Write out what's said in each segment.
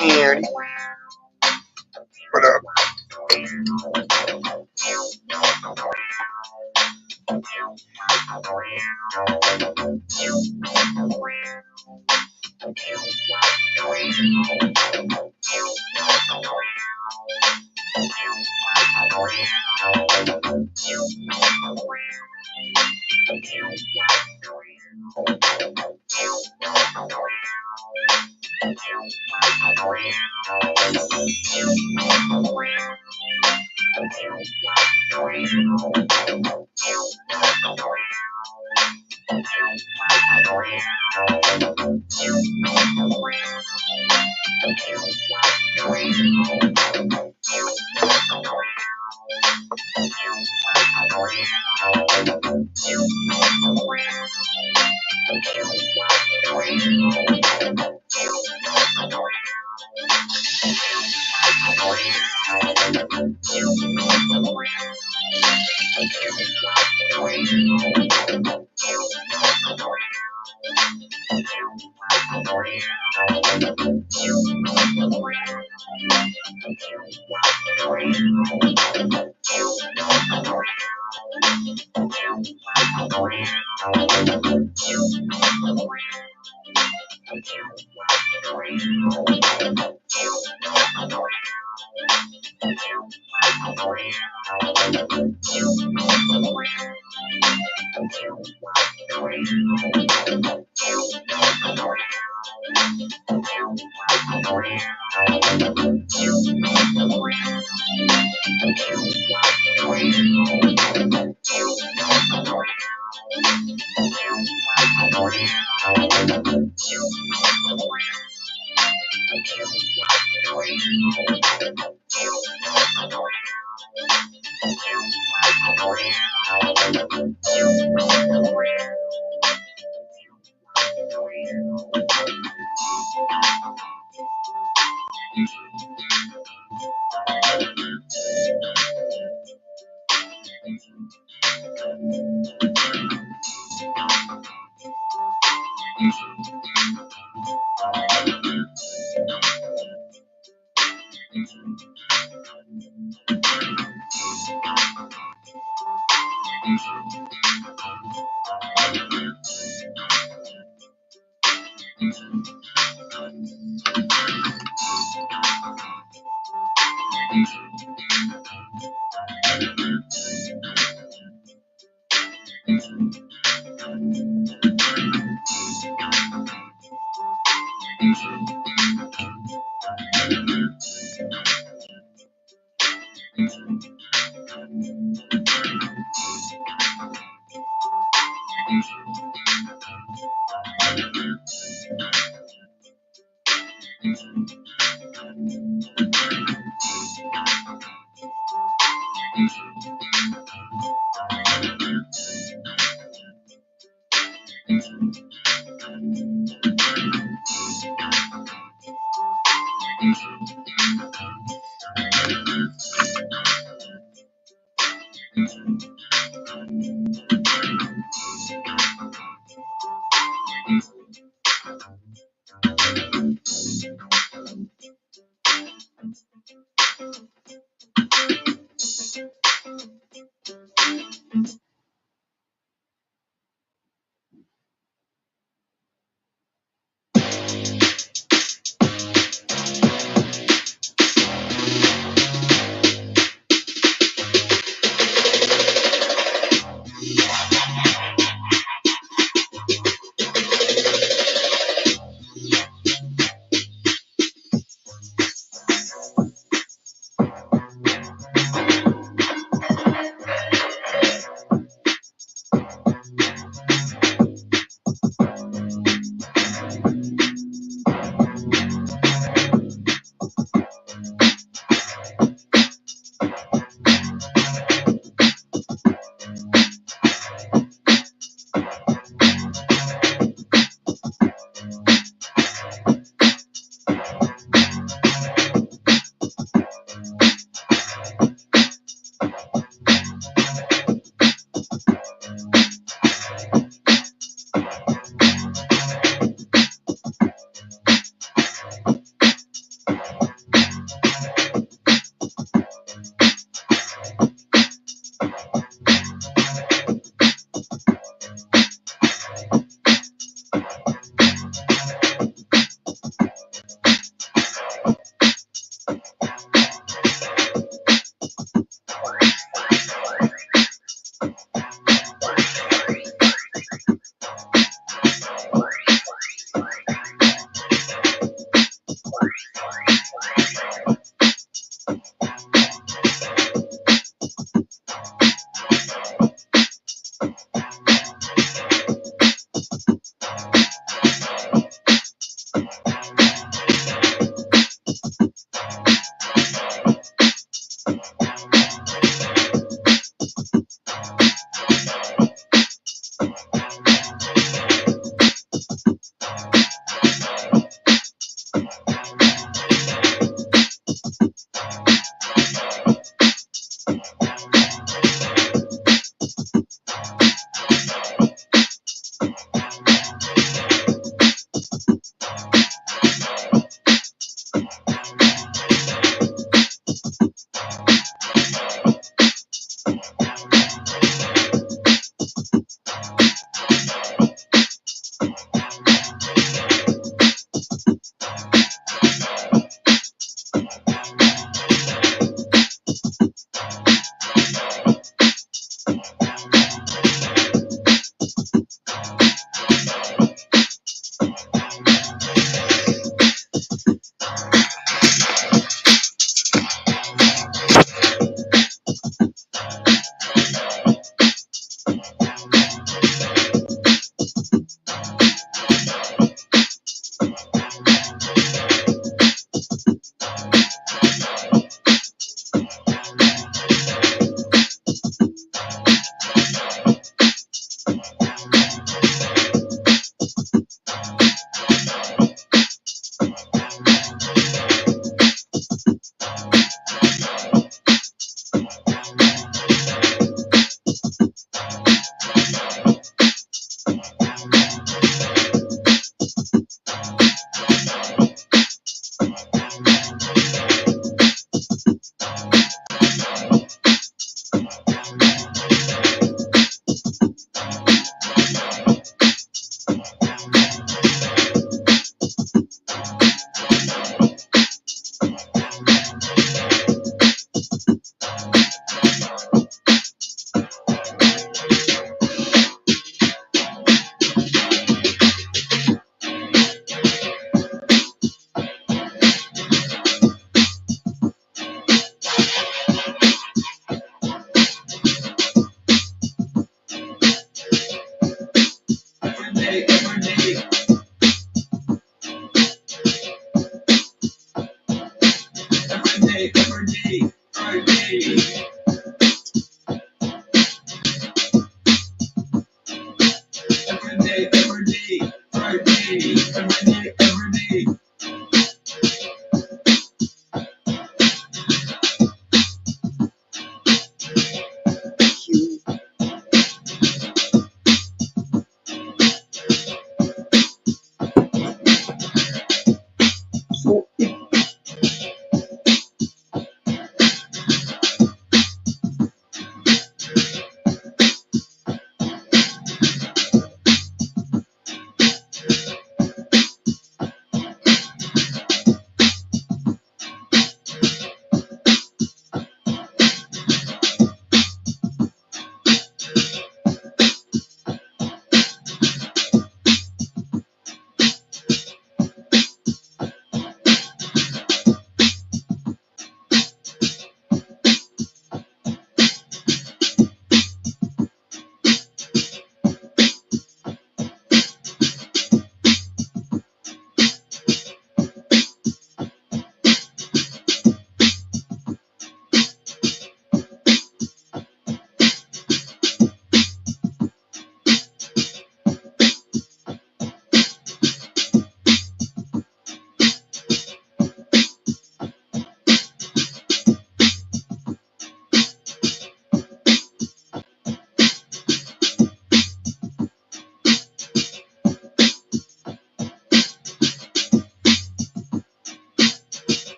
Andy, what up?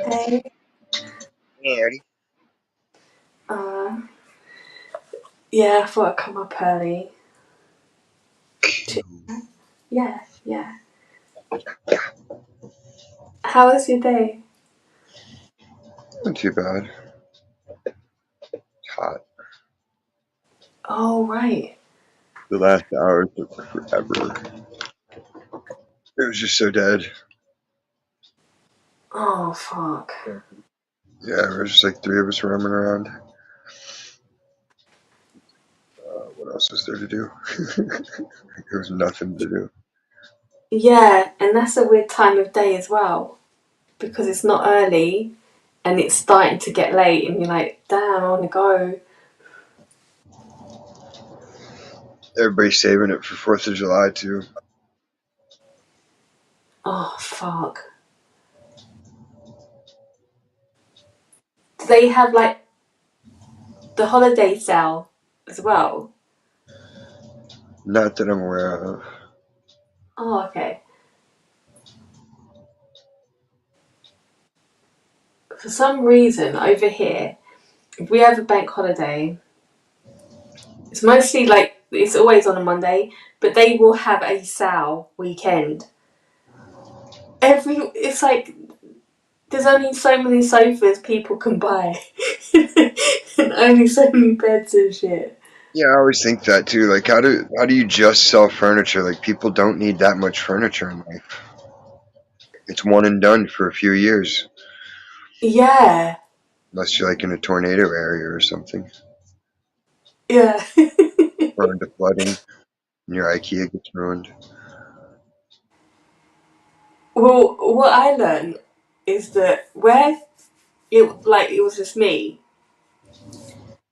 Hey, Hey, Eddie. uh, yeah, I thought I'd come up early. Yeah, yeah. How was your day? Not too bad. It's hot. Oh, right. The last hour took forever. It was just so dead. Oh, fuck. Yeah, there was just like three of us roaming around. What else was there to do? There was nothing to do. Yeah, and that's a weird time of day as well because it's not early and it's starting to get late, and you're like, damn, I want to go. Everybody's saving it for 4th of July too. Oh, fuck. Do they have like the holiday sale as well? Not that I'm aware of. Oh, okay. For some reason, over here, if we have a bank holiday, it's mostly like it's always on a Monday, but they will have a sale weekend. It's like there's only so many sofas people can buy, and only so many beds and shit. Yeah, I always think that too. Like, how do you just sell furniture? Like, people don't need that much furniture in life. It's one and done for a few years, Yeah, unless you're like in a tornado area or something, yeah. or into flooding, and your IKEA gets ruined. Well, what I learned is that where it was just me,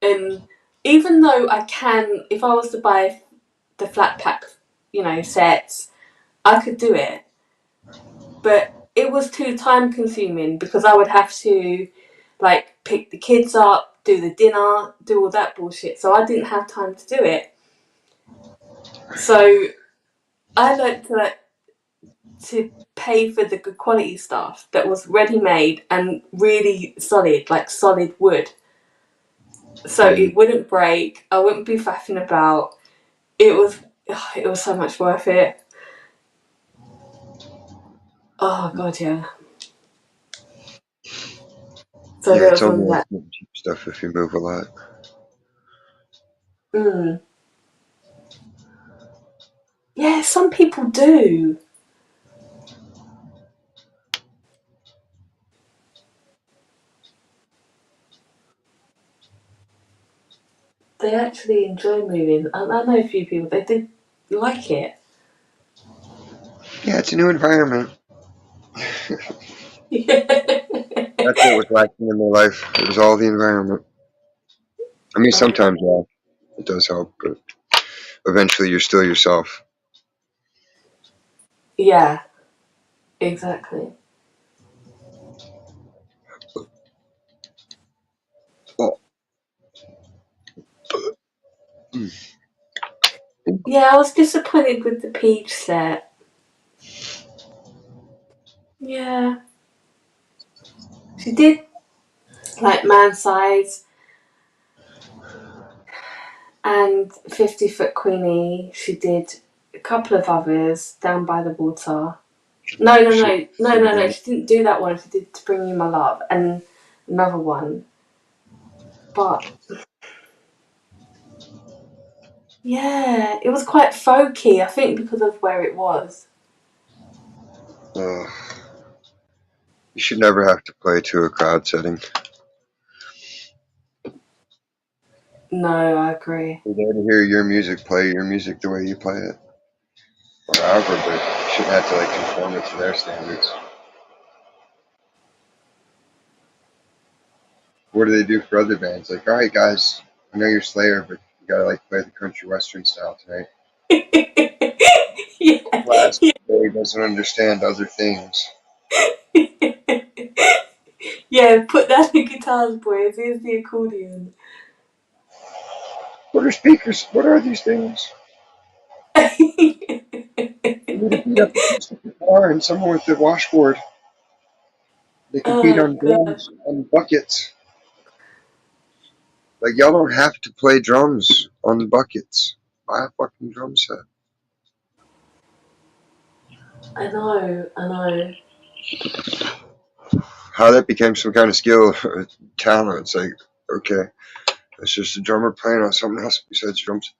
and even though I can, if I was to buy the flat pack, sets, I could do it, but it was too time consuming because I would have to like pick the kids up, do the dinner, do all that bullshit. So I didn't have time to do it. So I learned to pay for the good quality stuff that was ready made and really solid, like solid wood. So Mm. it wouldn't break. I wouldn't be faffing about. It was so much worth it. Oh god, yeah. So Yeah, there it's was only one of like that. cheap stuff if you move a lot. Mm. Yeah, some people do. They actually enjoy moving. I know a few people. They did like it. Yeah, it's a new environment. Yeah. That's what was lacking in their life. It was all the environment. I mean, sometimes, yeah, it does help, but eventually you're still yourself. Yeah, exactly. Oh, mm. Yeah, I was disappointed with the peach set. Yeah, she did like man size and 50-foot Queenie. She did a couple of others down by the water. No, no, Should, no, no, no, no. She didn't do that one. She did To Bring You My Love and another one. But yeah, it was quite folky. I think because of where it was. uh, you should never have to play to a crowd setting. No, I agree. You're there to hear your music, play your music the way you play it, or however, but you shouldn't have to like conform it to their standards. What do they do for other bands? Like, all right, guys, I know you're Slayer, but you gotta like play the country western style tonight. Yeah. Last boy doesn't understand other things. Yeah, put down the guitars, boys. Here's the accordion. What are speakers? What are these things? We need to beat up acoustic guitar and someone with the washboard. They could beat Oh on god, drums on buckets. Like y'all don't have to play drums on buckets. Buy a fucking drum set. I know, I know. How that became some kind of skill, talent. It's like, okay, it's just a drummer playing on something else besides drums.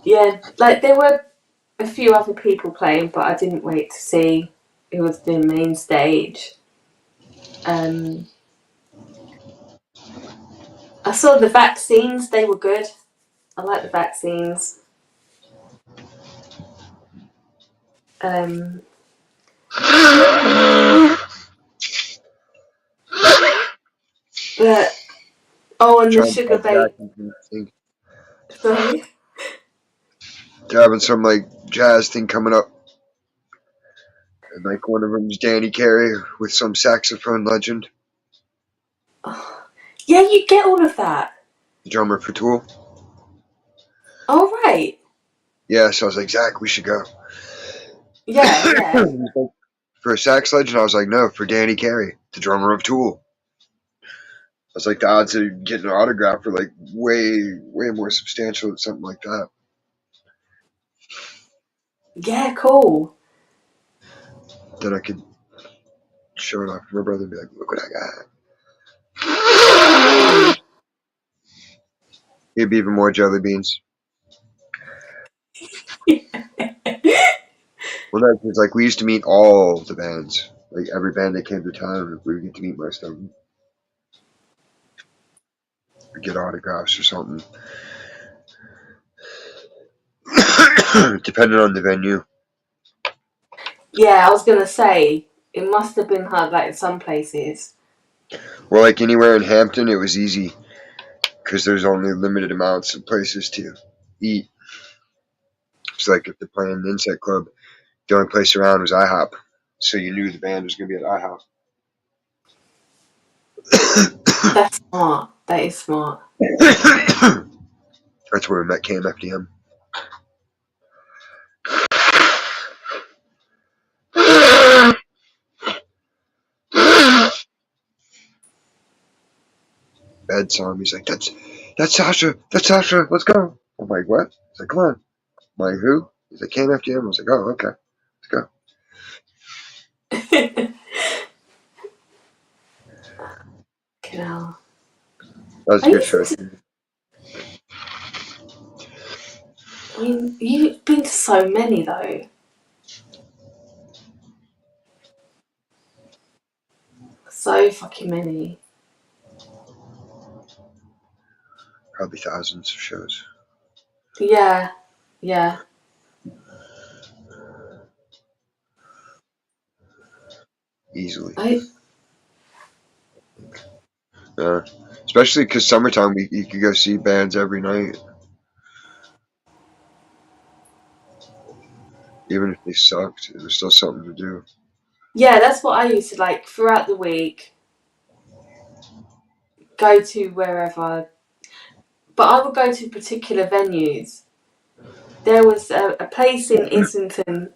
Yeah, like there were a few other people playing, but I didn't wait to see who was the main stage. Um, I saw the vaccines; they were good. I like the vaccines. Um, but and the Trying to sugar have bait. thing. Sorry. They're having some like jazz thing coming up, and like one of them's Danny Carey with some saxophone legend, Oh, yeah, you get all of that. the drummer for Tool. All right. Yeah, so I was like, Zach, we should go. Yeah, yeah, For a sax legend, I was like, no, for Danny Carey, the drummer of Tool. I was like, the odds of getting an autograph are like way more substantial than something like that. yeah. Cool. Then I could show it off to my brother and be like, look what I got. Mm. He'd be even more jelly beans. Well, no, it's like we used to meet all the bands. Like every band that came to town, we would get to meet most of them. Or get autographs or something. Depending on the venue. Yeah, I was gonna say it must have been hard, like some places. Well, like anywhere in Hampton, it was easy because there's only limited amounts of places to eat. It's like if they're playing the Insect Club, the only place around was IHOP, so you knew the band was going to be at IHOP. That's smart. That is smart. That's where we met KMFDM. Ed saw him. He's like, that's Sasha. That's Sasha. Let's go. I'm like, what? He's like, come on. I'm like, who? He's like, KMFDM. I was like, oh, okay. Let's go. You know, That was a I good used show. to. I mean, you've been to so many though. So fucking many. Probably thousands of shows. Yeah, yeah. Easily. I Especially because summertime, you could go see bands every night. Even if they sucked, there's still something to do. yeah, that's what I used to like throughout the week. Go to wherever, but I would go to particular venues. There was a place in Islington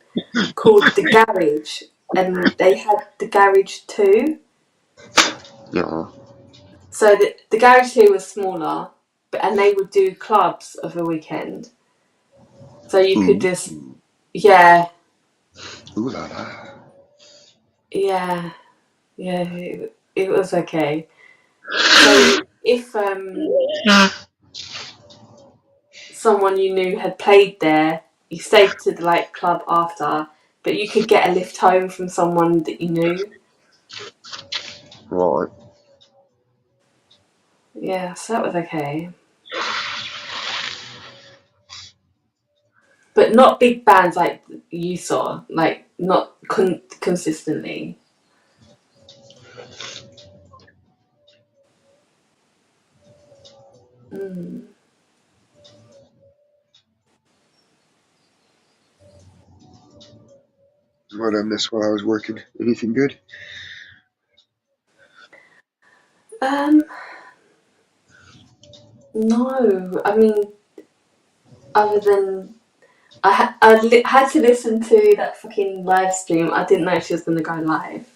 called the Garage, and they had the Garage too. Yeah. So the Garage 2 was smaller, and they would do clubs of a weekend. So you could Ooh. just, yeah, Ooh la la. yeah. Yeah, it was okay. So if someone you knew had played there, you stayed to the like club after, but you could get a lift home from someone that you knew. Right. Yeah, so that was okay. But not big bands like you saw, like not consistently. Mm. What I missed while I was working? Anything good? Um, no, I mean, other than had to listen to that fucking live stream. I didn't know she was gonna go live.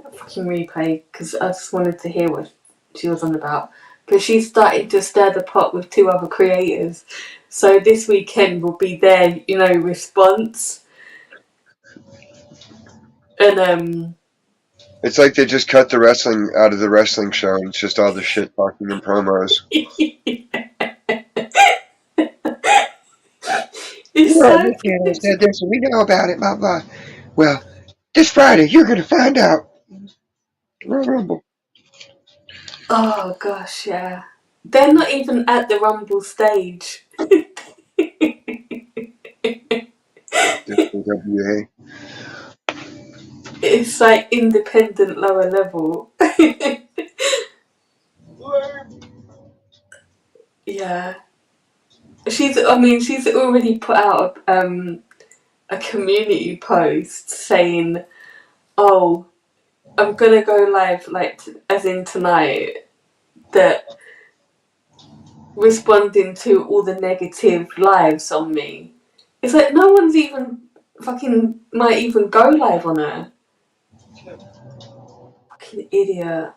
That fucking replay because I just wanted to hear what she was on about. But she started to stir the pot with two other creators. So this weekend will be their, response. And It's like they just cut the wrestling out of the wrestling show, and it's just all the shit talking and promos. it's Yeah, so this channel said this, and we know about it, blah blah. Well, this Friday you're gonna find out. Royal Rumble. oh gosh, yeah. They're not even at the Rumble stage. This WA. It's like independent lower level. Yeah. She's already put out a community post saying, "Oh, I'm gonna go live like as in tonight." That responding to all the negative lives on me. It's like no one's even fucking might even go live on her. Fucking idiot.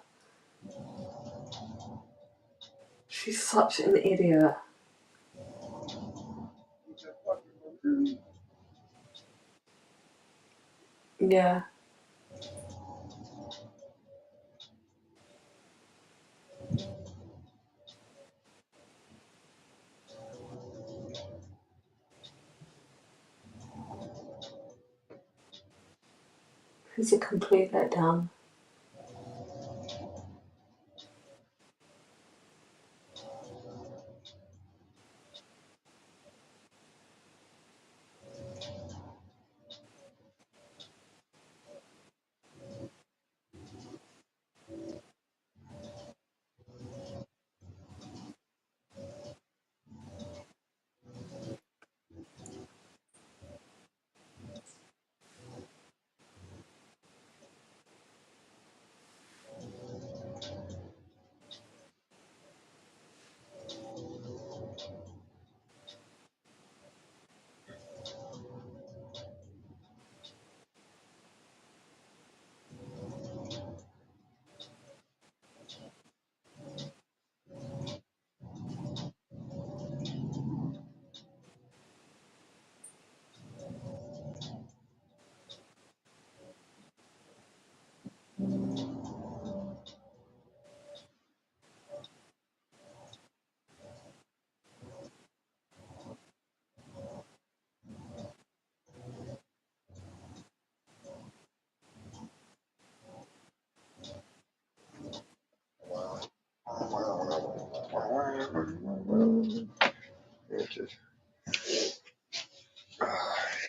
She's such an idiot. Yeah. It's a complete letdown.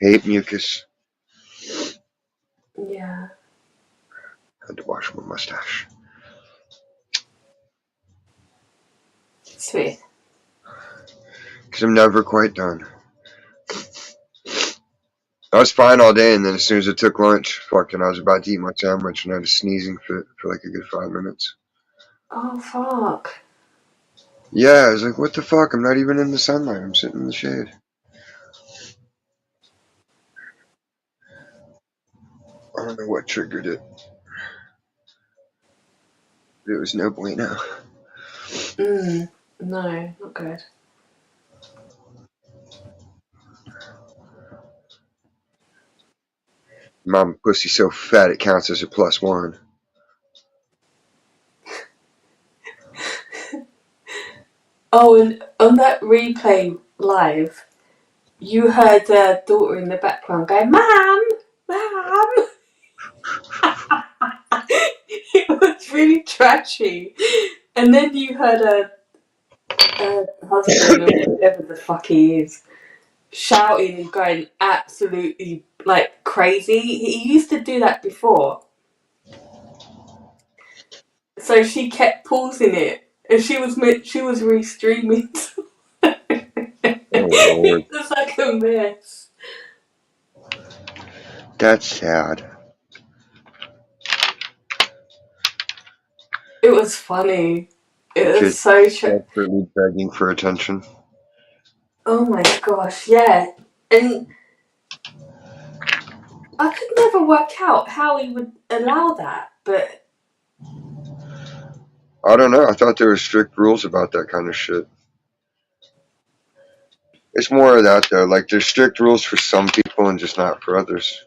Hate mucus. Yeah. Had to wash my mustache. Sweet. Because I'm never quite done. I was fine all day, and then as soon as I took lunch, fucking, I was about to eat my sandwich, and I had a sneezing fit for like a good 5 minutes. Oh fuck. Yeah, I was like, what the fuck? I'm not even in the sunlight. I'm sitting in the shade. I don't know what triggered it. But it was no bueno. No, not good. Mama pussy so fat it counts as a +1. Oh, and on that replay live, you heard their daughter in the background go, "Mom, Mom." It was really trashy. And then you heard her husband or whatever the fuck he is shouting and going absolutely like crazy. He used to do that before. So she kept pausing it, and she was restreaming. Oh Lord, It was like a mess. that's sad. It was funny. It was Kids so. desperately begging for attention. Oh my gosh, yeah. And I could never work out how he would allow that, but I don't know. I thought there were strict rules about that kind of shit. It's more of that though. Like there's strict rules for some people and just not for others.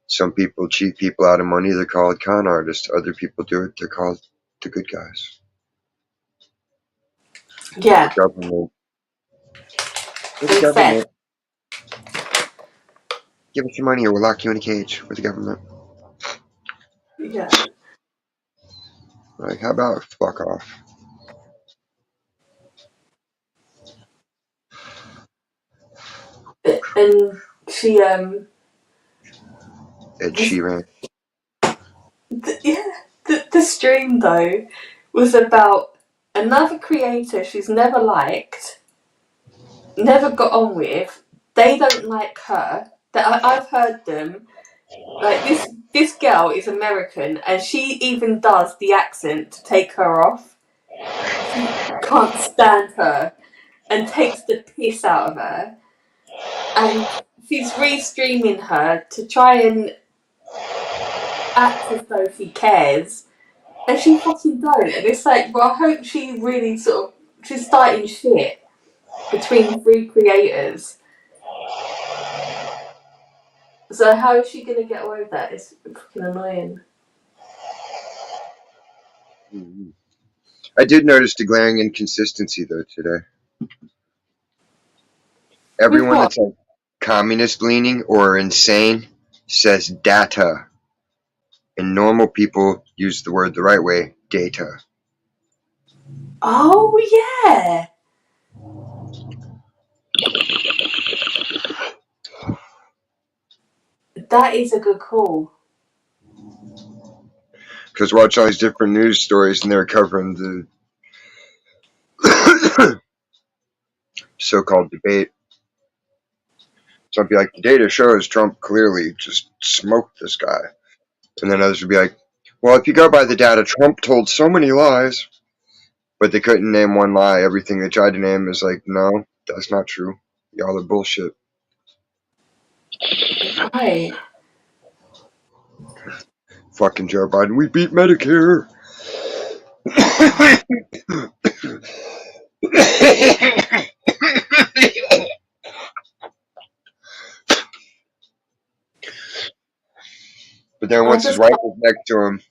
Some people cheat people out of money. They're called con artists. Other people do it. They're called the good guys. The yeah, government. We're the and theft. government. Give us your money or we'll lock you in a cage. We're the government. Yeah. Like, how about fuck off? And she, Ed this, Sheeran. yeah, the stream though was about another creator she's never liked, never got on with. They don't like her. That I've heard them. Like this girl is American, and she even does the accent to take her off. She can't stand her and takes the piss out of her. And she's restreaming her to try and act as though she cares, and she fucking don't. And it's like, well, I hope she really sort of she's starting shit between three creators. So how is she gonna get away with that? It's fucking annoying. Mhm. I did notice the glaring inconsistency though today. With Everyone what? that's like communist leaning or insane says data, and normal people use the word the right way, data. Oh yeah, that is a good call. Because watch all these different news stories and they're covering the so-called debate. Some would be like, the data shows Trump clearly just smoked this guy. And then others would be like, well, if you go by the data, Trump told so many lies. But they couldn't name one lie. Everything they tried to name is like, no, that's not true. Y'all are bullshit. Right. Fucking Joe Biden, we beat Medicare. But then I once his just wife was next to him,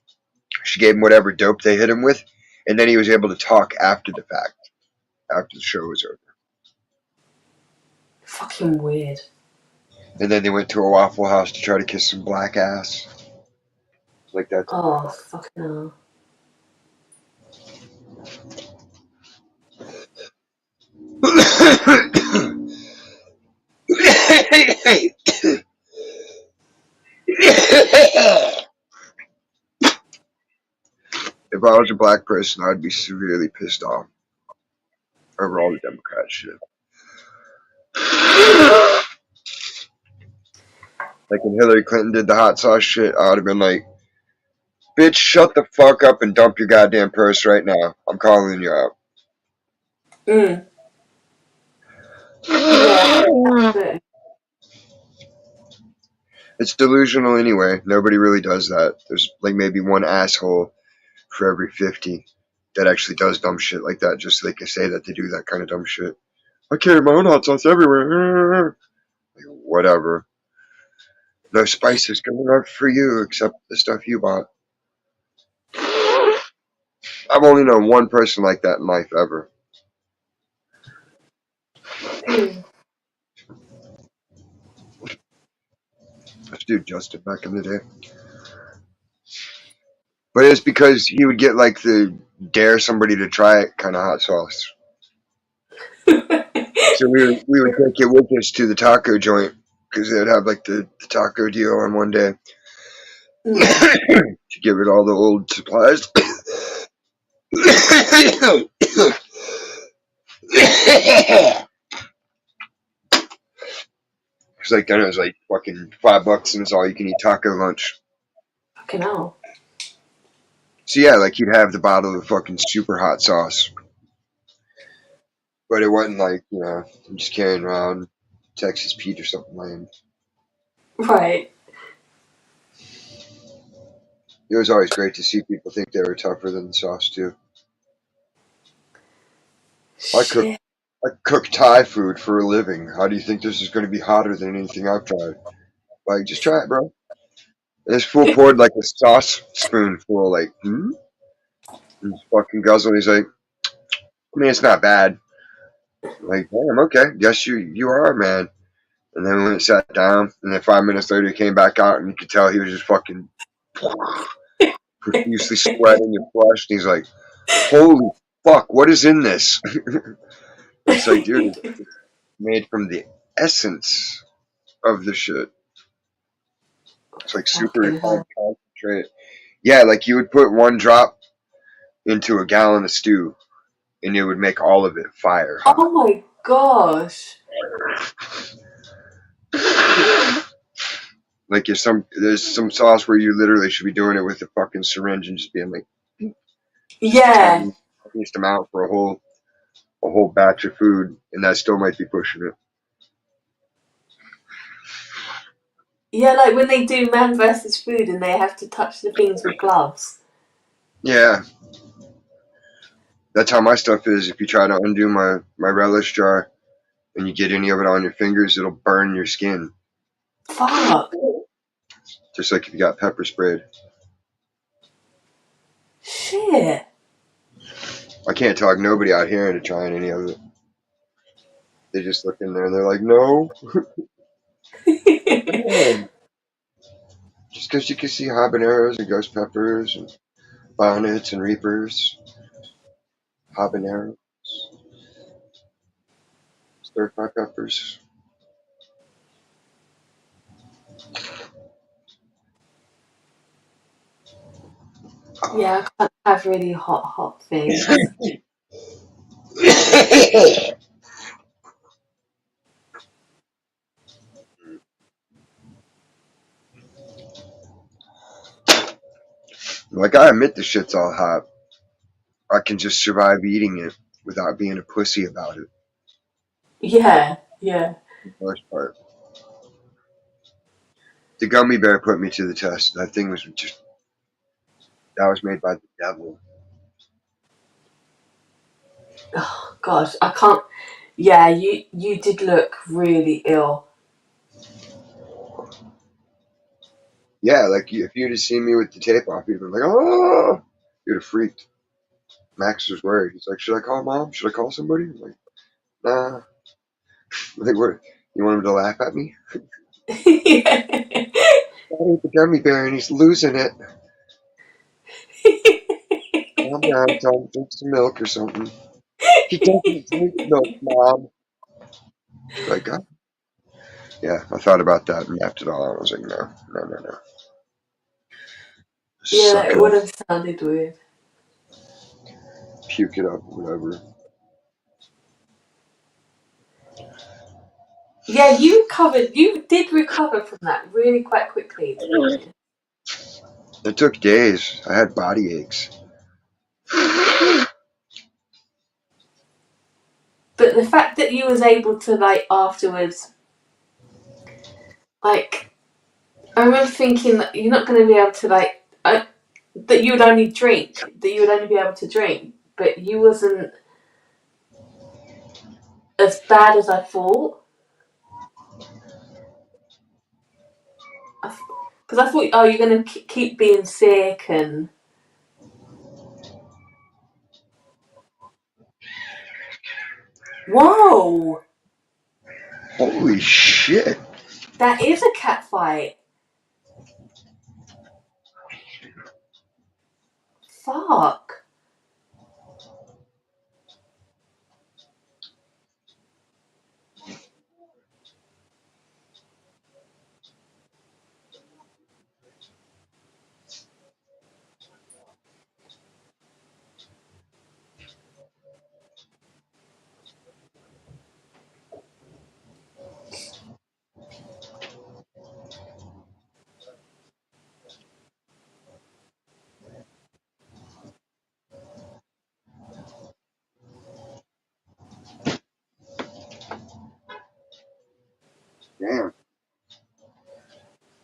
she gave him whatever dope they hit him with, and then he was able to talk after the fact, after the show was over. fucking weird. And then they went to a Waffle House to try to kiss some black ass. Like that. Oh fucking hell. If I was a black person, I'd be severely pissed off over all the Democrat shit. Like when Hillary Clinton did the hot sauce shit, I would have been like, bitch, shut the fuck up and dump your goddamn purse right now. I'm calling you out. Mm. Yeah, absolutely. It's delusional anyway. Nobody really does that. There's like maybe one asshole for every 50 that actually does dumb shit like that just so they can say that they do that kind of dumb shit. I carry my own hot sauce everywhere. Like, whatever. No spices coming up for you except the stuff you bought. I've only known one person like that in life ever. Who? This dude Justin back in the day. But it's because he would get like the dare somebody to try it kind of hot sauce. So we would take it with us to the taco joint because they'd have like the taco deal on one day Mm. to get rid of all the old supplies. It's like then it was like fucking $5 and it's all you can eat taco lunch. Fucking hell. So yeah, like you'd have the bottle of fucking super hot sauce, but it wasn't like I'm just carrying around Texas Pete or something lame. Right. It was always great to see people think they were tougher than the sauce too. I cook Shit. I cook Thai food for a living. How do you think this is going to be hotter than anything I've tried? Like, just try it, bro. And this fool poured like a sauce spoonful, like, and just fucking guzzled. He's like, I mean, it's not bad. I'm like, damn, okay. Yes, you are, man. And then we went and sat down, and then 5 minutes later, he came back out, and you could tell he was just fucking profusely sweating and flushed. And he's like, holy fuck, what is in this? It's like, dude, it's made from the essence of the shit. It's like super Fucking refined hell. concentrate. Yeah, like you would put one drop into a gallon of stew, and it would make all of it fire hot. Oh my gosh. Like if there's some sauce where you literally should be doing it with a fucking syringe and just being like just Yeah. tiniest amount for a whole batch of food, and that still might be pushing it. Yeah, like when they do man versus food and they have to touch the things with gloves. Yeah, that's how my stuff is. If you try to undo my relish jar and you get any of it on your fingers, it'll burn your skin. Fuck. Just like if you got pepper sprayed. Shit. I can't talk nobody out here into trying any of it. They just look in there and they're like, no. Man. Just because you can see habaneros and ghost peppers and bonnets and reapers, habaneros, stir fry peppers. Yeah, I can't have really hot things. Like, I admit the shit's all hot. I can just survive eating it without being a pussy about it. Yeah, yeah. The worst part. The gummy bear put me to the test. That thing was that was made by the devil. Oh gosh, I can't. Yeah, you did look really ill. Yeah, like if you'd have seen me with the tape off, you'd have been like, oh, you'd have freaked. Max was worried. He's like, should I call mom? Should I call somebody? I'm like, nah. Like, what? You want him to laugh at me? Yeah. I ate the gummy bear and he's losing it. Calm down, tell him to drink some milk or something. He doesn't drink milk, mom. She's like, oh. Yeah, I thought about that and mapped it all out. I was like, no, no, no, no. Yeah, Suck that it would up, have sounded weird. puke it up, whatever. Yeah, you did recover from that really quite quickly, to be honest. It took days. I had body aches. But the fact that you was able to, like, afterwards, like, I remember thinking that you're not going to be able to, like, that you would only be able to drink, but you wasn't as bad as I thought. Because I thought, oh, you're going to keep being sick and Whoa! Holy shit. That is a cat fight. Fuck. Damn.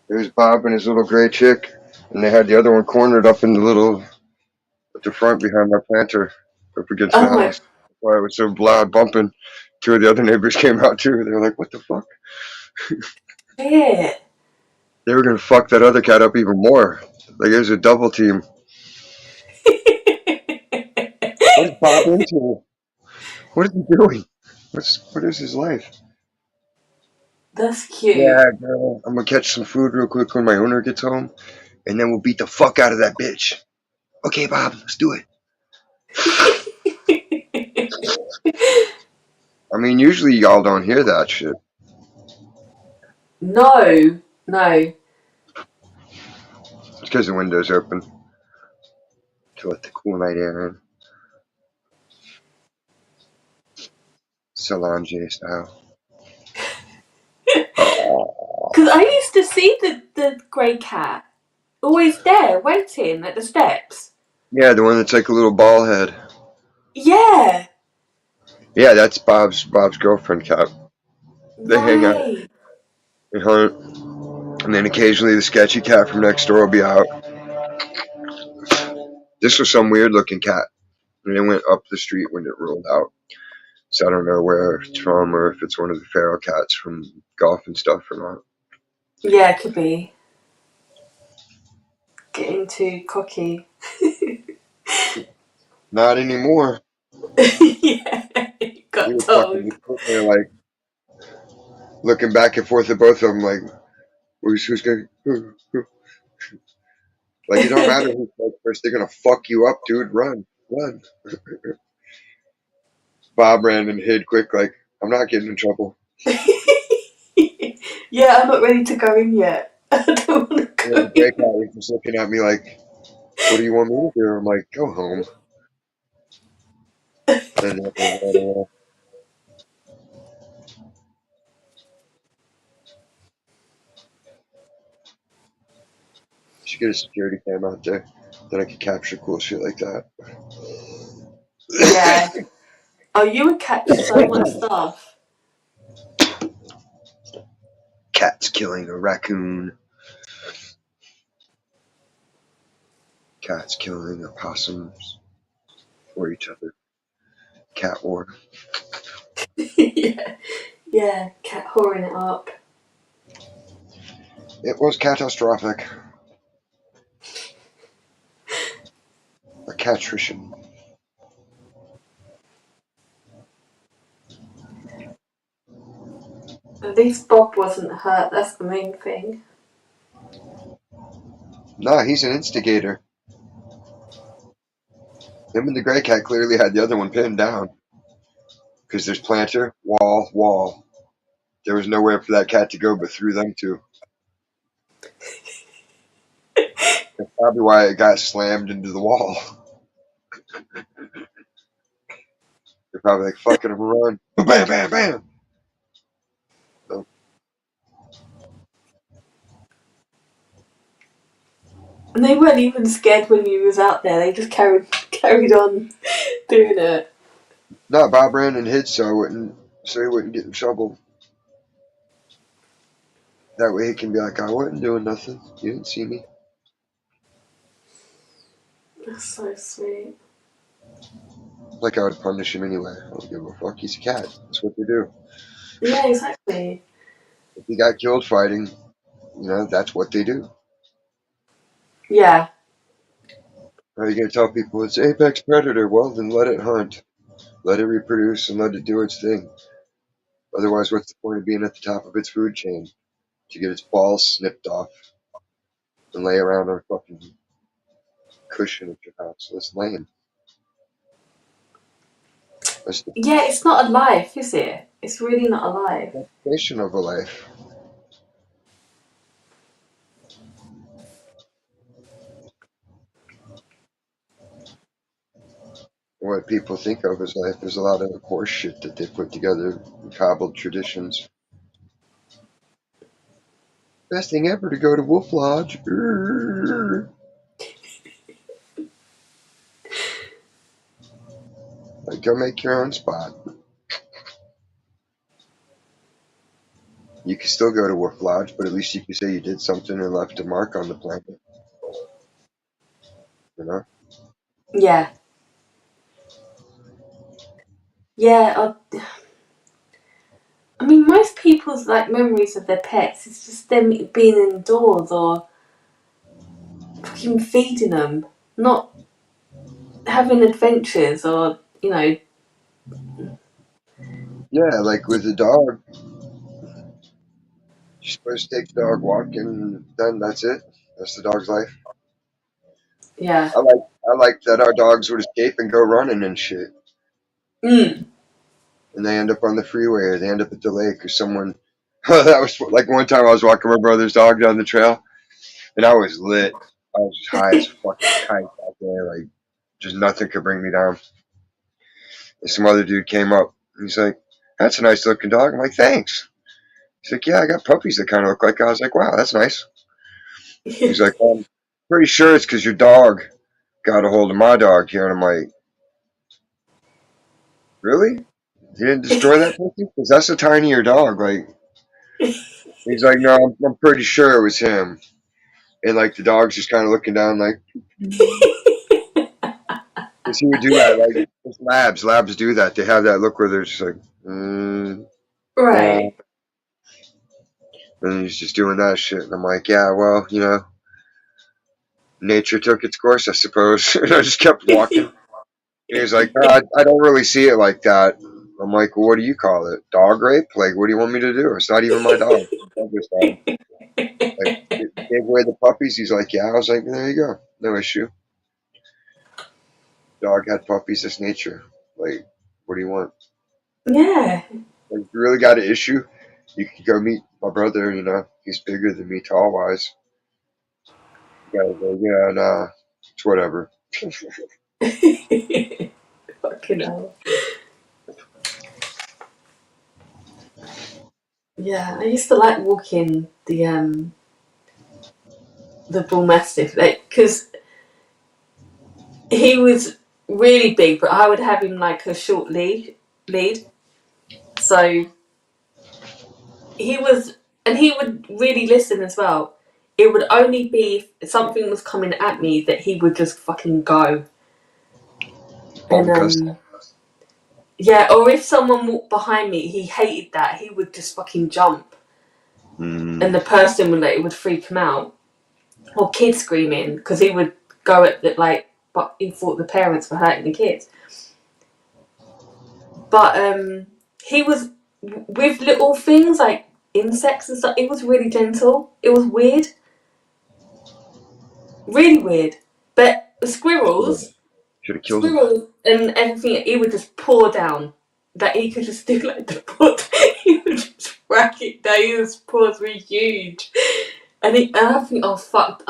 There's Bob and his little gray chick, and they had the other one cornered up in the little at the front behind my planter, up against the Oh my house. That's why it was so loud bumping. Two of the other neighbors came out too. They were like, "What the fuck?" shit. They were gonna fuck that other cat up even more. Like it was a double team. What is Bob into? What is he doing? What is his life? That's cute. Yeah, girl. I'm gonna catch some food real quick when my owner gets home, and then we'll beat the fuck out of that bitch. Okay, Bob, let's do it. I mean, usually y'all don't hear that shit. No, no. It's because the window's open to let the cool night air in. Solange style. Oh. Because I used to see the grey cat always there waiting at the steps. Yeah, the one that's like a little ball head. Yeah. Yeah, that's Bob's girlfriend cat. They hang out, Right. they hunt, and then occasionally the sketchy cat from next door will be out. This was some weird looking cat, and it went up the street when it rolled out. So I don't know where it's from or if it's one of the feral cats from golf and stuff or not. Yeah, it could be. Getting too cocky. Not anymore. Yeah. He Got was fucking told. just sitting there like looking back and forth at both of them like who's gonna like it don't matter who's first, they're gonna fuck you up, dude. Run, run. Bob ran and hid quick like I'm not getting in trouble. Yeah, I'm not ready to go in yet. I don't want to And then go the gray in. cat was just looking at me like, what do you want me to do? I'm like, go home. And then they ran away. Should get a security cam out there. Then I could capture cool shit like that. Yeah. Oh, you would catch so much stuff. Cats killing a raccoon. Cats killing opossums for each other. Cat war. Yeah. Yeah, cat whoring it up. It was catastrophic. A catrition. At least Bob wasn't hurt, that's the main thing. Nah, he's an instigator. Him and the gray cat clearly had the other one pinned down. Because there's planter, wall, wall. There was nowhere for that cat to go but through them two. That's probably why it got slammed into the wall. They're probably like, fuck it, I'm gonna run. Bam, bam, bam. So, And they weren't even scared when you was out there, they just carried on doing it. no, Bob ran and hid so he wouldn't get in trouble. That way he can be like, I wasn't doing nothing. You didn't see me. That's so sweet. Like I would punish him anyway. I don't give a fuck. He's a cat. That's what they do. Yeah, exactly. If he got killed fighting, that's what they do. Yeah. How are you gonna tell people it's apex predator? Well, then let it hunt. Let it reproduce and let it do its thing. Otherwise, what's the point of being at the top of its food chain? To get its balls snipped off and lay around on a fucking cushion at your house. That's lame. That's the Yeah, it's not alive, is it? It's really not alive. definition of a life. What people think of as life is a lot of horse shit that they put together, cobbled traditions. Best thing ever to go to Wolf Lodge. Like, go make your own spot. You can still go to Wolf Lodge, but at least you can say you did something and left a mark on the planet. You know? Yeah. Yeah, I mean, most people's like memories of their pets, it's just them being indoors or fucking feeding them, not having adventures or, you know. Yeah, like with a dog, you're supposed to take the dog walking, then that's it. That's the dog's life. Yeah. I like that our dogs would escape and go running and shit. Mm. And they end up on the freeway or they end up at the lake or someone. That was like one time I was walking my brother's dog down the trail and I was lit. I was just high as fucking kite out there. Like, just nothing could bring me down. And some other dude came up. And he's like, "That's a nice looking dog." I'm like, "Thanks." He's like, "Yeah, I got puppies that kind of look like." I was like, "Wow, that's nice." He's like, "Well, I'm pretty sure it's because your dog got a hold of my dog here." And I'm like, "Really? You didn't destroy that puppy? Because that's a tinier dog." Like, he's like, "No, I'm pretty sure it was him." And like the dog's just kind of looking down, like, because he would do that. Like, it's labs do that. They have that look where they're just like, Right. and he's just doing that shit. And I'm like, yeah, well, nature took its course, I suppose. And I just kept walking. And he's like, no, I don't really see it like that. I'm like, well, what do you call it? Dog rape? Like, what do you want me to do? It's not even my dog. It's this dog. Like, gave away the puppies. He's like, yeah. I was like, there you go. No issue. Dog had puppies. That's nature. Like, what do you want? Yeah. Like, if you really got an issue, you can go meet my brother. He's bigger than me, tall wise. You gotta go, yeah, nah, it's whatever. Fucking hell. Yeah, I used to like walking the bull mastiff, like, because he was really big, but I would have him like a short lead. So he was, and he would really listen as well. It would only be if something was coming at me that he would just fucking go. And Bonkers. yeah, or if someone walked behind me, he hated that. He would just fucking jump, and Mm. the person would like it would freak him out. Or kids screaming because he would go at the like, but he thought the parents were hurting the kids. But he was with little things like insects and stuff. It was really gentle. It was weird, really weird. But the Should have killed him. squirrels and everything, he would just pour down. That he could just do like the pot. He would just whack it down. His paws were huge, and I think, oh fuck!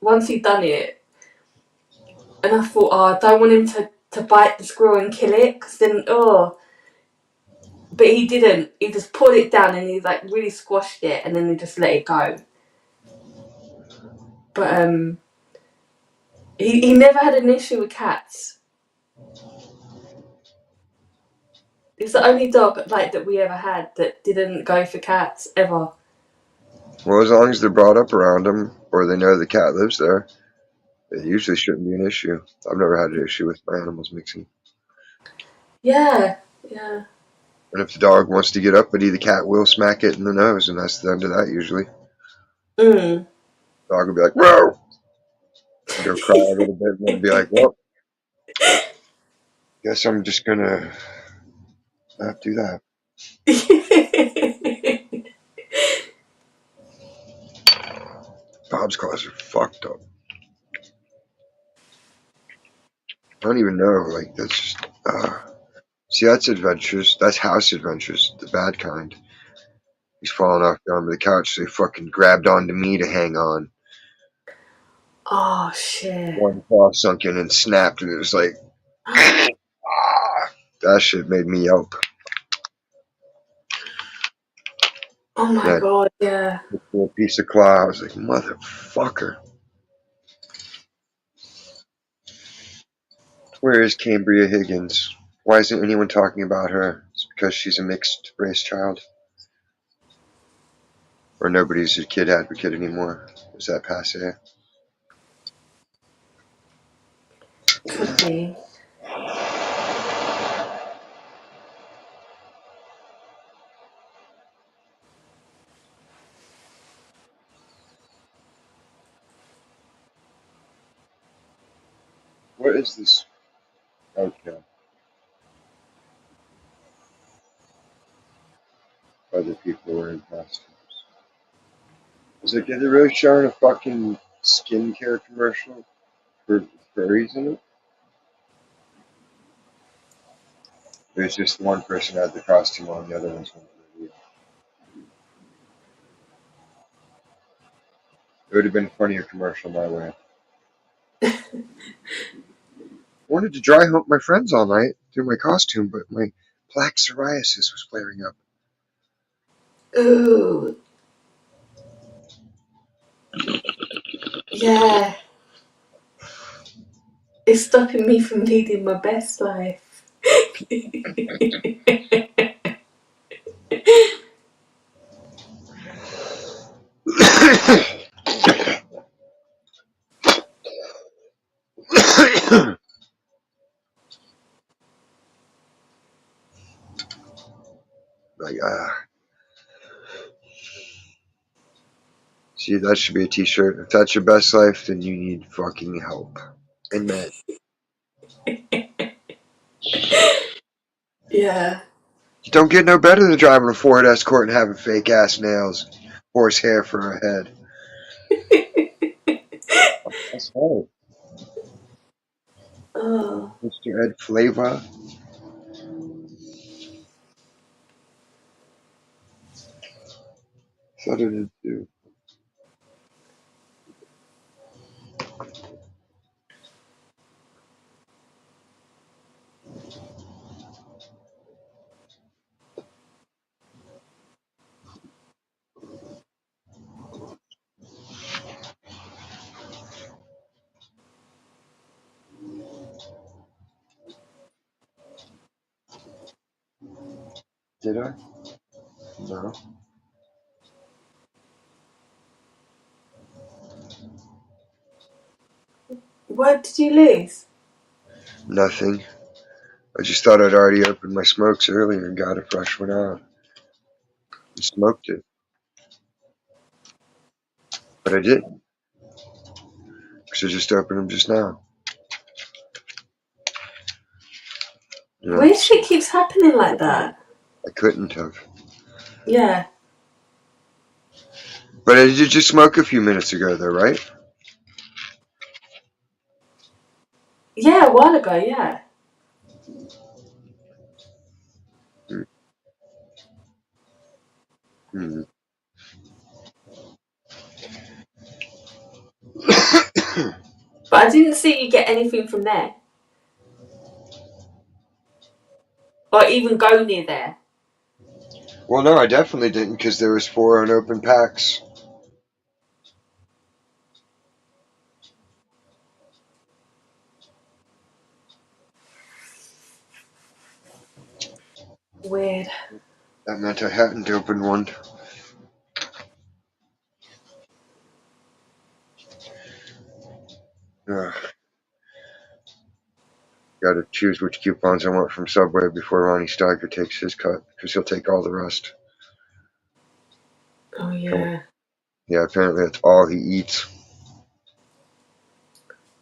Once he'd done it, and I thought, oh, I don't want him to bite the squirrel and kill it, because then, oh. But he didn't. He just pulled it down and he like really squashed it, and then he just let it go. But he never had an issue with cats. It's the only dog like that we ever had that didn't go for cats ever. Well, as long as they're brought up around him, or they know the cat lives there, it usually shouldn't be an issue. I've never had an issue with my animals mixing. Yeah, yeah. And if the dog wants to get uppity, the cat will smack it in the nose, and that's the end of that usually. Mm. The dog will be like, whoa! And go cry a little bit, and then be like, well, Guess I'm just gonna not do that. Bob's cars are fucked up. I don't even know. Like that's just. See, that's adventures. That's house adventures, the bad kind. He's falling off down the couch, so he fucking grabbed onto me to hang on. Oh shit. One claw sunk in and snapped, and it was like, ah, that shit made me yelp. Oh my That god, yeah. little piece of claw, I was like, motherfucker. Where is Cambria Higgins? Why isn't anyone talking about her? It's because she's a mixed race child. Or nobody's a kid advocate anymore. Is that passe? Could be. What is this? Okay. Other people wearing costumes. Is it, are they really showing a fucking skincare commercial for furries in it? There's just one person had the costume on, the other one's not really. It would have been a funnier commercial my way. I wanted to dry hump my friends all night through my costume, but my plaque psoriasis was flaring up. Ooh. Yeah. It's stopping me from leading my best life. Like, see, that should be a t-shirt. If that's your best life, then you need fucking help. Amen. Yeah. You don't get no better than driving a Ford Escort and having fake ass nails, horse hair for a head. That's right. Oh. Mr. Ed Flavor. Thought it did too. Did I? No. What did you lose? Nothing. I just thought I'd already opened my smokes earlier and got a fresh one out. And smoked it. But I didn't. Because I just opened them just now. You know? Weird shit keeps happening like that. I couldn't have. Yeah. But I did just smoke a few minutes ago though, right? Yeah, a while ago, yeah. Mm-hmm. But I didn't see you get anything from there. Or even go near there. Well, no, I definitely didn't because there was 4 unopened packs. Weird. That meant I hadn't opened one. Ugh. Gotta choose which coupons I want from Subway before Ronnie Steiger takes his cut, because he'll take all the rest. Oh, Come on. yeah. Yeah, apparently that's all he eats.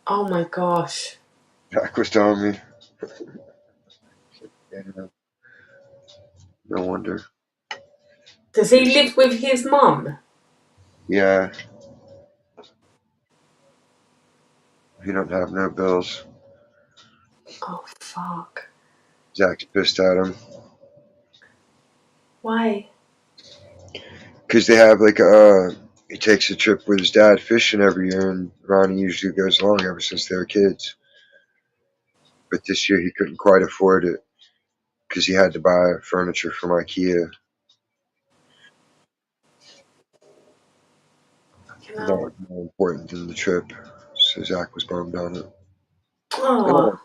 Oh my gosh. Jack was telling me. Yeah, no wonder. Does he Just, live with his mum? yeah, he don't have no bills. Oh fuck. Zach's pissed at him Why? because they have like he takes a trip with his dad fishing every year, and Ronnie usually goes along ever since they were kids. But this year he couldn't quite afford it because he had to buy furniture from IKEA. Fucking And that hell. was more important than the trip. So Zach was bummed on it. And Oh.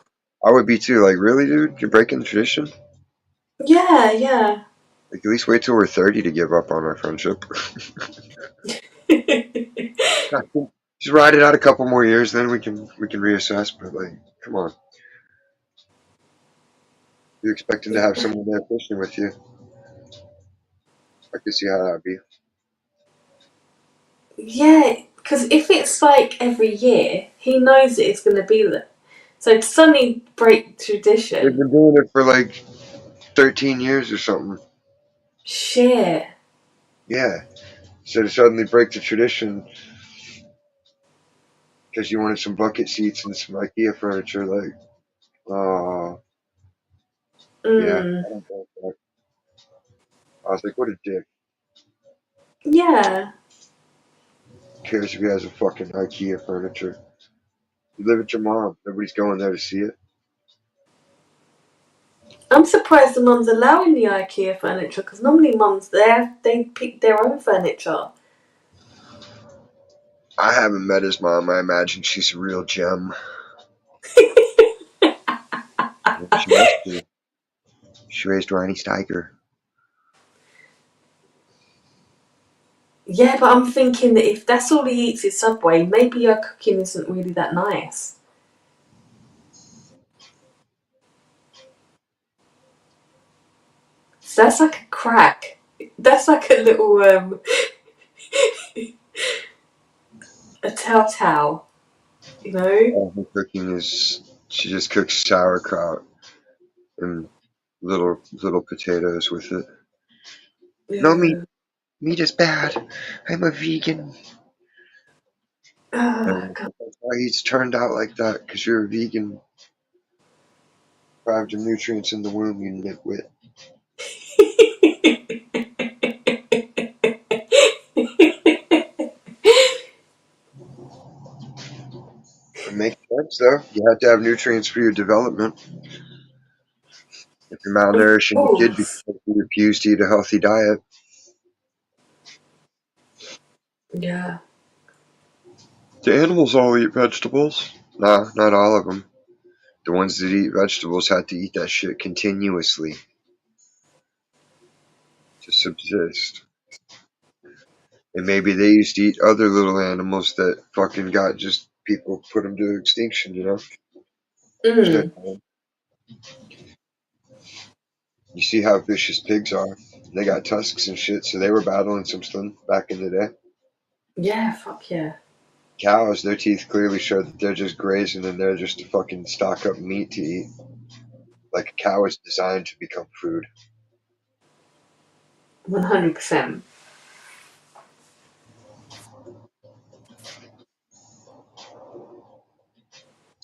I would be too. Like, really, dude? You're breaking the tradition? Yeah, yeah. Like, at least wait till we're 30 to give up on our friendship. Just ride it out a couple more years, then we can reassess. But like, come on, you're expecting to have someone there fishing with you. I can see how that'd be. Yeah, because if it's like every year, he knows that it's going to be there. So to suddenly break They've tradition, been doing it for like 13 years or something. shit. Yeah. So to suddenly break the tradition because you wanted some bucket seats and some IKEA furniture, like, oh, yeah. Mm. I don't know that. I was like, what a dick. Yeah. Who cares if he has a fucking IKEA furniture? You live with your mom. Nobody's going there to see it. I'm surprised the mum's allowing the IKEA furniture because normally mums they pick their own furniture. I haven't met his mom. I imagine she's a real gem. She must be. She raised Ronnie Steiger. Yeah, but I'm thinking that if that's all he eats is Subway, maybe your cooking isn't really that nice. So that's like a crack. That's like a little a telltale, you know? All her cooking is she just cooks sauerkraut and little potatoes with it. No meat. Yeah. Meat is bad. I'm a vegan. Oh, And God. that's why he's turned out like that. Because you're a vegan, deprived of nutrients in the womb, you nitwit. It makes sense though. You have to have nutrients for your development. If you're Of malnourishing your kid course. because you refuse to eat a healthy diet, Yeah. the animals all eat vegetables. Nah, not all of them. The ones that eat vegetables have to eat that shit continuously to subsist. And maybe they used to eat other little animals that fucking got just people put them to extinction, you know? There's no Mm. telling. You see how vicious pigs are. They got tusks and shit, so they were battling some stuff back in the day. Yeah, fuck yeah. Cows, their teeth clearly show that they're just grazing and they're just to fucking stock up meat to eat. Like a cow is designed to become food. 100%.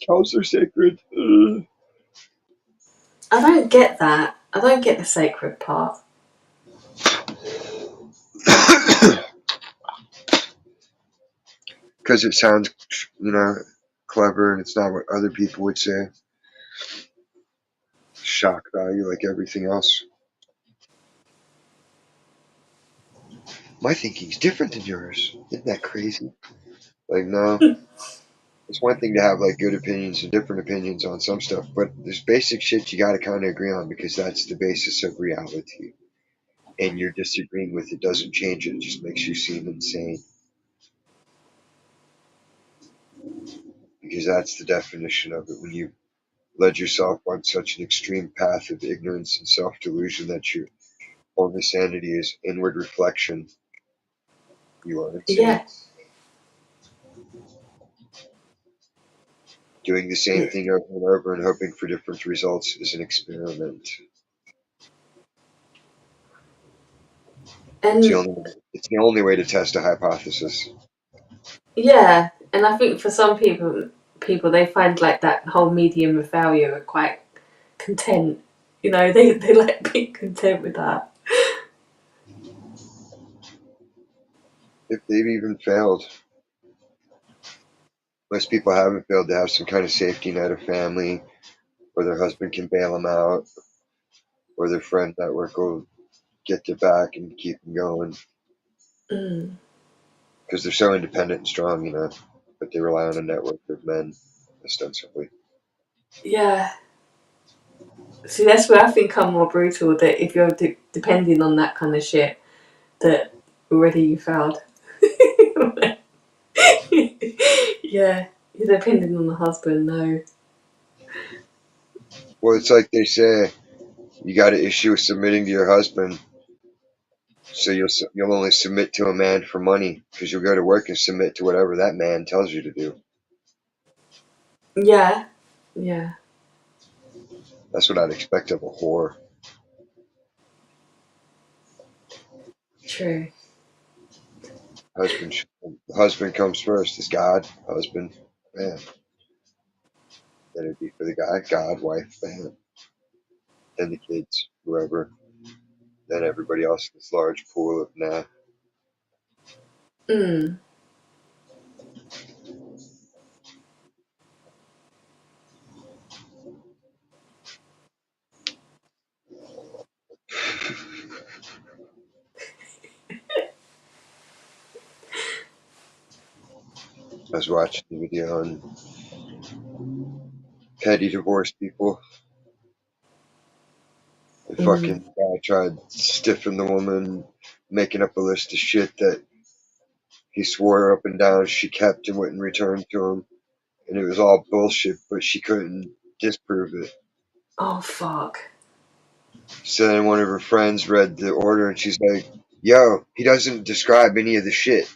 Cows are sacred. Ugh. I don't get that. I don't get the sacred part. Because it sounds, you know, clever and it's not what other people would say. Shock value like everything else. My thinking's different than yours. Isn't that crazy? Like, no. It's one thing to have like good opinions and different opinions on some stuff, but there's basic shit you gotta kinda agree on because that's the basis of reality. And you're disagreeing with it doesn't change it, it just makes you seem insane. Because that's the definition of it when you led yourself on such an extreme path of ignorance and self delusion that your only sanity is inward reflection, you are insane. Yeah. Doing the same thing over and over and hoping for different results is an experiment. It's the And only it's the only way to test a hypothesis. yeah, and I think for some people they find like that whole medium of failure are quite content. You know, they like being content with that. If they've even failed, most people haven't failed to have some kind of safety net of family, or their husband can bail them out, or their friend network will get their back and keep them going Mm, because they're so independent and strong, but they rely on a network of men, ostensibly. yeah. See, that's where I think I'm more brutal. That if you're depending on that kind of shit, that already you failed. Yeah, you're depending on the husband. No. Well, it's like they say, you got an issue with submitting to your husband, so you'll only submit to a man for money because you'll go to work and submit to whatever that man tells you to do. Yeah. Yeah. That's what I'd expect of a whore. True. Husband, husband comes first. Is God husband? Man, then it'd be for the guy, God, wife, man, then the kids, whoever, then everybody else in this large pool of nah. Mm. I was watching the video on petty divorce people. The Mm. fucking guy tried stiffing the woman, making up a list of shit that he swore up and down she kept and wouldn't return to him. And it was all bullshit, but she couldn't disprove it. Oh fuck. So then one of her friends read the order and she's like, yo, he doesn't describe any of the shit.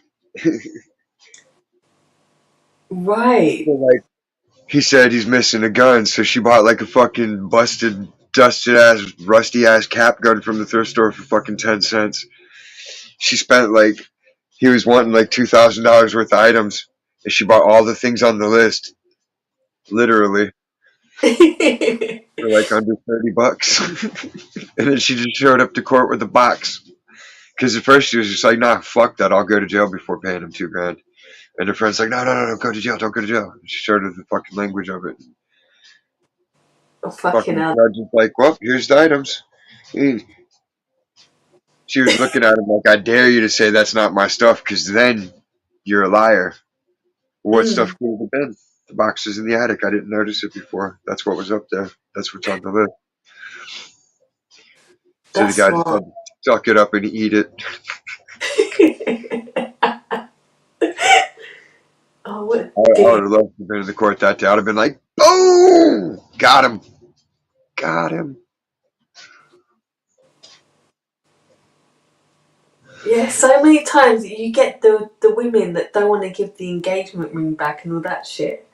Right. Like, he said he's missing a gun, so she bought like a fucking busted, dusted ass, rusty ass cap gun from the thrift store for fucking 10 cents. She spent like, he was wanting like $2,000 worth of items, and she bought all the things on the list, literally, for like under $30. And then she just showed up to court with a box. Because at first she was just like, nah, fuck that, I'll go to jail before paying him $2,000. And her friend's like, no, no, no, no, go to jail, don't go to jail. She showed her the fucking language of it. Oh, fucking Fucking hell. judge is like, well, here's the items. She was looking at him like, I dare you to say that's not my stuff, because then you're a liar. What stuff Mm. could it have been? The box is in the attic. I didn't notice it before. That's what was up there. That's what's on the list. So the That's guy just had smart. to suck it up and eat it. Oh, what a I would dick. have loved to have been in the court that day. I'd have been like, boom! Got him. Got him. Yeah, so many times you get the women that don't want to give the engagement ring back and all that shit.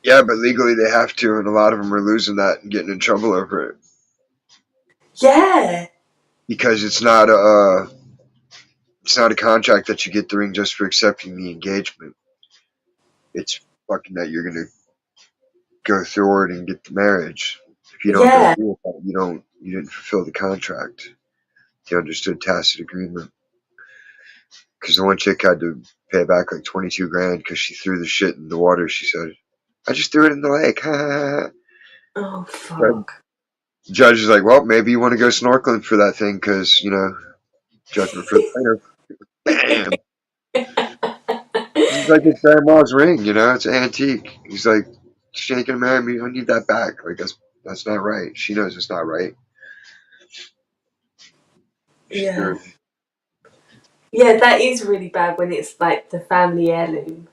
Yeah, but legally they have to, and a lot of them are losing that and getting in trouble over it. Yeah. Because it's not a contract that you get the ring just for accepting the engagement. It's fucking that you're gonna go through it and get the marriage. If you don't go Yeah. through with that, you didn't fulfill the contract. You understood tacit agreement. Because the one chick had to pay back like 22 grand because she threw the shit in the water. She said, "I just threw it in the lake." Oh, The fuck. judge is like, "Well, maybe you want to go snorkeling for that thing because judgment for the plaintiff." Bam. It's like his grandma's ring. It's antique. He's like, "She ain't gonna marry me. I need that back." Like that's not right. She knows it's not right. She threw Yeah. it. Yeah, that is really bad when it's like the family heirloom.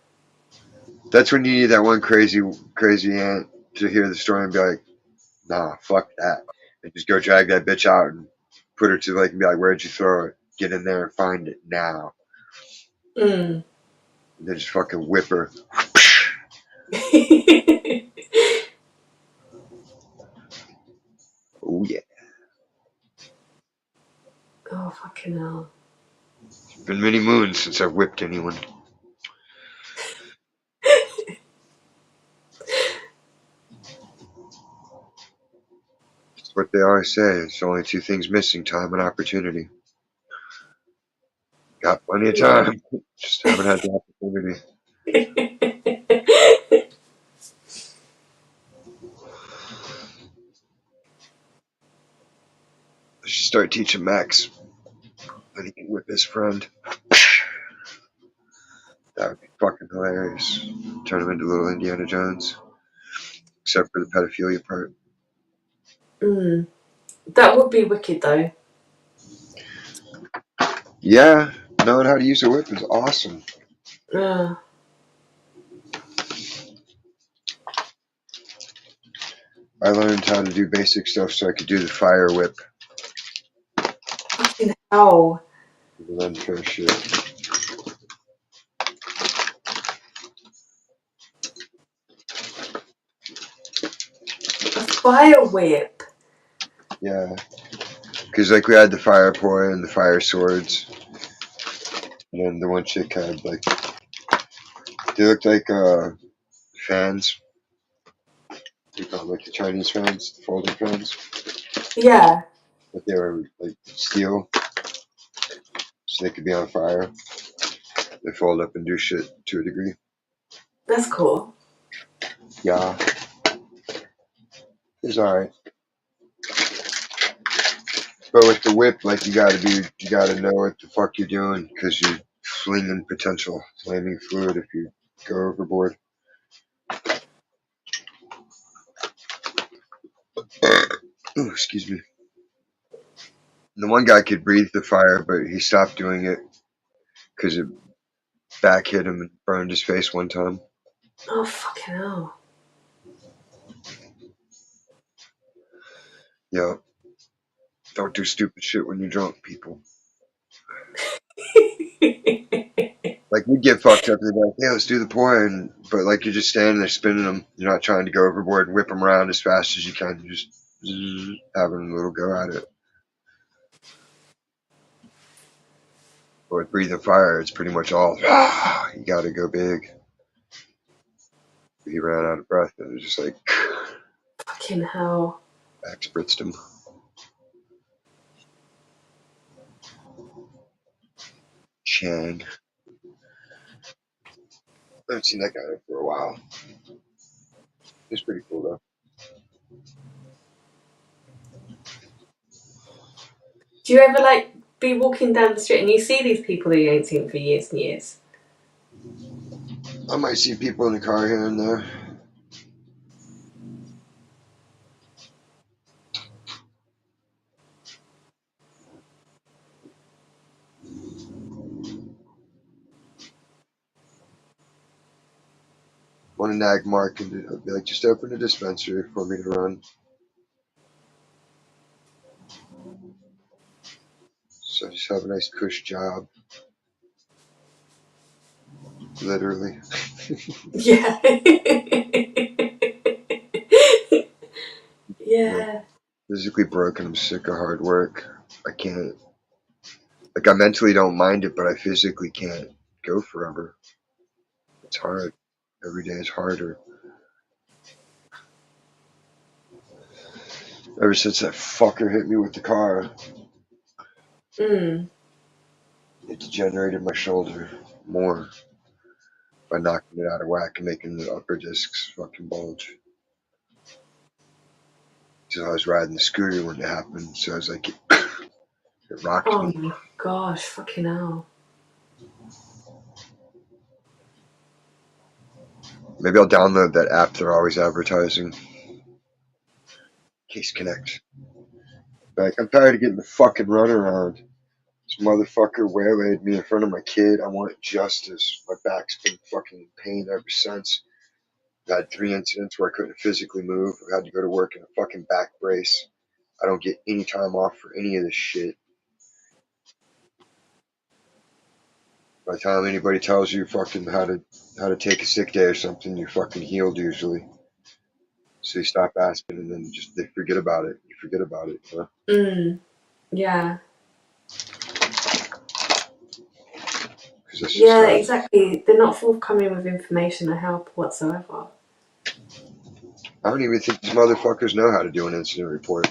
That's when you need that one crazy, crazy aunt to hear the story and be like, nah, fuck that. And just go drag that bitch out and put her to the lake and be like, where'd you throw it? Get in there and find it now. Mm. And then just fucking whip her. Oh, yeah. Oh, fucking hell. It's been many moons since I've whipped anyone. It's what they always say. It's only two things missing: time and opportunity. Got plenty of Yeah. time. Just haven't had the opportunity. I should start teaching Max that he can whip his friend. That would be fucking hilarious. Turn him into little Indiana Jones. Except for the pedophilia part. Mm. That would be wicked, though. Yeah, knowing how to use a whip is awesome. Uh, I learned how to do basic stuff so I could do the fire whip. fucking hell. The unfair shit. A fire whip. Yeah, because like we had the fire poi and the fire swords, and then the one chick had like they looked like fans. You call them like the Chinese fans, the folding fans, Yeah, but they were like steel, so they could be on fire. They fold up and do shit to a degree. that's cool. Yeah, it's alright. But with the whip, like you gotta know what the fuck you're doing, because you're flinging potential flaming fluid if you go overboard. Ooh, excuse me. The one guy could breathe the fire, but he stopped doing it because it back hit him and burned his face one time. Oh, fucking hell. Yeah, don't do stupid shit when you're drunk, people. Like we get fucked up and they're like, "Yeah, let's do the point," but like you're just standing there spinning them. You're not trying to go overboard and whip them around as fast as you can. You're just having a little go at it. But with breathing fire, it's pretty much all you got to go big. He ran out of breath and it was just like Fucking hell. back spritzed him. Chang. I haven't seen that guy for a while. He's pretty cool though. Do you ever, like, be walking down the street and you see these people that you ain't seen for years and years? I might see people in the car here and there. Want to nag Mark and I'd be like, just open a dispensary for me to run. So I just have a nice cush job, literally. Yeah. You know, Yeah. physically broken. I'm sick of hard work. I can't. Like I mentally don't mind it, but I physically can't go forever. It's hard. Every day is harder. Ever since that fucker hit me with the car, Mm. it degenerated my shoulder more by knocking it out of whack and making the upper discs fucking bulge. So I was riding the scooter when it happened, so I was like, it rocked Oh me. my gosh, fucking hell. Maybe I'll download that app they're always advertising. Case Connect. Like, I'm tired of getting the fucking runaround. This motherfucker waylaid me in front of my kid. I want justice. My back's been fucking in pain ever since. I've had 3 incidents where I couldn't physically move. I had to go to work in a fucking back brace. I don't get any time off for any of this shit. By the time anybody tells you fucking how to take a sick day or something, you're fucking healed usually. So you stop asking and then just they forget about it. You forget about it. You know? Mm. Yeah. Because that's just Yeah, how. exactly. They're not forthcoming with information or help whatsoever. I don't even think these motherfuckers know how to do an incident report.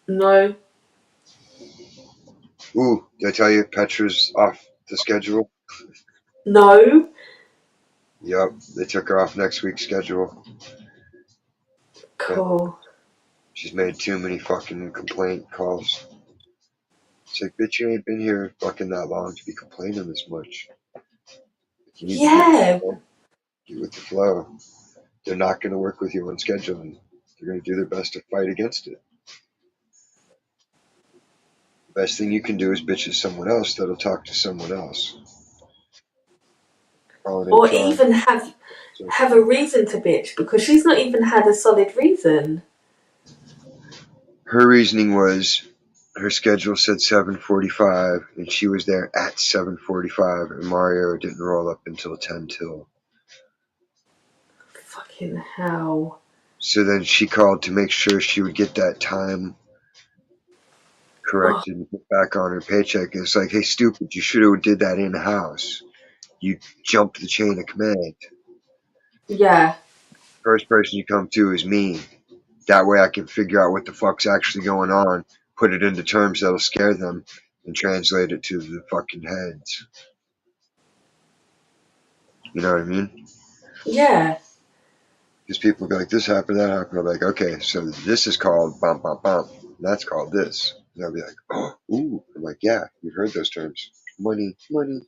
No. Ooh, did I tell you Petra's off the schedule? No. Yep, they took her off next week's schedule. Cool. She's made too many fucking complaint calls. It's like, bitch, you ain't been here fucking that long to be complaining this much. You need to Yeah. get with the flow. They're not going to work with you on scheduling. They're going to do their best to fight against it. The best thing you can do is bitch at someone else that'll talk to someone else. Call an Or HR. even have a reason to bitch because she's not even had a solid reason. Her reasoning was her schedule said 7:45, and she was there at 7:45, and Mario didn't roll up until 10 till. Fucking hell. So then she called to make sure she would get that time Oh, corrected and put back on her paycheck. And it's like, hey, stupid, you should have did that in house. You jumped the chain of command. yeah. First person you come to is me. That way I can figure out what the fuck's actually going on, put it into terms that'll scare them, and translate it to the fucking heads. You know what I mean? Yeah. Because people be like, this happened, that happened. I'm like, okay, so this is called bump, bump, bump. That's called this. And they'll be like, oh, ooh. I'm like, yeah, you've heard those terms. Money, money.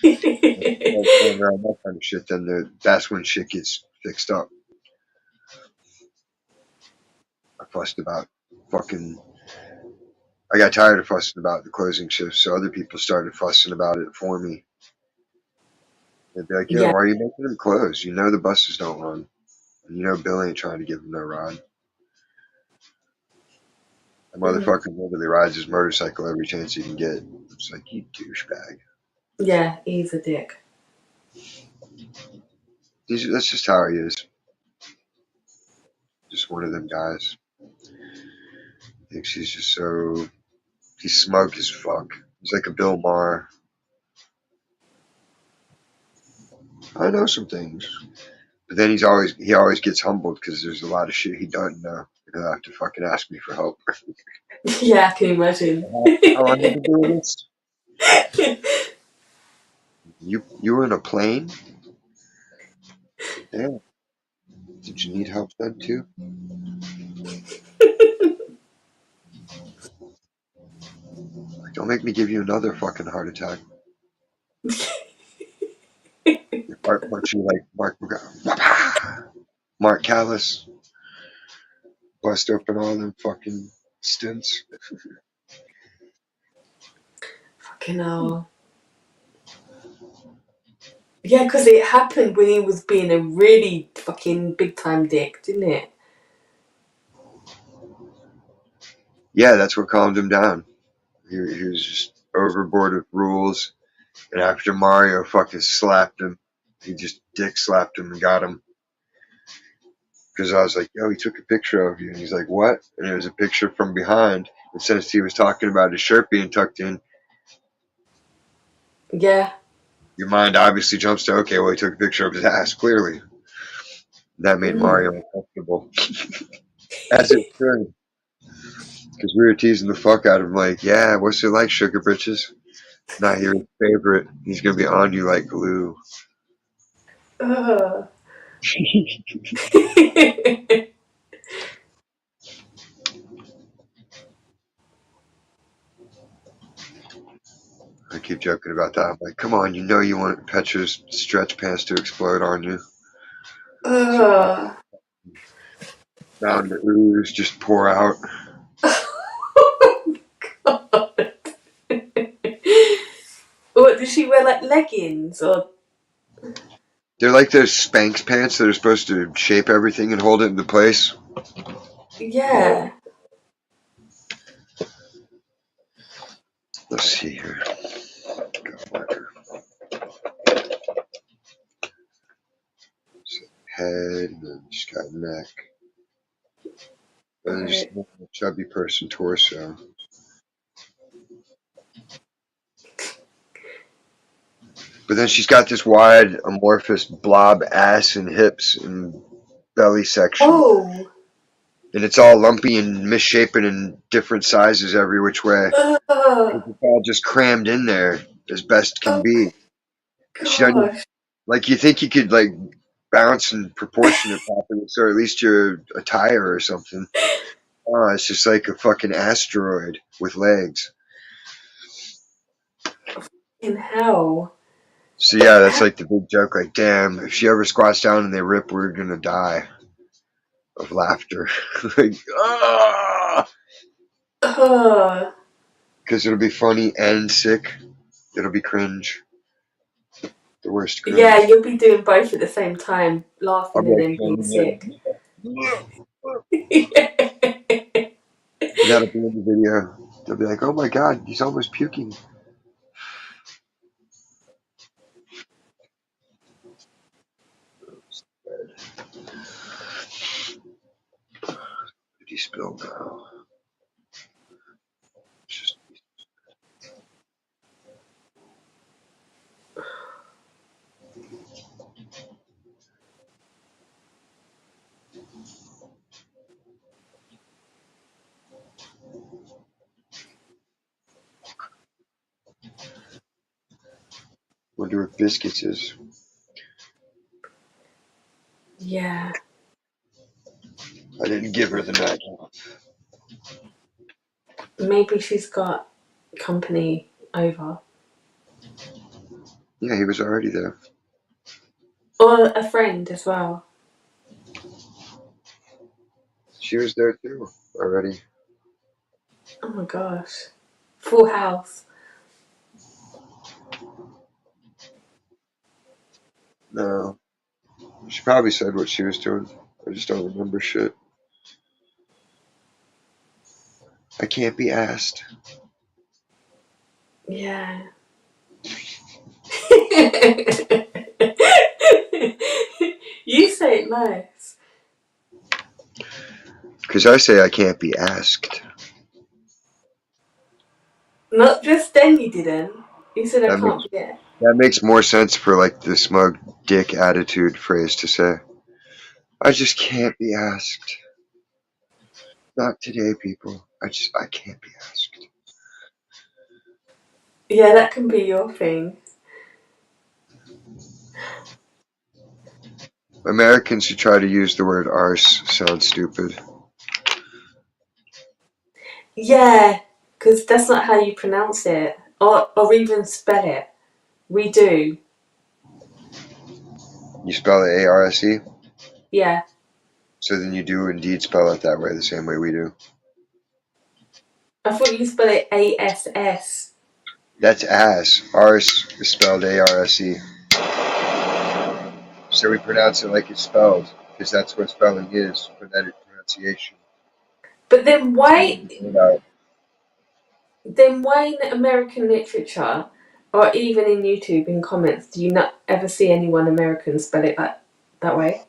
Start throwing around that kind of shit, then that's when shit gets fixed up. I fussed about fucking. I got tired of fussing about the closing shift, so other people started fussing about it for me. They'd be like, yo, Yeah. why are you making them close? You know the buses don't run. And you know Bill ain't trying to give them no ride. The Mhm. motherfucker literally rides his motorcycle every chance he can get. It's like, you douchebag. Yeah, he's a dick. That's just how he is. Just one of them guys. Thinks he's just so. He's smug as fuck. He's like a Bill Maher. I know some things. But then he always gets humbled because there's a lot of shit he doesn't know. He'll have to fucking ask me for help. Yeah, I can imagine. How long have you been doing this? You were in a plane? Damn. Did you need help then too? Like, don't make me give you another fucking heart attack. Your heart punch you like Mark Callis. Bust open all them fucking stints. Fucking hell. Yeah, because it happened when he was being a really fucking big time dick, didn't it? Yeah, that's what calmed him down. He was just overboard with rules. And after Mario fucking slapped him, he just dick slapped him and got him. Because I was like, yo, he took a picture of you. And he's like, what? And it was a picture from behind. And since he was talking about his shirt being tucked in, Yeah. your mind obviously jumps to, okay, well, he took a picture of his ass, clearly. That made Mm. Mario uncomfortable. As it should. Because we were teasing the fuck out of him, like, yeah, what's it like, Sugar Britches? Not your favorite. He's going to be on you like glue. Ugh. I keep joking about that. I'm like, come on, you know you want Petra's stretch pants to explode on you. So Ugh. down the ooze, just pour out. What did she wear, like leggings or? They're like those Spanx pants that are supposed to shape everything and hold it into place. Yeah. Let's see here. Head, and then she's got neck. And then just Right. a chubby person torso. But then she's got this wide, amorphous blob ass and hips and belly section. Oh. And it's all lumpy and misshapen in different sizes every which way. Uh, It's all just crammed in there as best can oh be. She doesn't, gosh. like, you think you could, like, bounce and proportion it properly, so at least you're a tire or something. Oh, it's just like a fucking asteroid with legs. In hell. So yeah, that's like the big joke. Like, damn, if she ever squats down and they rip, we're gonna die of laughter. Like, ah, Uh, because it'll be funny and sick. It'll be cringe. The worst yeah, cringe. you'll be doing both at the same time, I'll laughing be and like, then being sick. and that'll be in the video. They'll be like, oh my god, he's almost puking. Did he spill now? Just wonder if biscuits is. Yeah, I didn't give her the night. maybe she's got company over. Yeah, he was already there. Or a friend as well. She was there too already. Oh my gosh. Full house. No, she probably said what she was doing. I just don't remember shit. I can't be asked. Yeah. You say it nice. Because I say I can't be asked. Not just then you didn't. You said I That can't makes be it. that makes more sense for like the smug dick attitude phrase to say. I just can't be asked. Not today, people. I can't be asked. Yeah, that can be your thing. Americans who try to use the word arse sound stupid. Yeah, because that's not how you pronounce it. Or even spell it. We do. You spell it A-R-S-E, Yeah. so then you do indeed spell it that way, the same way we do. I thought you spell it ASS. That's ass. Arse is spelled A-R-S-E. So we pronounce it like it's spelled, because that's what spelling is, phonetic pronunciation. But then why Without, then why in American literature or even in YouTube in comments do you not ever see anyone American spell it that way?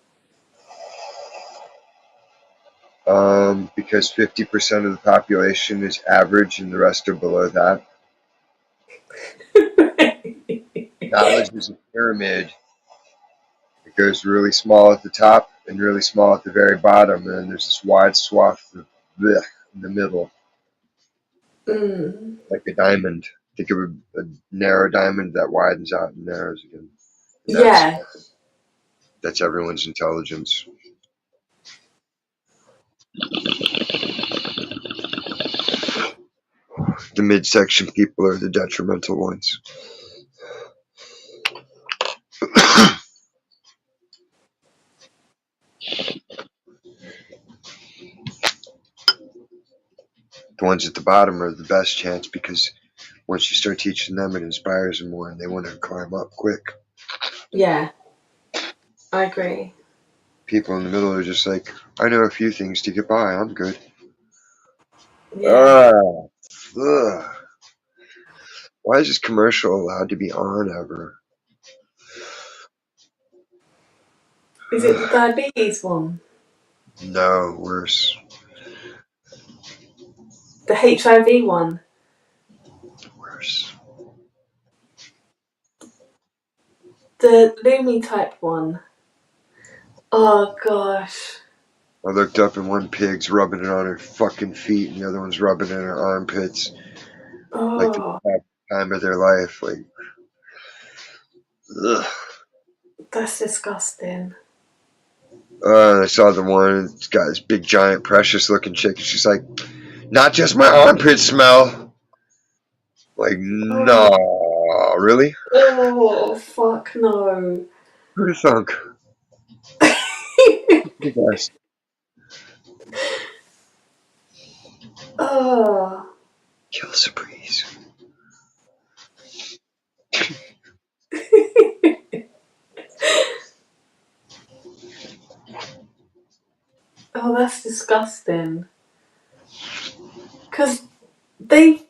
because 50% of the population is average and the rest are below that. Knowledge is a pyramid. It goes really small at the top and really small at the very bottom, and then there's this wide swath of blech in the middle, Mm. like a diamond. Think of a narrow diamond that widens out and narrows again. And Yeah. that's everyone's intelligence. The midsection people are the detrimental ones. The ones at the bottom are the best chance because once you start teaching them, it inspires them more and they want to climb up quick. Yeah. I agree. People in the middle are just like, I know a few things to get by. I'm good. Yeah. Ah, ugh. Why is this commercial allowed to be on ever? Is it the diabetes one? No, worse. The HIV one? Worse. The Lumi type one. Oh gosh. I looked up and one pig's rubbing it on her fucking feet and the other one's rubbing it in her armpits. Like Oh, the time of their life. Like, ugh. that's disgusting. I saw the one, it's got this big, giant, precious looking chick, and she's like, not just my armpits smell. Like, no, Oh, really? oh fuck no. Who'd have thunk? You guys. Oh. Kill the breeze. Oh, that's disgusting. Because they,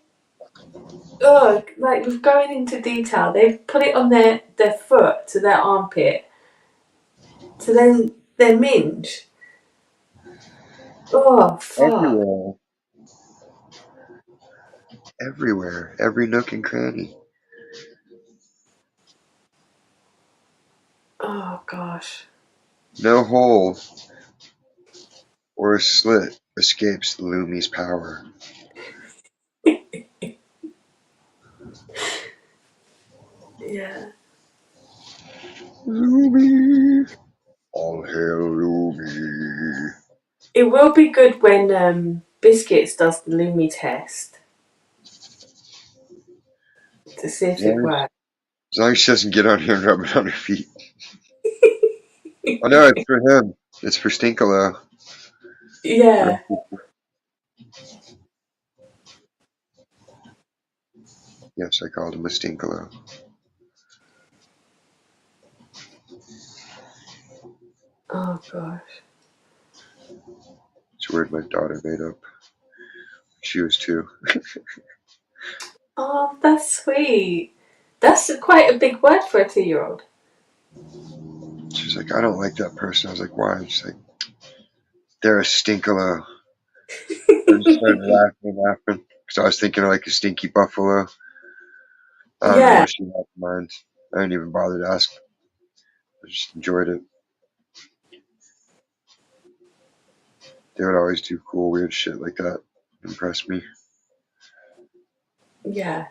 like with going into detail, they put it on their foot to their armpit to then their minge. Oh, fuck. Everywhere. Everywhere. Every nook and cranny. Oh, gosh. No hole or a slit escapes the Lumi's power. Yeah. Lumi! All hail Lumi! It will be good when Biscuits does the Lumi test to see if it Yeah, works. as long as she doesn't get on here and rub it on her feet. Oh no, it's for him. It's for Stinkalo. Yeah. Yes, I called him a Stinkalo. Oh, gosh. It's a word my daughter made up. She was two. Oh, that's sweet. That's quite a big word for a 2-year-old. She's like, I don't like that person. I was like, why? She's like, they're a Stinkalo. I just started laughing and laughing. Because I was thinking of like a stinky buffalo. I don't know Yeah. what she had in mind. I didn't even bother to ask. I just enjoyed it. They would always do cool, weird shit like that. Impress me. Yeah.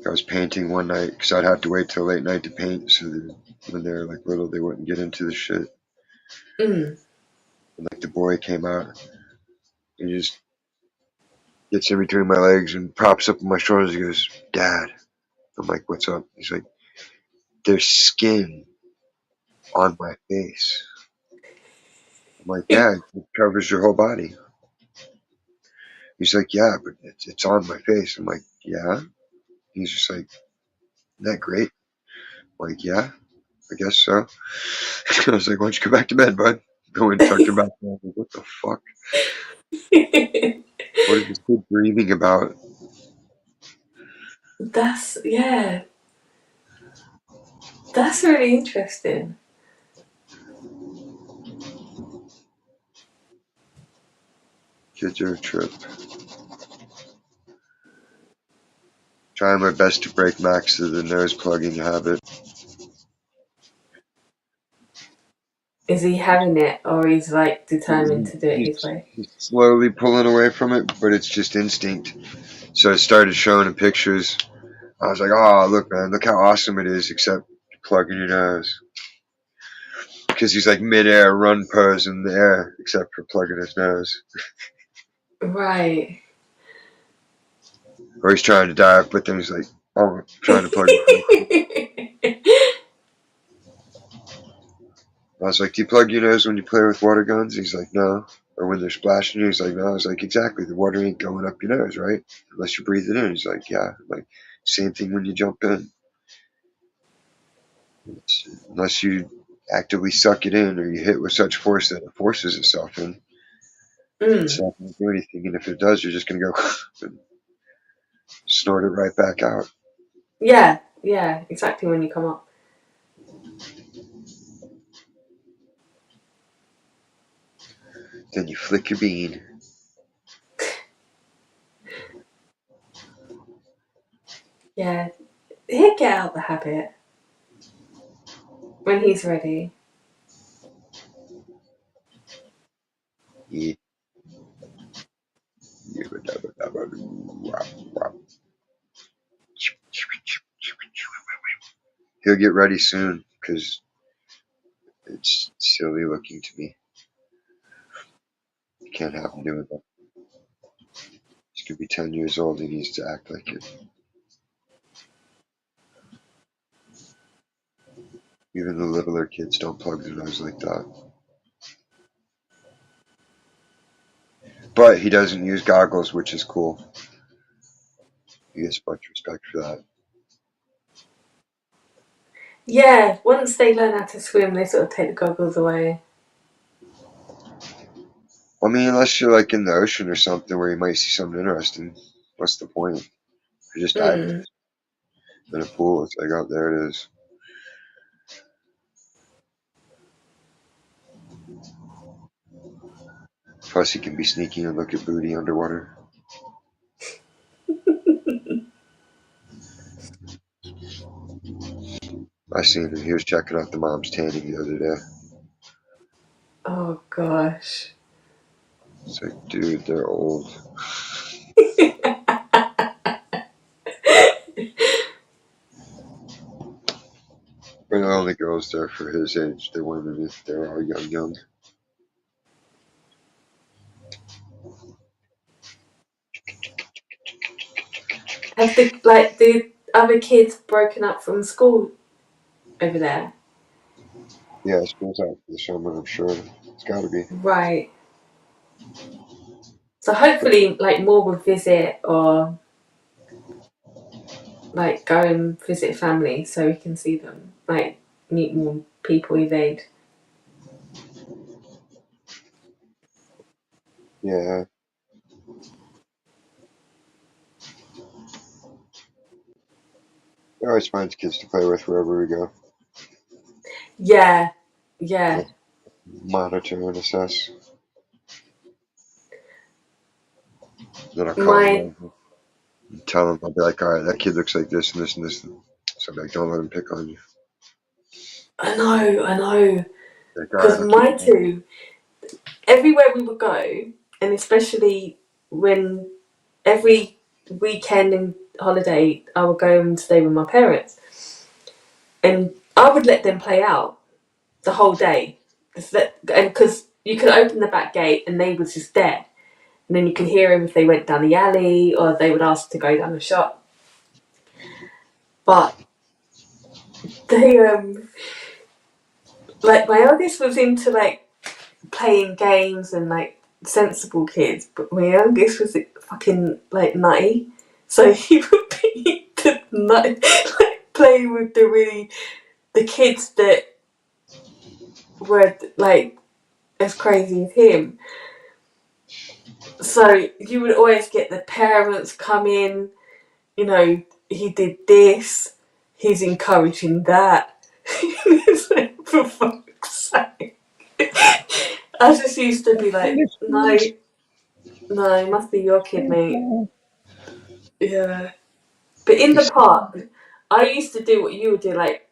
I was painting one night because I'd have to wait till late night to paint, so that when they were like little, they wouldn't get into the shit. Mm. And like the boy came out, he just gets in between my legs and props up on my shoulders. He goes, "Dad." I'm like, "What's up?" He's like, "There's skin on my face." I'm like, "Yeah, it covers your whole body." He's like, "Yeah, but it's on my face." I'm like, "Yeah." He's just like, "Isn't that great?" I'm like, "Yeah, I guess so." I was like, "Why don't you go back to bed, bud?" Go and tucked him back. I was like, "What the fuck? What is this kid breathing about?" That's, yeah. That's really interesting. Kids are a trip. Trying my best to break Max to the nose plugging habit. Is he having it or he's like determined to do it his He's, way? he's slowly pulling away from it, but it's just instinct. So I started showing him pictures. I was like, "Oh, look, man, look how awesome it is, except plugging your nose." Because he's like mid-air run pose in the air, except for plugging his nose. Right. Or he's trying to dive, but then he's like, "Oh, I'm trying to plug his nose." I was like, "Do you plug your nose when you play with water guns?" He's like, "No." Or when they're splashing you, he's like, "No." I was like, "Exactly. The water ain't going up your nose, right? Unless you breathe it in." He's like, "Yeah." I'm like, same thing when you jump in. Unless you actively suck it in or you hit with such force that it forces itself in, it's Mm. not going to do anything. And if it does, you're just going to go and snort it right back out. Yeah. Yeah. Exactly when you come up. Then you flick your bean. Yeah. He'll get out the habit. when he's ready. Yeah. He'll get ready soon because it's silly looking to me. You can't have him doing that. He's gonna be 10 years old. He needs to act like it. Even the littler kids don't plug their nose like that. But he doesn't use goggles, which is cool. He gets much respect for that. Yeah, once they learn how to swim, they sort of take the goggles away. I mean, unless you're like in the ocean or something where you might see something interesting. What's the point? You're just diving Mm. in a pool. It's like, oh, there it is. Plus, he can be sneaky and look at booty underwater. I seen him. He was checking out the mom's tanning the other day. Oh gosh. It's like, dude, they're old. We're the only girls there for his age. They weren't any. They were all young. Have the other kids broken up from school over there? Yeah, school's out for the summer, I'm sure. It's gotta be. Right. So hopefully, like more will visit or like go and visit family so we can see them, like meet more people his age. Yeah. He always finds kids to play with wherever we go. Yeah, yeah. Let's monitor and assess. Then I'll call him My over and tell him, I'll be like, alright, that kid looks like this and this and this. So I'm like, don't let him pick on you. I know, Like, alright, because I'll keep my him. two, everywhere we would go, and especially when every weekend and holiday I would go and stay with my parents, and I would let them play out the whole day, and because you could open the back gate and they was just there, and then you could hear them if they went down the alley or they would ask to go down the shop. But they like my eldest was into like playing games and like sensible kids, but my youngest was fucking like nutty. So he would be the nut, like playing with the kids that were like as crazy as him. So you would always get the parents come in, you know, he did this, he's encouraging that. It's like, for fuck's sake. I just used to be like, no, no, it must be your kid, mate. Yeah. But in the park, I used to do what you would do, like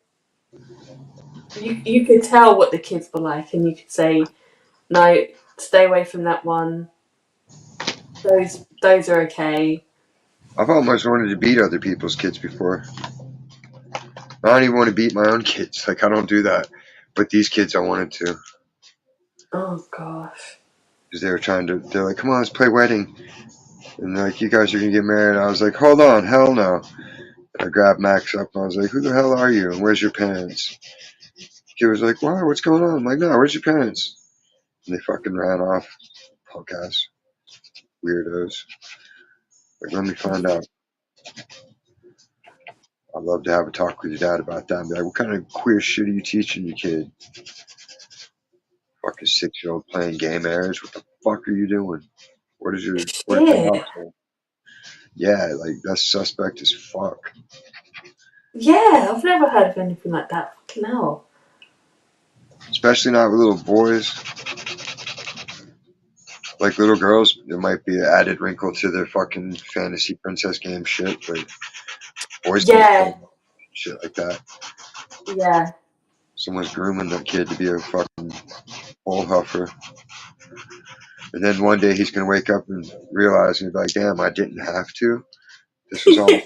you could tell what the kids were like and you could say, no, stay away from that one. Those are okay. I've almost wanted to beat other people's kids before. I don't even want to beat my own kids. Like, I don't do that. But these kids, I wanted to. Oh gosh. Because they're like, come on, let's play wedding. And they're like, you guys are going to get married. I was like, hold on, hell no. I grabbed Max up and I was like, who the hell are you? And where's your parents? He was like, wow, what's going on? I'm like, no, where's your parents? And they fucking ran off. Punk ass. Weirdos. Like, let me find out. I'd love to have a talk with your dad about that. And be like, what kind of queer shit are you teaching your kid? Fucking 6-year-old playing game airs. What the fuck are you doing? Where's your Shit. household? Yeah, like that's suspect as fuck. Yeah, I've never heard of anything like that. Fucking hell. Especially not with little boys. Like little girls, there might be an added wrinkle to their fucking fantasy princess game shit, but boys don't play Yeah, shit like that. yeah. Someone's grooming that kid to be a fucking hole huffer. And then one day he's gonna wake up and realize and be like, damn, I didn't have to. This was all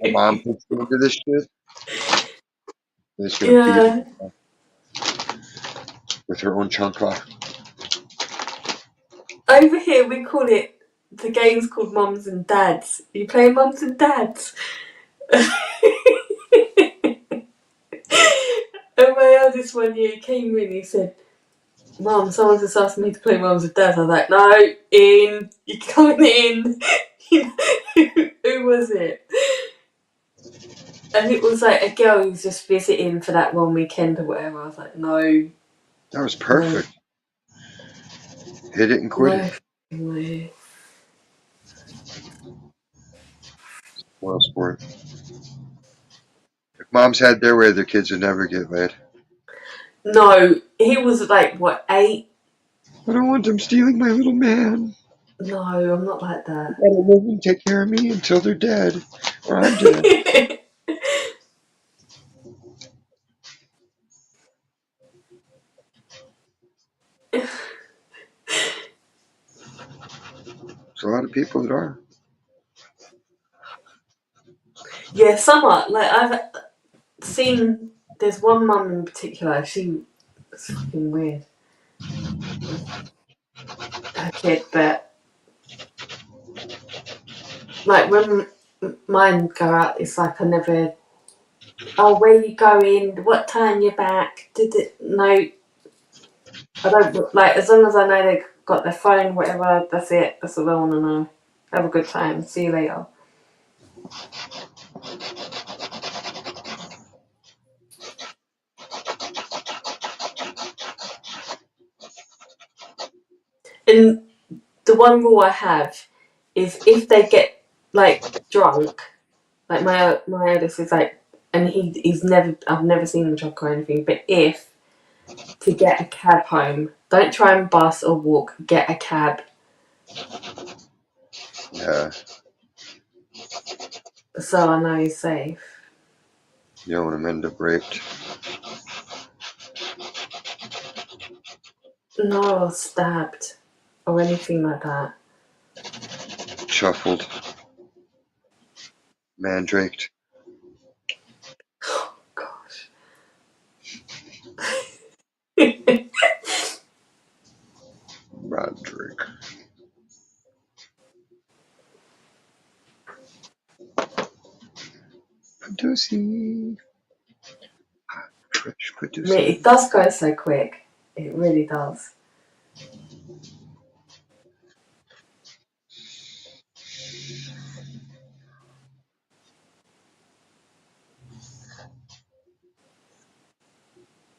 my mom puts me into this shit. And he's gonna beat Yeah. him with her own chancla. Over here we call it, the game's called Mums and Dads. You play Mums and Dads? And my eldest one year came in, he said, Mum, someone just asked me to play Mums and Dads. I was like, no, in, you're coming in. Who was it? And it was like a girl who was just visiting for that one weekend or whatever. I was like, no, That was no, perfect. Hit it and quit it. no, no. Well, sport. If moms had their way, their kids would never get laid. No, he was like, what, 8? I don't want them stealing my little man. No, I'm not like They that. gotta live and take care of me until they're dead, or I'm dead. There's a lot of people that are. Yeah, some are. Like, I've seen, there's one mum in particular, she was fucking weird. Her kid, but like when mine go out, it's like I never. Oh, where you going? What time you back? Did it? No, I don't like. As long as I know they got their phone, whatever. That's it. That's all I want to know. Have a good time. See you later. And the one rule I have is if they get like drunk, like my eldest is like, and he's never. I've never seen him drunk or anything. But if to get a cab home. Don't try and bus or walk. Get a cab. Yeah, So I know he's safe. you don't want them to end up raped. No, or stabbed. Or anything like that. Shuffled. Mandraked. Oh, gosh. Mandrake. Pussy. Trish I mean, Pussy. it does go so quick. It really does.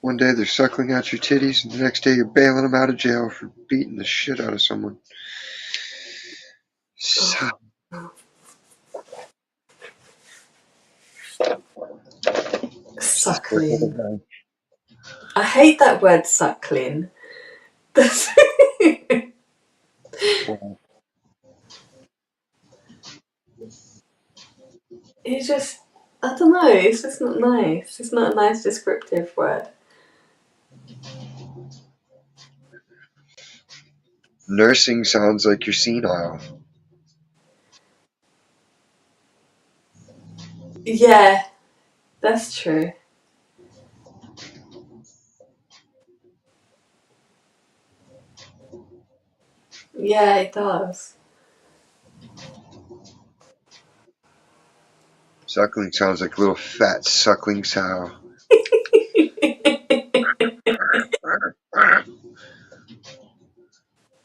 One day they're suckling out your titties, and the next day you're bailing them out of jail for beating the shit out of someone. Oh, So, no. Suckling. I hate that word suckling. It's just, I don't know, it's just not nice. It's not a nice descriptive word. nursing sounds like you're senile. Yeah, that's true. Yeah, it does. Suckling sounds like a little fat suckling sow.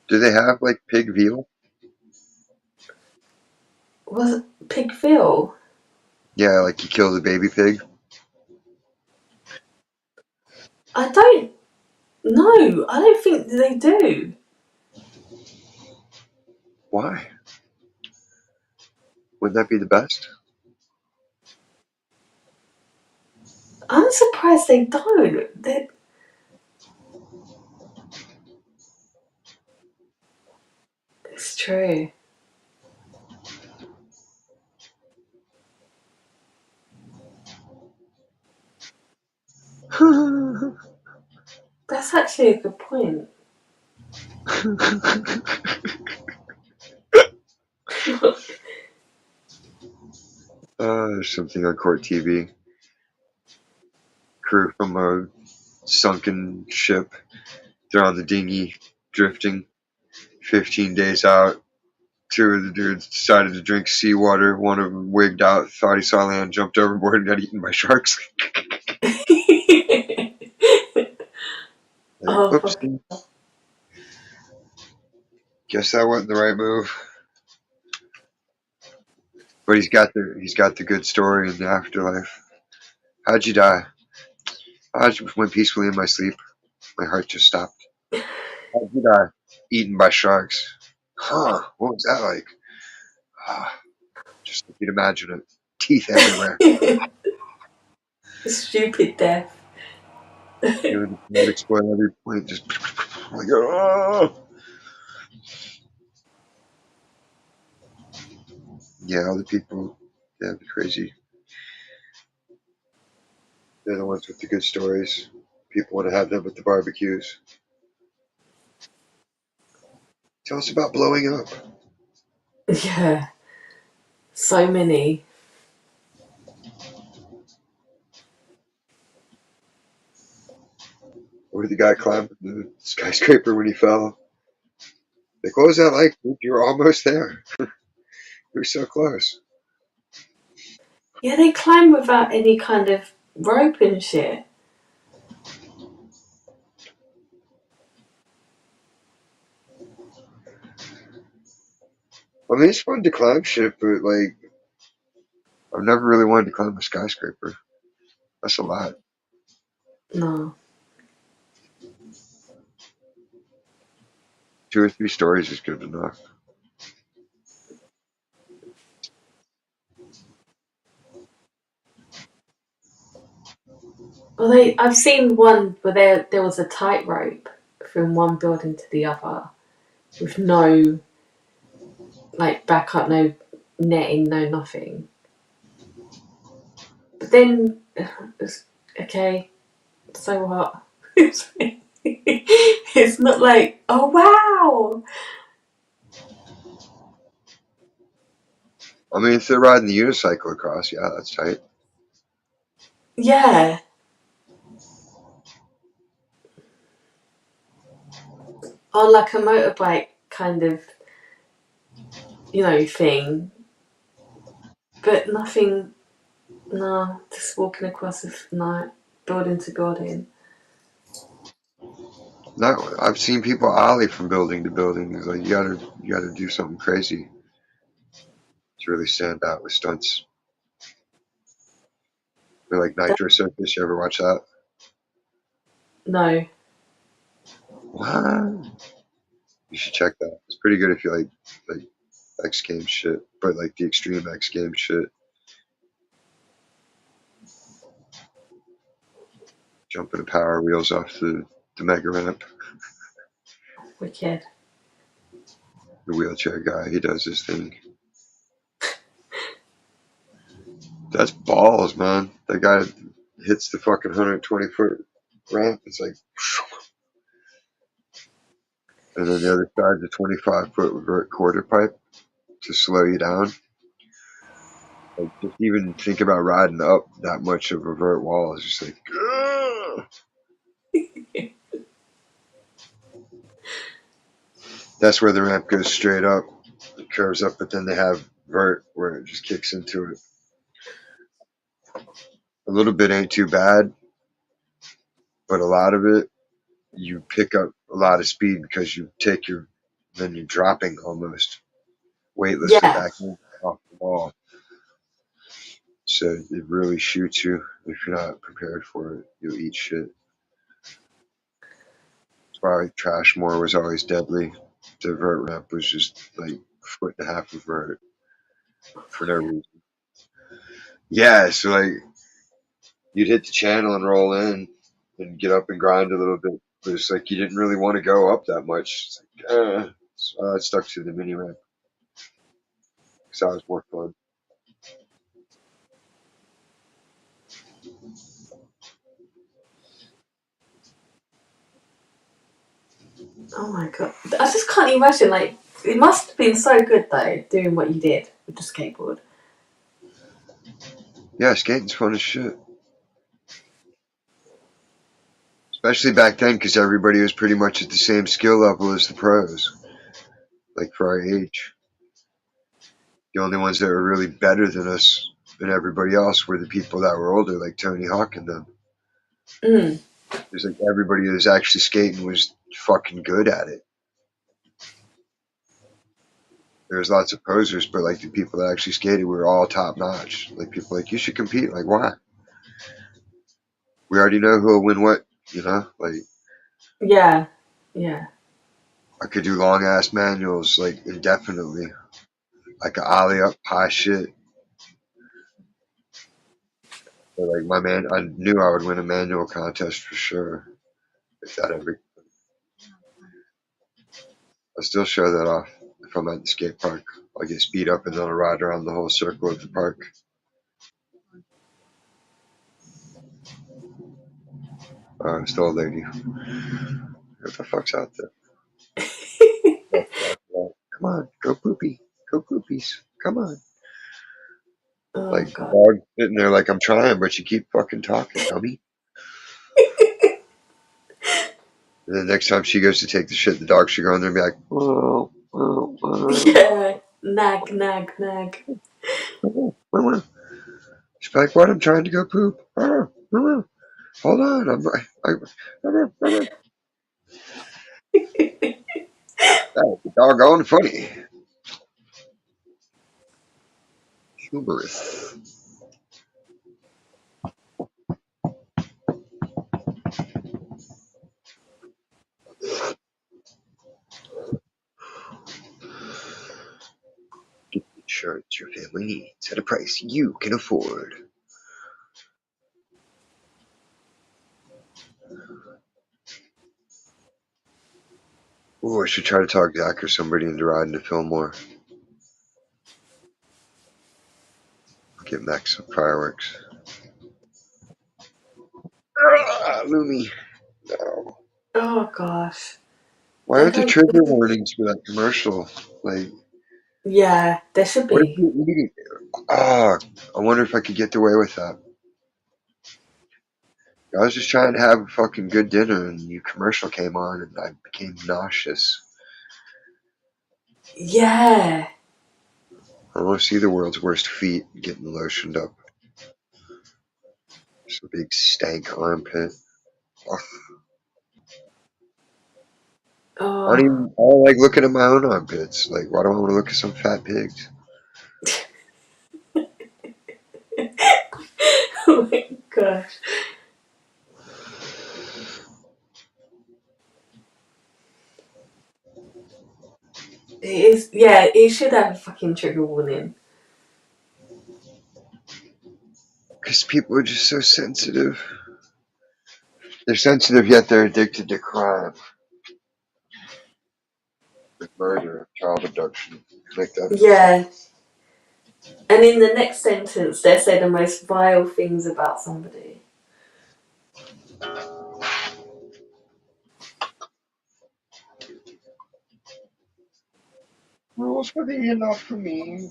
Do they have like pig veal? Was it Pigville? Yeah, like you kill the baby pig. I don't know. I don't think they do. Why? Wouldn't that be the best? I'm surprised they don't. It's true. That's actually a good point. There's something on court TV. Crew from a sunken ship. They're on the dinghy, drifting. 15 days out. Two of the dudes decided to drink seawater. One of them wigged out, thought he saw land, jumped overboard, and got eaten by sharks. Like, Oh, whoops. fuck. Guess that wasn't the right move. But he's got the good story in the afterlife. How'd you die? I just went peacefully in my sleep. My heart just stopped. How'd you die? Eaten by sharks. Huh? What was that like? Ah, just if you'd imagine it. Teeth everywhere. Stupid death. Doing the blood explode every point. Just like, oh. Yeah, other people, yeah, they're crazy. They're the ones with the good stories. People want to have them at the barbecues. Tell us about blowing up. Yeah, so many. Or the guy climbed the skyscraper when he fell. Like, what was that like? Dude? You were almost there. You were so close. Yeah, they climb without any kind of rope and shit. I mean, it's fun to climb shit, but like, I've never really wanted to climb a skyscraper. That's a lot. No. 2 or 3 stories is good enough. Well, I've seen one where there was a tightrope from one building to the other with no like backup, no netting, no nothing. But then it's okay. So what? It's not like, oh wow. I mean, if they're riding the unicycle across, yeah, that's tight. Yeah, on like a motorbike kind of, thing, but nothing. No, just walking across the no building to building. No, I've seen people ollie from building to building. It's like you gotta do something crazy to really stand out with stunts. Or like That, Nitro Circus, you ever watch that? no, What? You should check that. It's pretty good if you like X Games shit, but like the extreme X Games shit. Jumping the power wheels off the mega ramp. wicked. The wheelchair guy, he does his thing. That's balls, man. That guy hits the fucking 120-foot ramp. It's like, and then the other side's a 25-foot revert quarter pipe to slow you down. Like, just even think about riding up that much of a vert wall is just like, ugh. That's where the ramp goes straight up. It curves up, but then they have vert where it just kicks into it. A little bit ain't too bad, but a lot of it, you pick up a lot of speed because then you're dropping almost weightlessly Yeah, back in off the wall. So it really shoots you if you're not prepared for it. You'll eat shit. That's why Trashmore was always deadly. The vert ramp was just like a foot and a half of vert for no reason. Yeah, so like you'd hit the channel and roll in and get up and grind a little bit, but it's like you didn't really want to go up that much. It's like, so I stuck to the mini ramp because that was more fun. Oh my god. I just can't imagine, like, it must have been so good though, doing what you did with the skateboard. Yeah, skating's fun as shit. Especially back then, because everybody was pretty much at the same skill level as the pros, like for our age. The only ones that were really better than us and everybody else were the people that were older, like Tony Hawk and them. Mm. It was like everybody that was actually skating was fucking good at it. There was lots of posers, but like the people that actually skated were all top notch. Like people like, you should compete. Like, why? We already know who'll win what, you know? Like Yeah. Yeah. I could do long ass manuals like indefinitely. Like an ollie up high shit. But like my man, I knew I would win a manual contest for sure. If that ever, I still show that off. If I'm at the skate park, I'll get speed up and then I'll ride around the whole circle of the park. It's the old lady. What the fuck's out there? Come on, go poopy. Go poopies. Come on. Oh Like the god. dog sitting there like I'm trying, but you keep fucking talking, dummy. And then next time she goes to take the shit, the dog should go in there and be like, oh, oh, oh, Yeah. Nag, nag, nag. oh, oh. She's like, what? I'm trying to go poop. Oh, oh, hold on. That was doggone funny. Humorous. Get the insurance your family needs at a price you can afford. Oh, I should try to talk Zach or somebody into riding to Fillmore. Get Max some fireworks. Ah, Lumi. No. Oh gosh. Why They're aren't there going. trigger warnings for that commercial? Like, Yeah, there should what if be. you're eating? Ah, I wonder if I could get away with that. I was just trying to have a fucking good dinner, and your commercial came on, and I became nauseous. Yeah. I want to see the world's worst feet getting lotioned up. Just a big stank armpit. Ugh. Oh. I don't like looking at my own armpits. Like, why do I want to look at some fat pigs? Oh my gosh. It is. Yeah, it should have a fucking trigger warning. Because people are just so sensitive. They're sensitive, yet they're addicted to crime. Like murder, child abduction, like that. Yeah. And in the next sentence, they say the most vile things about somebody. Rules for thee and not for me.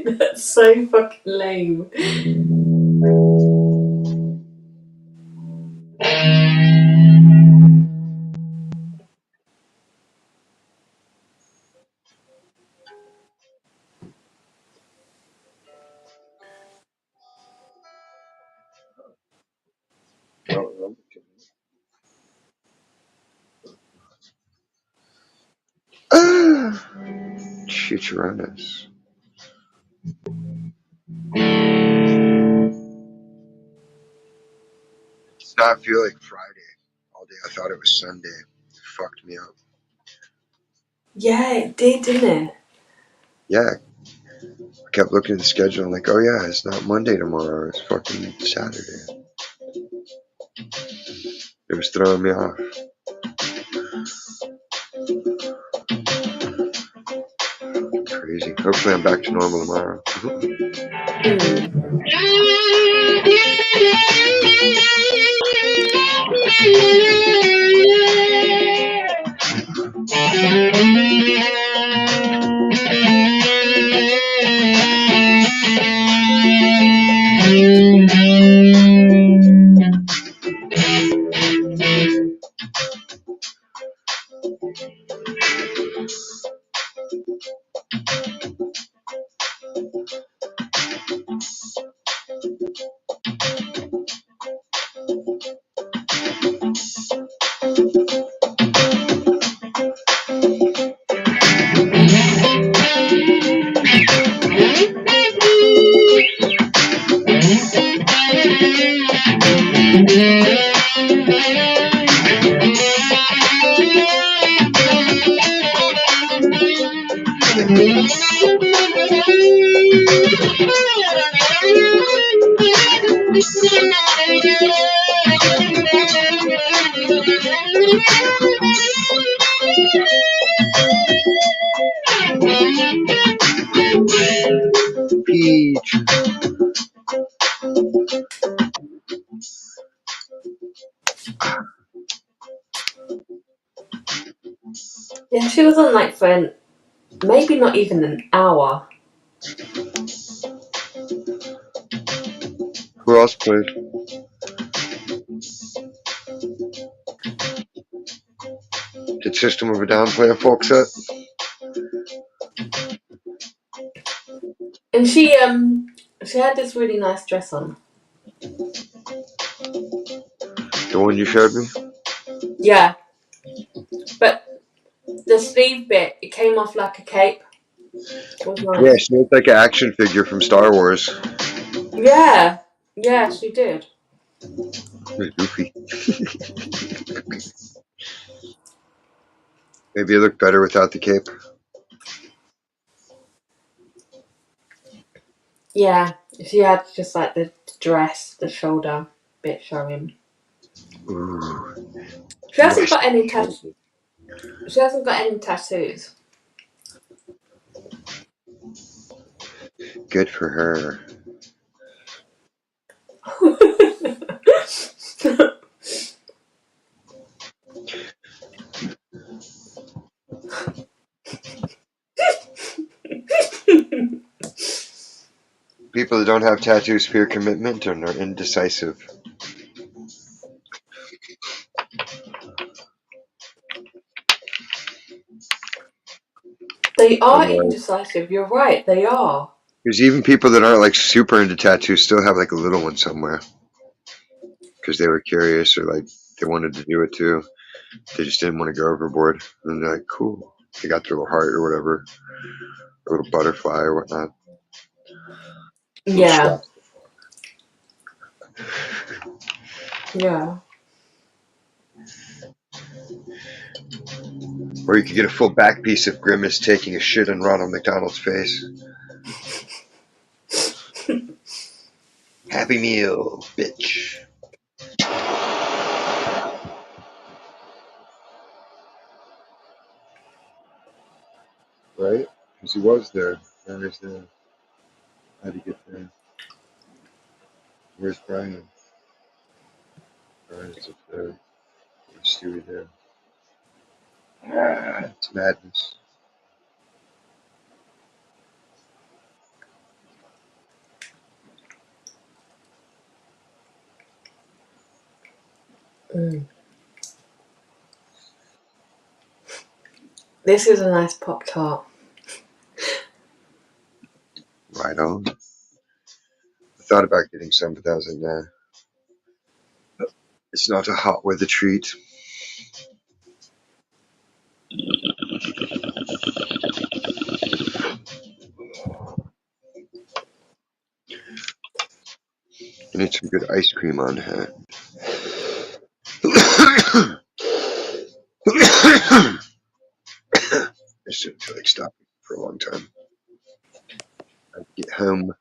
That's so fucking lame. Ah, Chicharrones. Does not feel like Friday all day. I thought it was Sunday. It fucked me up. Yeah, it did, didn't it? Yeah, I kept looking at the schedule. I'm like, oh yeah, it's not Monday tomorrow. It's fucking Saturday. It was throwing me off. Crazy. Hopefully, I'm back to normal tomorrow. Mm. Peach. Yeah, she was on like for maybe not even an hour. Who else played? Did System of a Down play a folk set? And she had this really nice dress on. The one you showed me? Yeah. But the sleeve bit, it came off like a cape. It was Yeah, nice. she looked like an action figure from Star Wars. Yeah. Yeah, she did. It was goofy. Maybe it looked better without the cape. Yeah. She had just like the dress, the shoulder bit showing. Ooh, She hasn't moist. got any She hasn't got any tattoos. Good for her. People that don't have tattoos fear commitment and are indecisive. They are indecisive. You're right. They are. There's even people that aren't like super into tattoos still have like a little one somewhere because they were curious or like they wanted to do it too. They just didn't want to go overboard. And they're like, cool. They got their little heart or whatever, a little butterfly or whatnot, little Yeah. strap. Yeah. Or you could get a full back piece of Grimace taking a shit on Ronald McDonald's face. Happy Meal, bitch. Right? Because he was there. Where's the? How'd he get there? Where's Brian? Brian's up there. Where's Stewie there? Ah, it's madness. Mm. This is a nice Pop Tart. Right on. I thought about getting some, but I was like, nah. It's not a hot weather treat. I need some good ice cream on hand. I just didn't feel like stopping for a long time. I had to get home.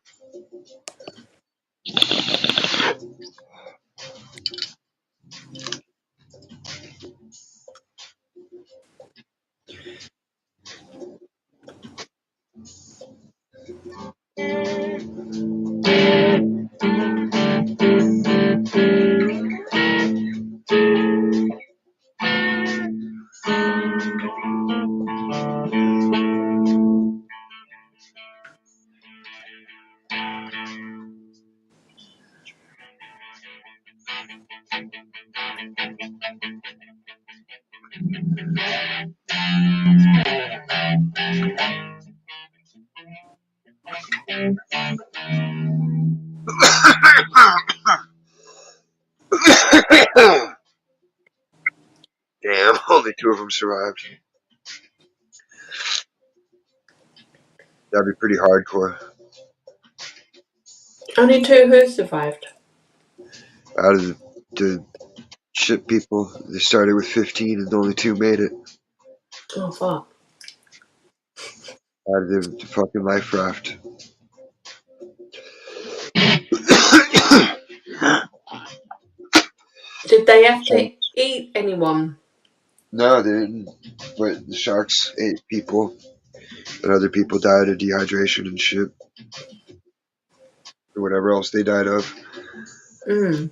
Damn, only two of them survived. That'd be pretty hardcore. Only two who survived. Out of the ship people, they started with 15 and only two made it. Oh fuck. Out of the fucking life raft. Did they have to eat anyone? No, they didn't. But the sharks ate people, and other people died of dehydration and shit, or whatever else they died of. Mm.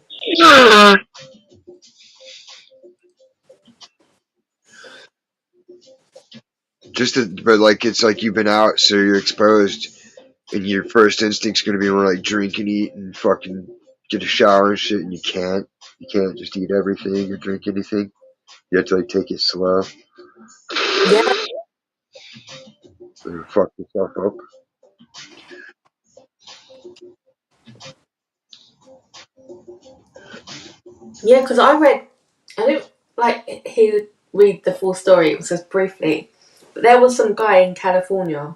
But like it's like you've been out, so you're exposed, and your first instinct's gonna be to like drink and eat and fucking get a shower and shit, and you can't. You can't just eat everything or drink anything. You have to like take it slow Yeah. or fuck yourself up. Yeah, because I didn't like read the full story, it was just briefly. But there was some guy in California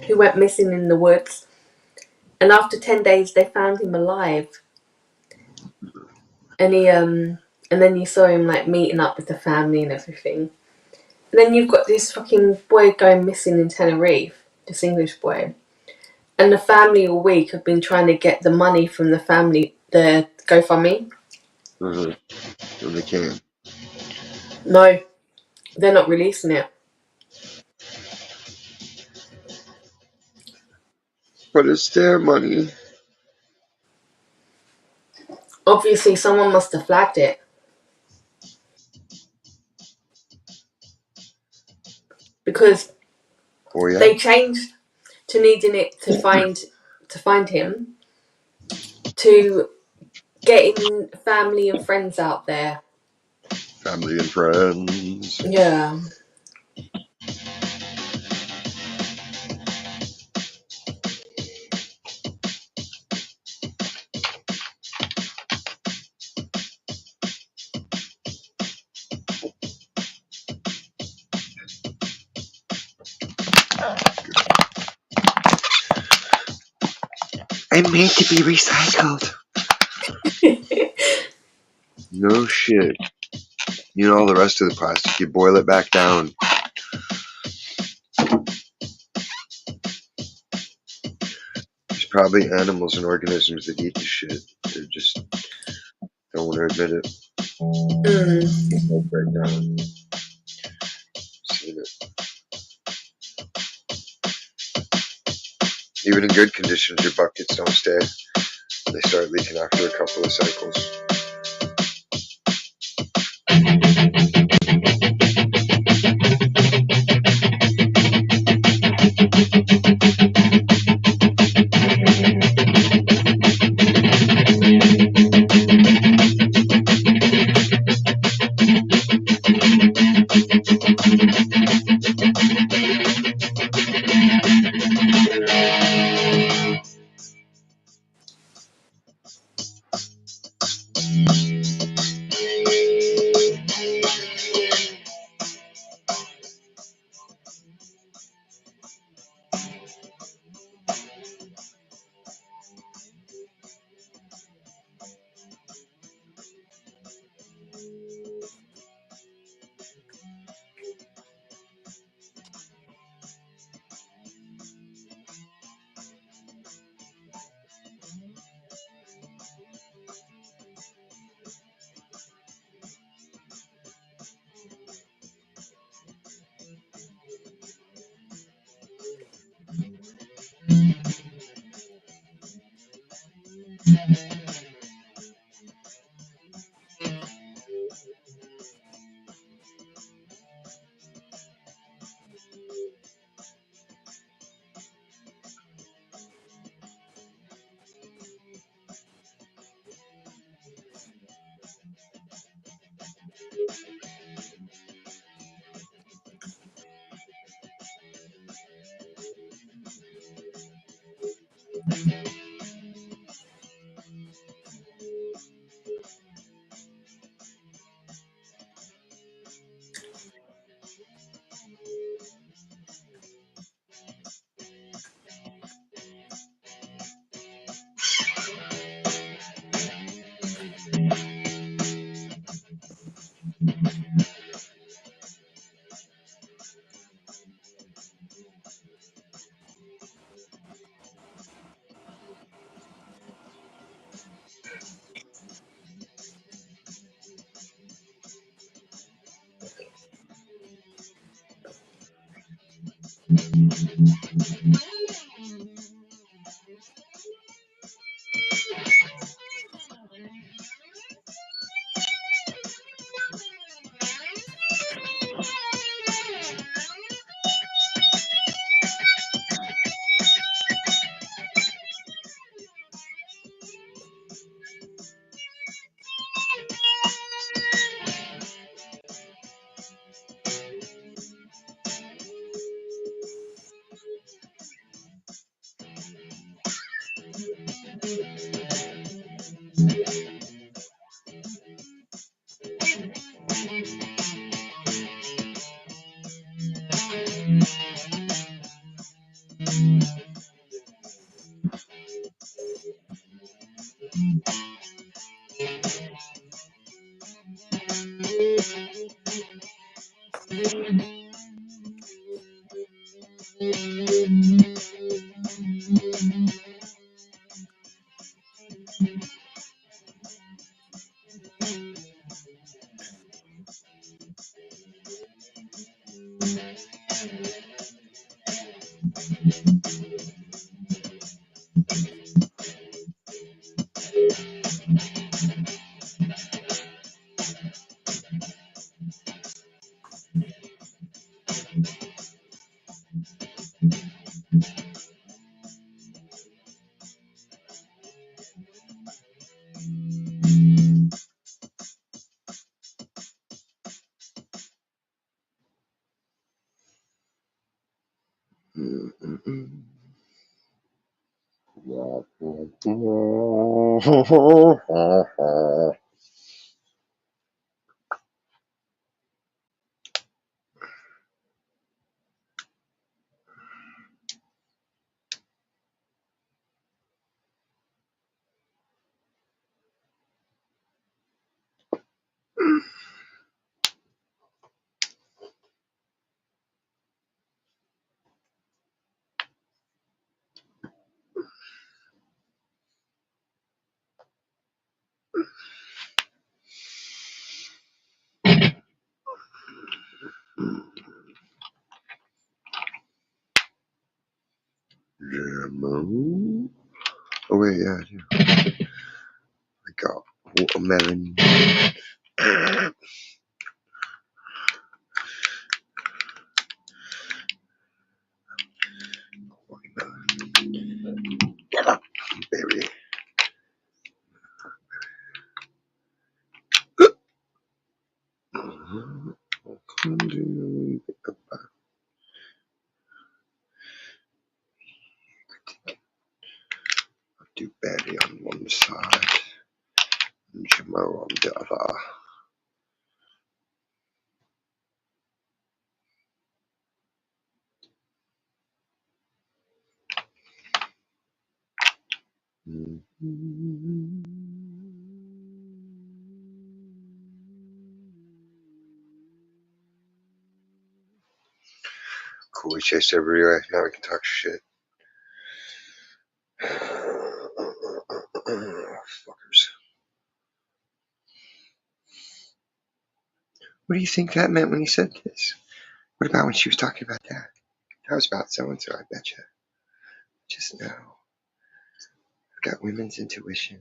who went missing in the woods, and after 10 days they found him alive. And and then you saw him like meeting up with the family and everything. And then you've got this fucking boy going missing in Tenerife, this English boy. And the family all week have been trying to get the money from the family, the GoFundMe. Mm-hmm. And they can't. No, they're not releasing it. But it's their money. Obviously, someone must have flagged it because Oh yeah. they changed to needing it to find him, to getting family and friends out there. Family and friends. Yeah. I'm made to be recycled. No shit. You know all the rest of the plastic. You boil it back down. There's probably animals and organisms that eat the shit. They just don't want to admit it. Right down. Seen it. Even in good conditions, your buckets don't stay. They start leaking after a couple of cycles. Lemon. Oh wait, yeah, I do. I got watermelon. Get up, baby. Do Betty on one side and Jamo on the other. Cool, we chased everywhere. Now we can talk shit. Fuckers. What do you think that meant when he said this? What about when she was talking about that? That was about so and so, I betcha. Just now. I've got women's intuition.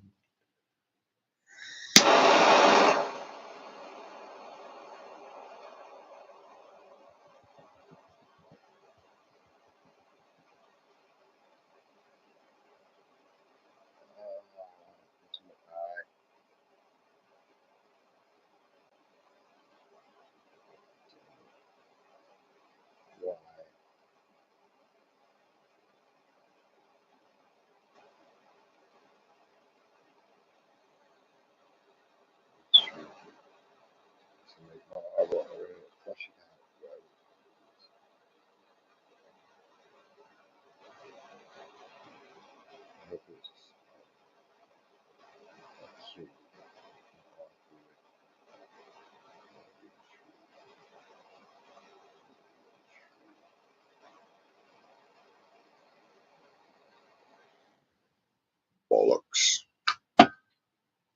Bollocks.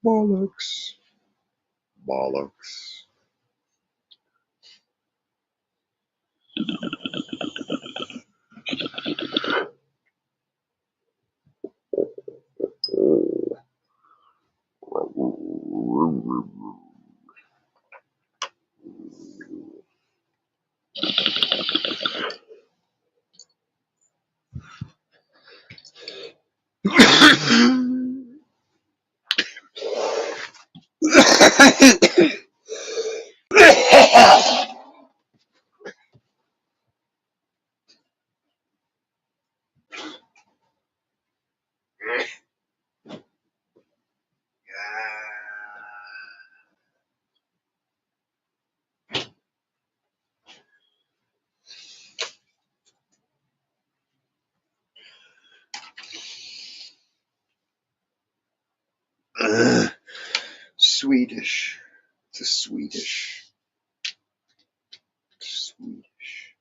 Bollocks. Bollocks. Swedish. It's a Swedish. Swedish.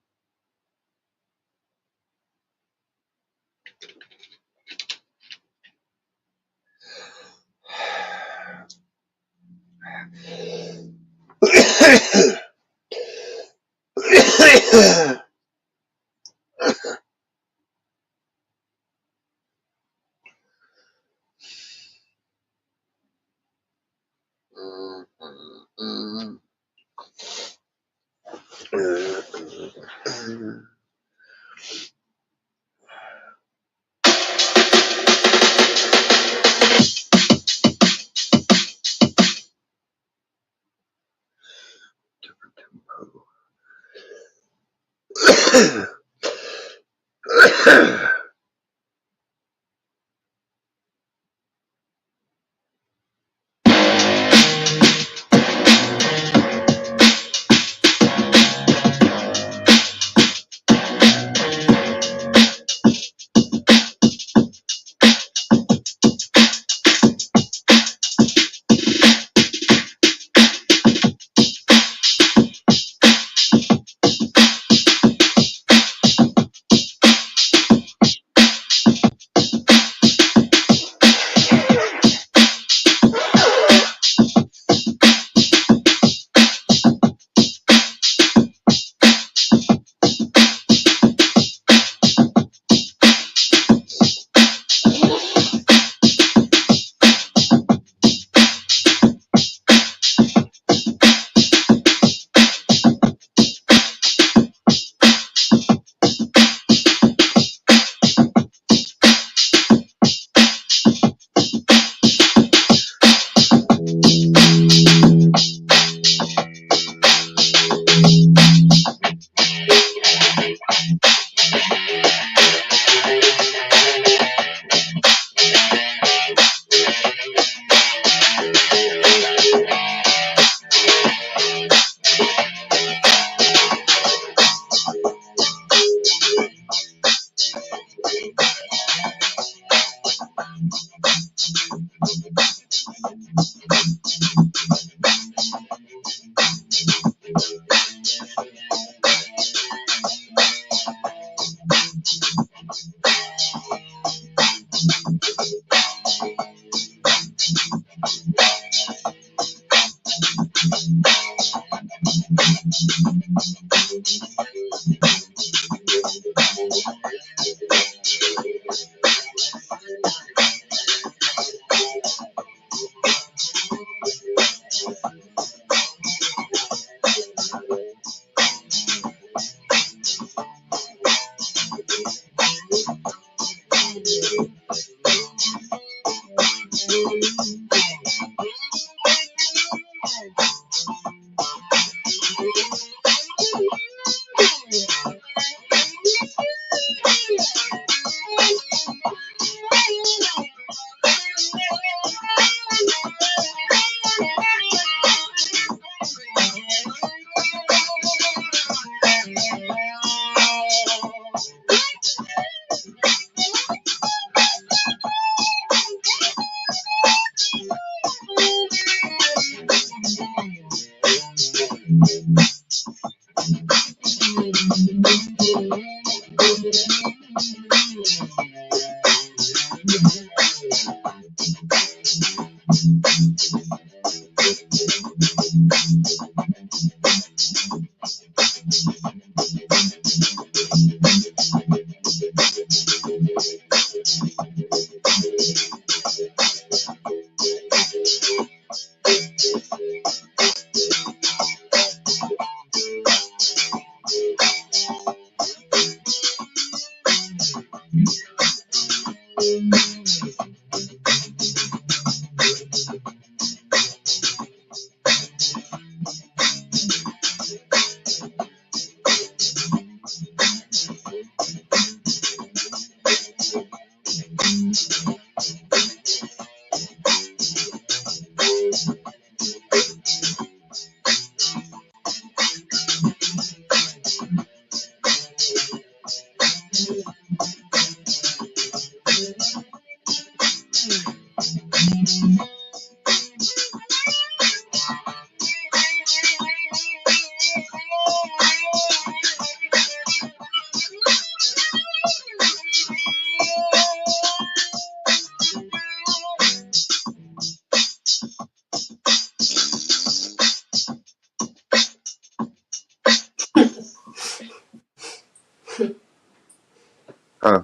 Huh.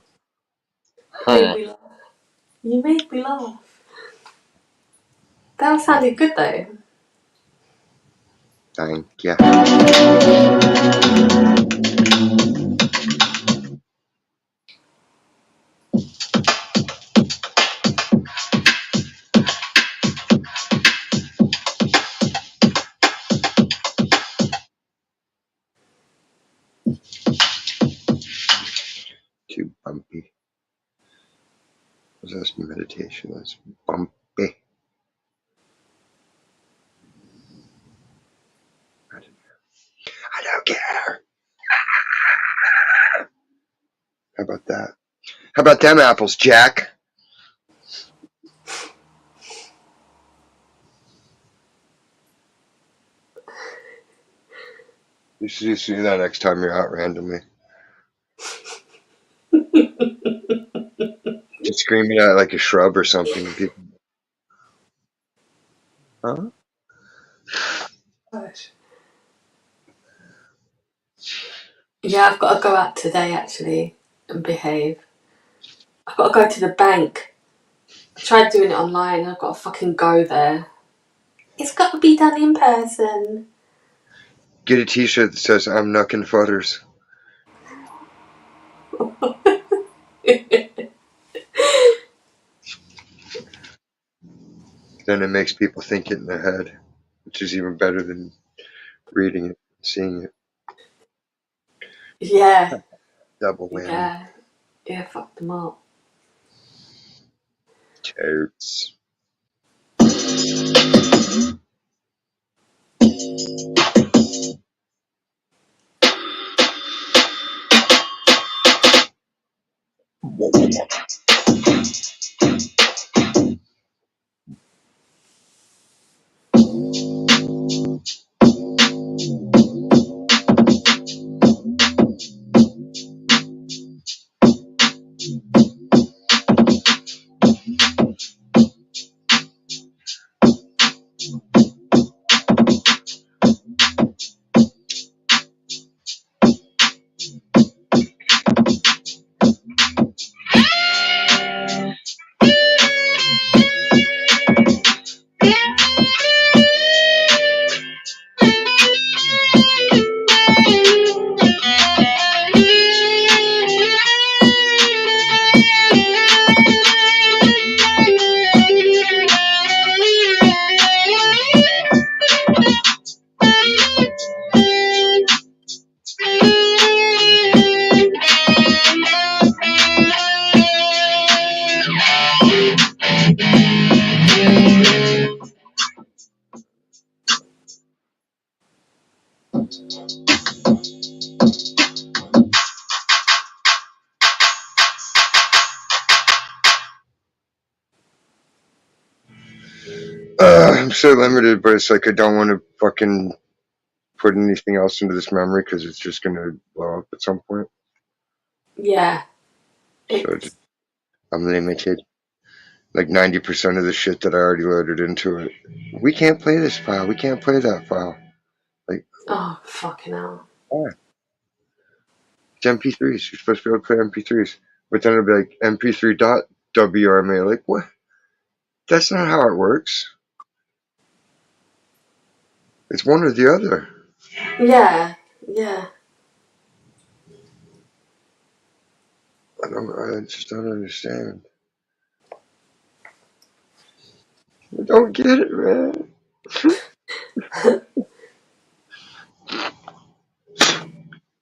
Made Huh. me laugh. You made me laugh. That sounded good though. Thank you. Too bumpy. Was that meditation? That's bumpy. I don't care. How about that? How about them apples, Jack? You should just do that next time you're out randomly. Just screaming at like a shrub or something. People, huh? Gosh. Yeah, I've got to go out today actually and behave. I've got to go to the bank. I tried doing it online. I've got to fucking go there. It's got to be done in person. Get a T-shirt that says "I'm knucking futters." Then it makes people think it in their head, which is even better than reading it, seeing it. Yeah, Double whammy. yeah, yeah. Fuck them up. Totes. I'm so limited, but it's like I don't want to fucking put anything else into this memory because it's just gonna blow up at some point. Yeah, So it's I'm limited. Like 90% of the shit that I already loaded into it. We can't play this file. We can't play that file. Like, Oh, fucking hell. why? It's MP3s. You're supposed to be able to play MP3s. But then it'll be like MP3.wrma. Like, what? That's not how it works. It's one or the other. Yeah, yeah. I just don't understand. I don't get it, man.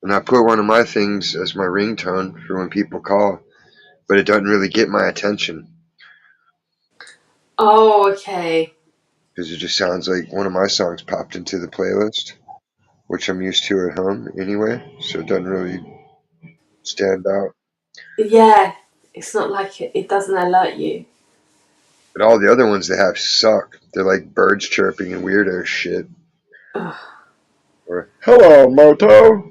And I put one of my things as my ringtone for when people call, but it doesn't really get my attention Oh, okay. because it just sounds like one of my songs popped into the playlist, which I'm used to at home anyway, so it doesn't really stand out. Yeah, it's not like it doesn't alert you. But all the other ones they have suck. They're like birds chirping and weirdo shit. Ugh, Or, hello, Moto!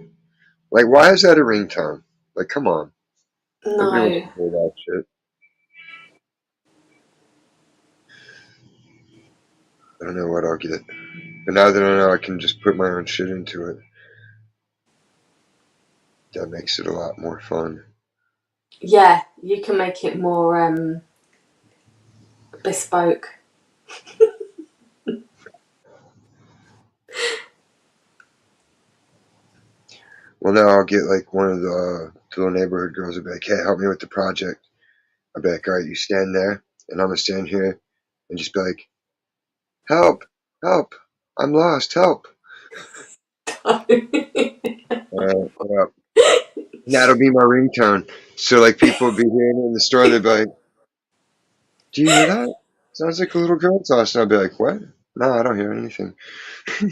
Like, why is that a ringtone? Like, come on. Nobody wants no. to hear that shit. I don't know what I'll get. But now that I know I can just put my own shit into it, that makes it a lot more fun. Yeah, you can make it more bespoke. Well, now I'll get like one of the little neighborhood girls will be like, hey, help me with the project. I'll be like, all right, you stand there, and I'm going to stand here and just be like, help, help, I'm lost, help. All right. And that'll be my ringtone. So, like, people will be hearing it in the store, they'll be like, do you hear that? Sounds like a little girl's lost. And I'll be like, what? No, I don't hear anything.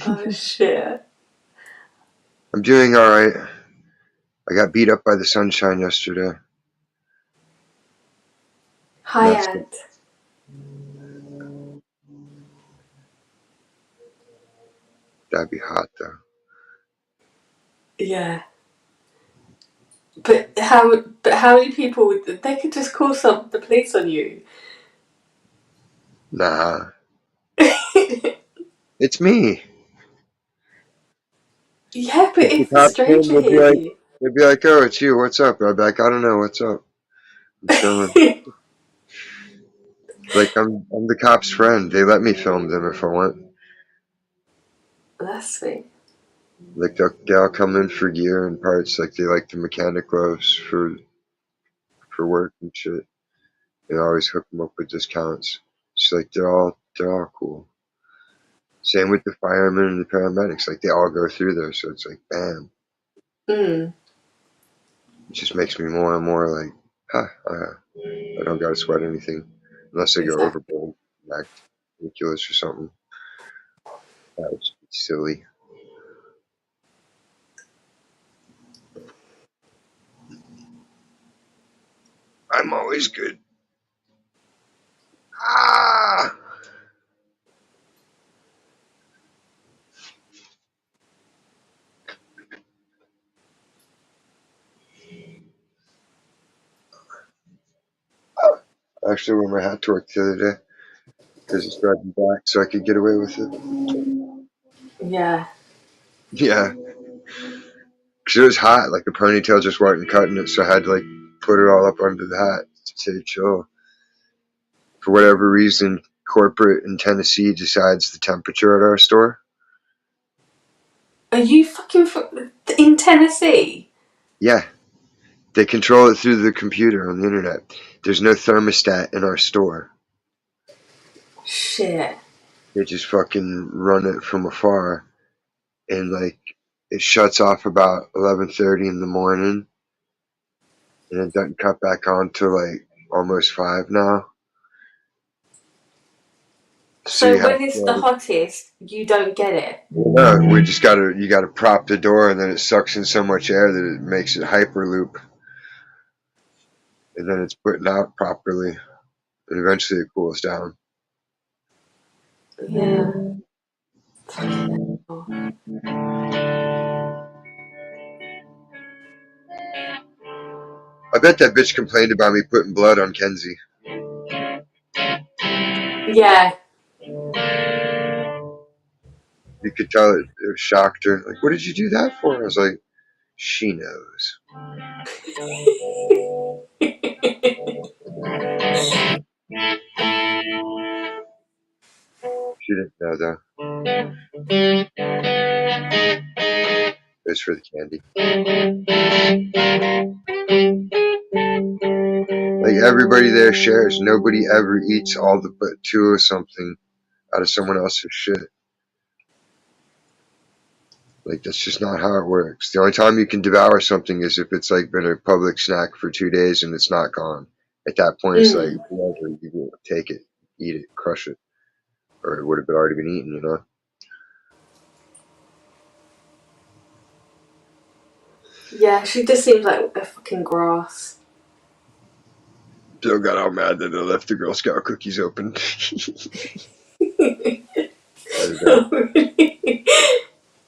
Oh shit. I'm doing all right. I got beat up by the sunshine yesterday. And High end. that'd be hot, though. Yeah. But how many people would they could just call the police on you? Nah, it's me. Yeah, but If the if the cops came, stranger hears you. they'd be like, oh, it's you. What's up? I'd be like, I don't know. What's up? I'm chilling. Like, I'm the cop's friend. They let me film them if I want. That's sweet. Like, they'll come in for gear and parts. Like, they like the mechanic gloves for work and shit. They always hook them up with discounts. It's like they're all cool. Same with the firemen and the paramedics. Like, they all go through there, so it's like, bam. Mm, It just makes me more and more like, huh, I don't gotta sweat anything unless I go exactly. overboard, act ridiculous or something. That would be silly. I'm always good. Ah! I actually wore my hat to work the other day because it's driving black, so I could get away with it. Yeah. Yeah, because it was hot. Like the ponytail just wasn't cutting it, so I had to like put it all up under the hat to say chill. For whatever reason, corporate in Tennessee decides the temperature at our store. Are you in Tennessee? Yeah, they control it through the computer on the internet. There's no thermostat in our store. Shit. They just fucking run it from afar, and like it shuts off about 11:30 in the morning, and it doesn't cut back on till like almost 5 now. So So you have when it's the to, hottest, you don't get it. no, you gotta prop the door, and then it sucks in so much air that it makes it hyperloop, and then it's putting out properly, and eventually it cools down. Yeah. Fucking hell. I bet that bitch complained about me putting blood on Kenzie. Yeah. You could tell it shocked her. Like, what did you do that for? I was like, she knows. She didn't know though. It was for the candy. Like everybody there shares. Nobody ever eats all the but two of something out of someone else's shit. Like that's just not how it works. The only time you can devour something is if it's like been a public snack for 2 days and it's not gone. At that point, it's like Mm. whatever, you can take it, eat it, crush it, or it would have already been eaten. You know. Yeah, she just seems like a fucking grass. Bill got all mad that they left the Girl Scout cookies open.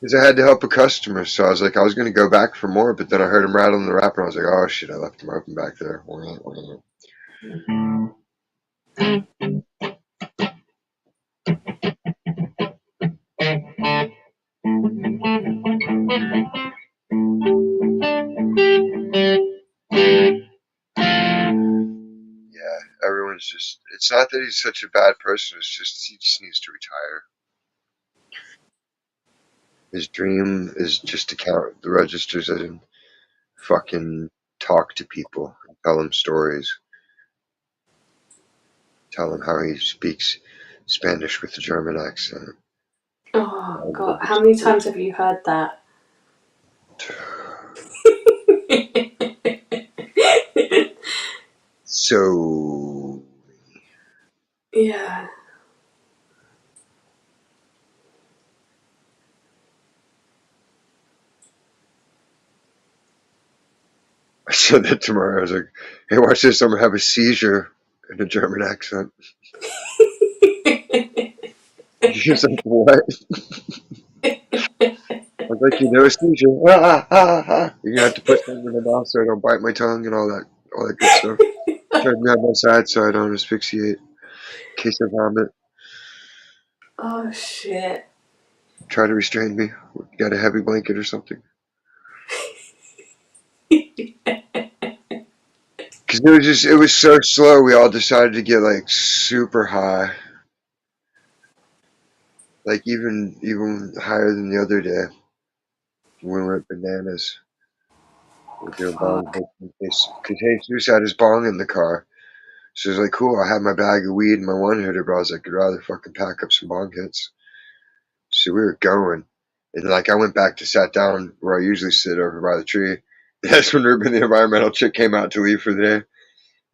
Because I had to help a customer, so I was like, I was going to go back for more, but then I heard him rattling the wrapper, and I was like, oh shit, I left them open back there. Yeah, everyone's just, it's not that he's such a bad person, it's just, he just needs to retire. His dream is just to count the registers and fucking talk to people, tell them stories, tell them how he speaks Spanish with a German accent. Oh god, how many times have you heard that? So, Yeah. I said that tomorrow. I was like, hey, watch this. I'm going to have a seizure in a German accent. He was like, what? I was like, you know, a seizure. Ah, ah, ah, ah. You're going to have to put something in my mouth so I don't bite my tongue and all that good stuff. Try to be on my side so I don't asphyxiate in case I vomit. Oh shit. Try to restrain me. Got a heavy blanket or something. Because it was so slow. We all decided to get like super high. Like even higher than the other day. We went bananas. We're doing bong Fuck. hits because Jesus had his bong in the car. So it's like, cool, I had my bag of weed and my one hitter, but I was like, I'd rather fucking pack up some bong hits. So we were going. And like I went back to sat down where I usually sit over by the tree. And that's when Ruben, the environmental chick, came out to leave for the day.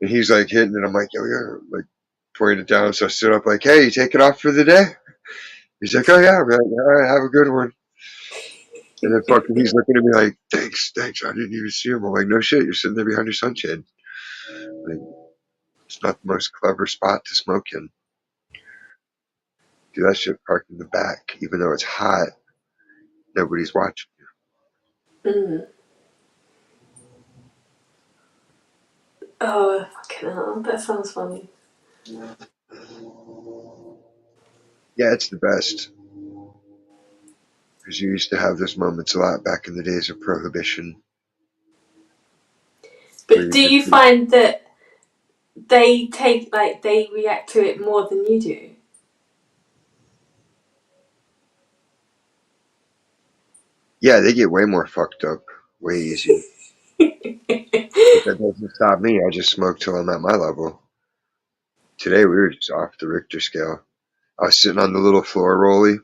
And he's like hitting it. I'm like, yo, yeah, like pointing it down. So I stood up like, hey, you taking off for the day? He's like, oh yeah. I'm like, all right, have a good one. And then fucking he's looking at me like, thanks. I didn't even see him. I'm like, no shit, you're sitting there behind your sunshade. Like, it's not the most clever spot to smoke in. Do that shit parked in the back, even though it's hot. Nobody's watching. Mm. Oh fucking hell. That sounds funny. Yeah, it's the best. Because you used to have those moments a lot back in the days of prohibition. Where But you do just, you find that they react to it more than you do? yeah, they get way more fucked up, way easier. But that doesn't stop me. I just smoke till I'm at my level. Today we were just off the Richter scale. I was sitting on the little floor rolly,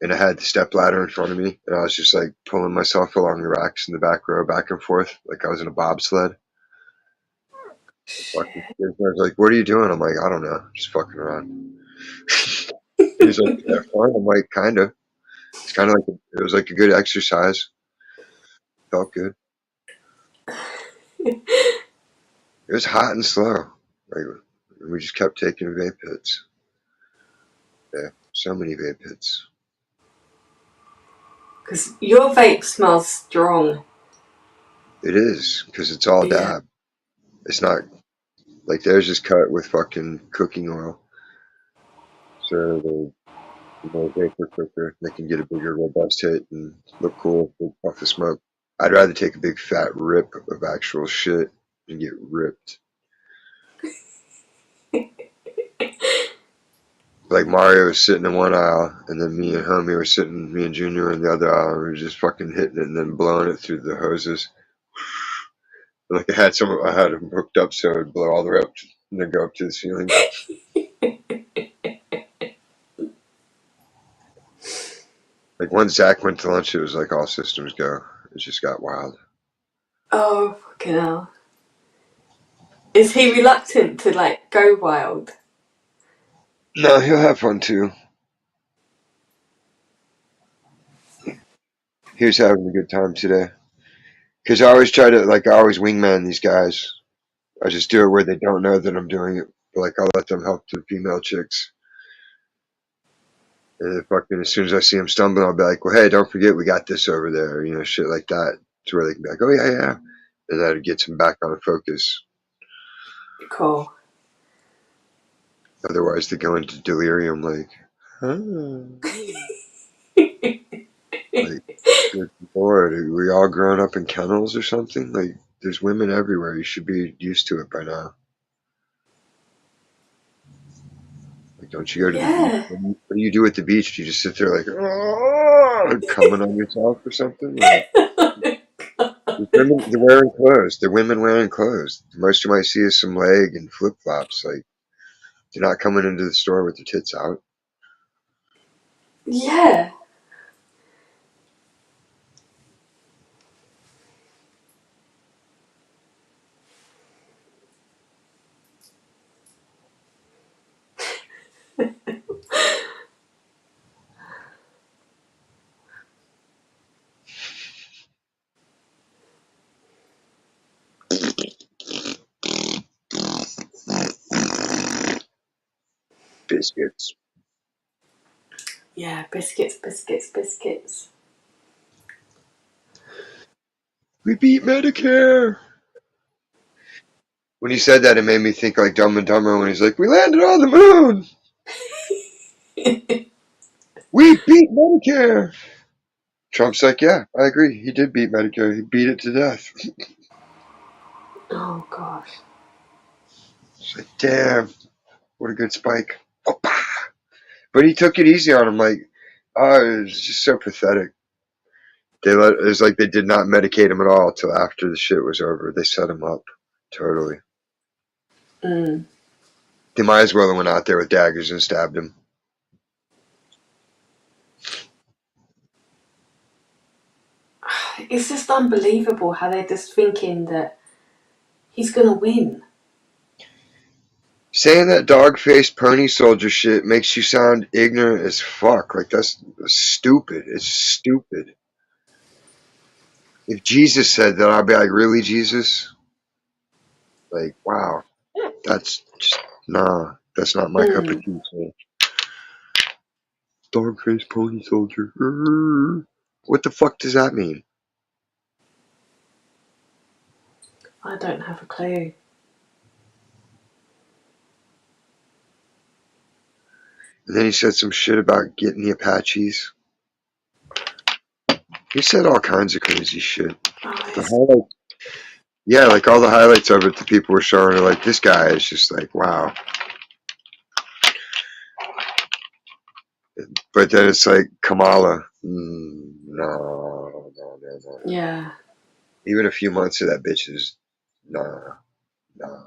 and I had the step ladder in front of me, and I was just like pulling myself along the racks in the back row, back and forth, like I was in a bobsled. Fucking, Shit. I was like, "What are you doing?" I'm like, "I don't know, just fucking around." He's like, "Is that fun?" I'm like, "Kind of." It's kind of like it was like a good exercise. Felt good. It was hot and slow. Like we just kept taking vape hits. Yeah, so many vape hits. Because your vape smells strong. It is because it's all Yeah. dab. It's not like theirs is cut with fucking cooking oil. So the more vapor quicker, they can get a bigger, robust hit and look cool, big puff of smoke. I'd rather take a big fat rip of actual shit and get ripped. Like Mario was sitting in one aisle, and then me and homie were sitting, me and Junior in the other aisle, and we were just fucking hitting it and then blowing it through the hoses. Like I had them hooked up so it'd blow all the way up and then go up to the ceiling. Like once Zach went to lunch, it was like all systems go. It just got wild. Oh, fucking hell. Is he reluctant to, like, go wild? No, he'll have fun too. He was having a good time today. Because I always try to, like, I always wingman these guys. I just do it where they don't know that I'm doing it. But, like, I'll let them help the female chicks. And then fucking as soon as I see them stumbling, I'll be like, well, hey, don't forget we got this over there. You know, shit like that. To where they can be like, oh, yeah, yeah. And that gets them back on focus. Cool. Otherwise, they go into delirium like, huh? Like, good Lord, are we all grown up in kennels or something? Like, there's women everywhere. You should be used to it by now. Like, don't you go to the beach? Yeah. What do you do at the beach? Do you just sit there like, oh, coming on yourself or something? Like, the women, they're wearing clothes. They're women wearing clothes. The most you might see is some leg and flip flops. Like, they're not coming into the store with their tits out. Yeah. Biscuits. Yeah, biscuits, biscuits, biscuits. We beat Medicare. When he said that, it made me think like Dumb and Dumber when he's like, we landed on the moon. We beat Medicare. Trump's like, yeah, I agree. He did beat Medicare. He beat it to death. Oh, gosh. It's like, damn, what a good spike. But he took it easy on him. Like, oh, it was just so pathetic. It was like they did not medicate him at all till after the shit was over. They set him up totally. Mm. They might as well have went out there with daggers and stabbed him. It's just unbelievable how they're just thinking that he's going to win. Saying that dog-faced pony soldier shit makes you sound ignorant as fuck. Like, that's stupid. It's stupid. If Jesus said that, I'd be like, really, Jesus? Like, wow. That's just, nah. That's not my cup of Mm. tea. So. Dog-faced pony soldier. What the fuck does that mean? I don't have a clue. And then he said some shit about getting the Apaches. He said all kinds of crazy shit. Oh, The highlight, yeah, like all the highlights of it, the people were showing are like, this guy is just like, wow. But then it's like Kamala. No, no, no, no. yeah. Even a few months of that bitch is, nah, nah.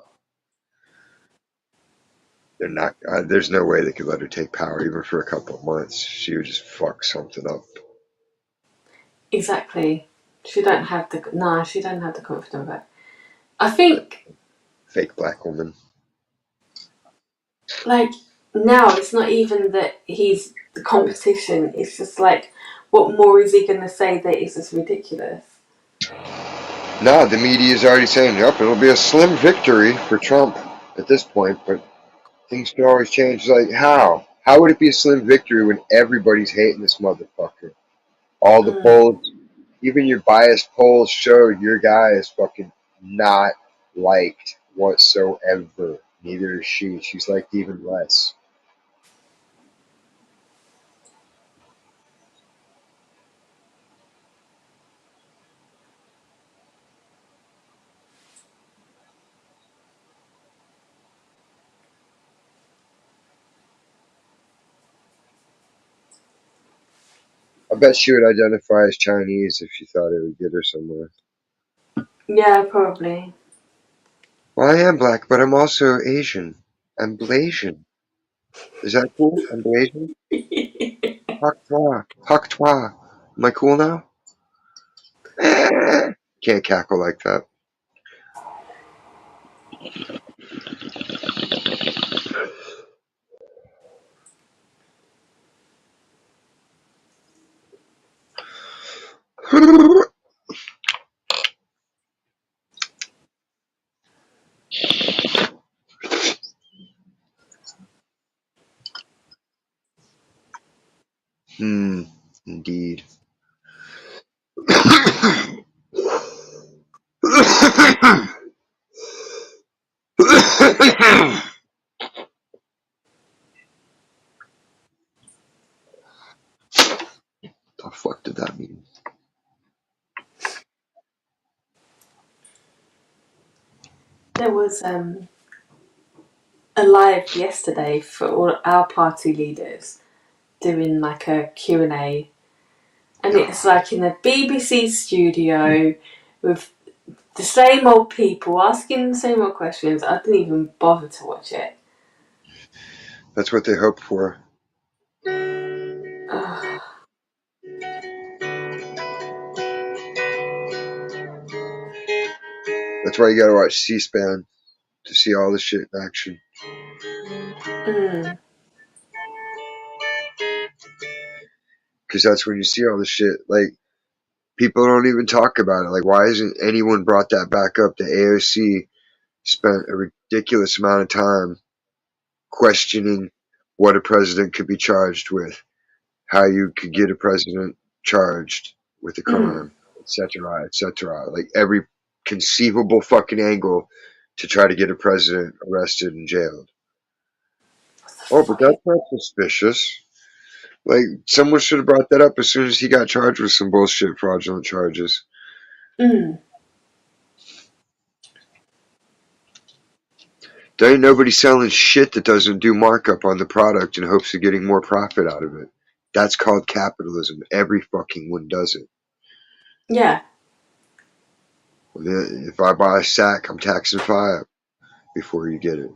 They're not. There's no way they could let her take power, even for a couple of months. She would just fuck something up. Exactly. She don't have the she don't have the confidence back. I think Fake black woman. like now it's not even that he's the competition. It's just like what more is he gonna say that is just ridiculous? Nah, the media is already saying, yep, it'll be a slim victory for Trump at this point, but things can always change. Like, how? How would it be a slim victory when everybody's hating this motherfucker? All the Mm. polls, even your biased polls show your guy is fucking not liked whatsoever. Neither is she. She's liked even less. I bet she would identify as Chinese if she thought it would get her somewhere. Yeah, probably. Well, I am black, but I'm also Asian. I'm Blasian. Is that cool? I'm Blasian? Hak twa. Hak twa. Am I cool now? Can't cackle like that. Hmm, indeed. The fuck did that mean? There was a live yesterday for all our party leaders doing like a Q&A, and it's like in a BBC studio with the same old people asking the same old questions. I didn't even bother to watch it. That's what they hoped for. Ugh. That's why you gotta watch C-SPAN to see all this shit in action. Mm. Because that's when you see all this shit. Like, people don't even talk about it. Like, why hasn't anyone brought that back up? The AOC spent a ridiculous amount of time questioning what a president could be charged with, how you could get a president charged with a Mm. crime, etc., etc. Like every conceivable fucking angle to try to get a president arrested and jailed. What the Oh, but fuck? that's not suspicious. Like someone should have brought that up as soon as he got charged with some bullshit fraudulent charges. Mm. There ain't nobody selling shit that doesn't do markup on the product in hopes of getting more profit out of it. That's called capitalism. Every fucking one does it. Yeah. If I buy a sack, I'm taxing 5 before you get it.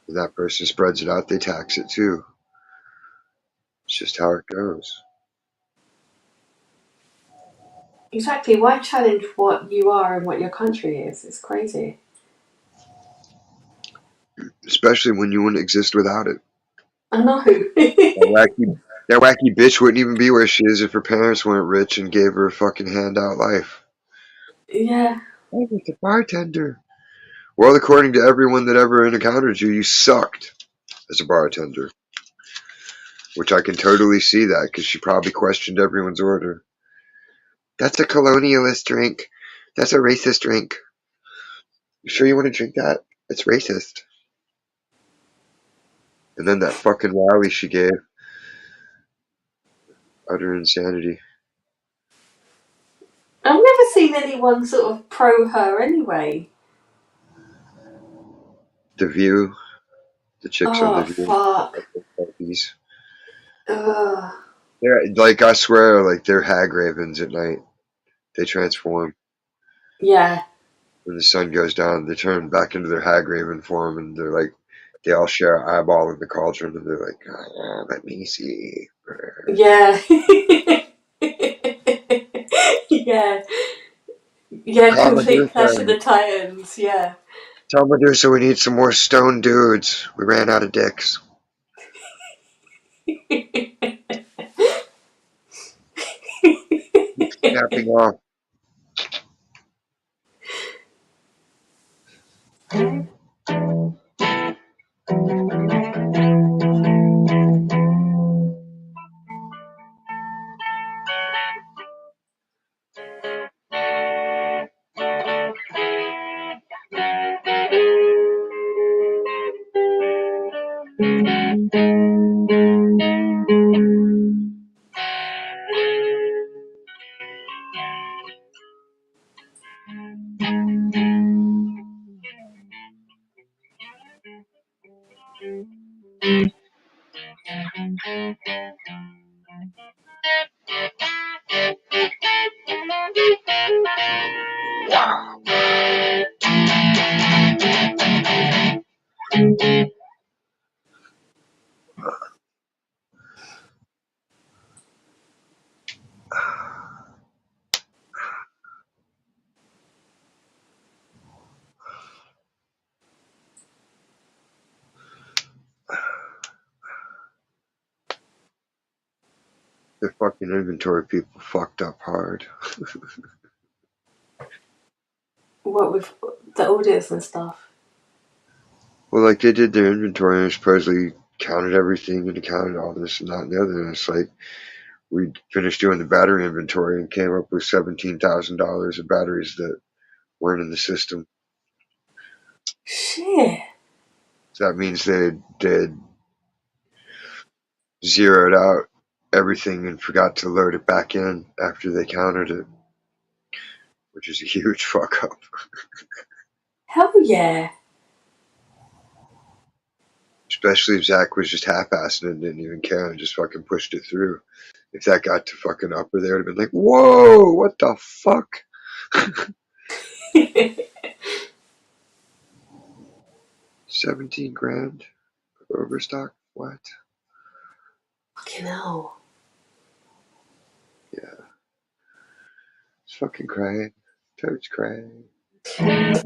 If that person spreads it out, they tax it too. It's just how it goes. Exactly. Why challenge what you are and what your country is? It's crazy. Especially when you wouldn't exist without it. I know. That wacky, that wacky bitch wouldn't even be where she is if her parents weren't rich and gave her a fucking handout life. Yeah. I was a bartender. Well, according to everyone that ever encountered you, you sucked as a bartender. Which I can totally see that because she probably questioned everyone's order. That's a colonialist drink. That's a racist drink. You sure you want to drink that? It's racist. And then that fucking rally she gave. Utter insanity. I've never seen anyone sort of pro her anyway. The View. The chicks on The Oh, View. fuck. These. Ugh. They're, like, I swear, like, they're hag ravens at night. They transform. Yeah. When the sun goes down, they turn back into their hag raven form and they're like, they all share an eyeball in the cauldron and they're like, oh, let me see. Yeah. Yeah. Yeah, Calm complete Clash of Medusa. the Titans, yeah. Tell Medusa we need some more stone dudes. We ran out of dicks. Snapping off. The fucking inventory people fucked up hard. What with the audits and stuff? Well, like they did their inventory and supposedly counted everything and counted all this and that and the other. And it's like we finished doing the battery inventory and came up with $17,000 of batteries that weren't in the system. Shit. So that means they zeroed out everything and forgot to load it back in after they counted it, which is a huge fuck up. Hell yeah. Especially if Zach was just half-assing it and didn't even care and just fucking pushed it through. If that got to fucking upper, they would have been like, whoa, what the fuck? 17 grand of overstock? What? Fucking hell. Yeah. It's fucking crying. Toad's crying. Great.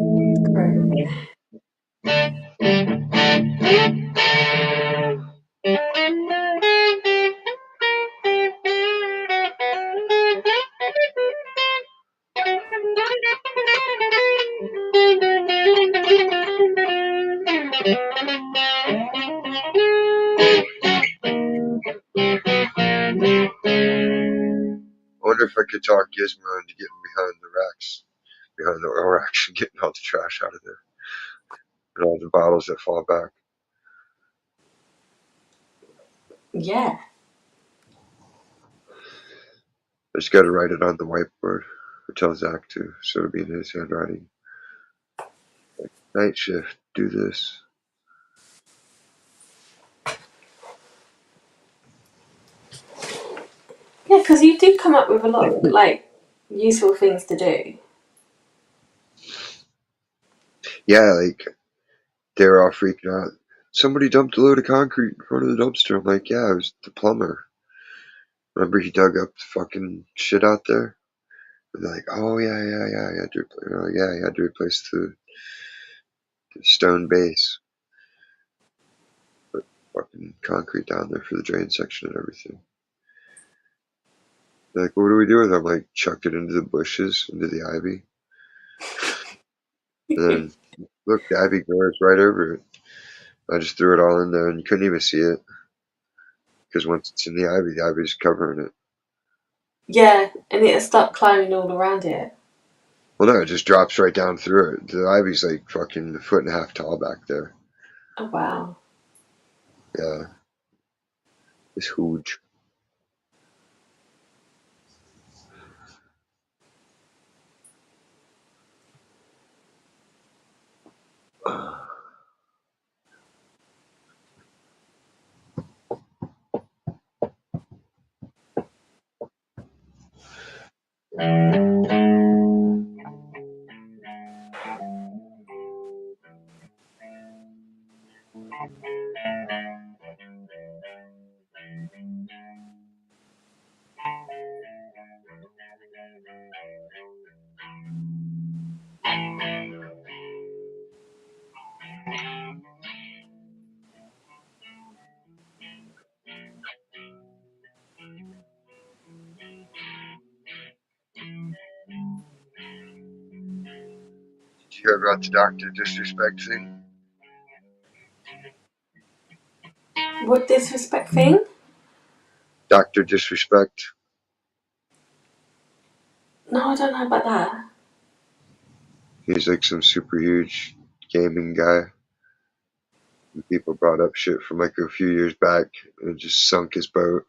I wonder if I could talk Gizmo into getting behind the racks, behind the oil racks and getting all the trash out of there. And all the bottles that fall back. Yeah. I just gotta write it on the whiteboard. Or tell Zach to, so it'll be in his handwriting. Like, night shift, do this. Yeah, because you do come up with a lot of like useful things to do. Yeah, like, they were all freaking out. Somebody dumped a load of concrete in front of the dumpster. I'm like, yeah, it was the plumber. Remember he dug up the fucking shit out there? And they're like, oh yeah, he had to he had to replace the stone base. Put fucking concrete down there for the drain section and everything. They're like, what do we do with it? I'm like, chuck it into the bushes, into the ivy. And then look, the ivy grows right over it. I just threw it all in there and you couldn't even see it. Because once it's in the ivy's covering it. Yeah, and it'll start climbing all around it. Well, no, it just drops right down through it. The ivy's like fucking a foot and a half tall back there. Oh wow. Yeah, it's huge. Did you hear about the doctor disrespect thing? What disrespect thing? Doctor disrespect. No, I don't know about that. He's like some super huge gaming guy. And people brought up shit from like a few years back and it just sunk his boat.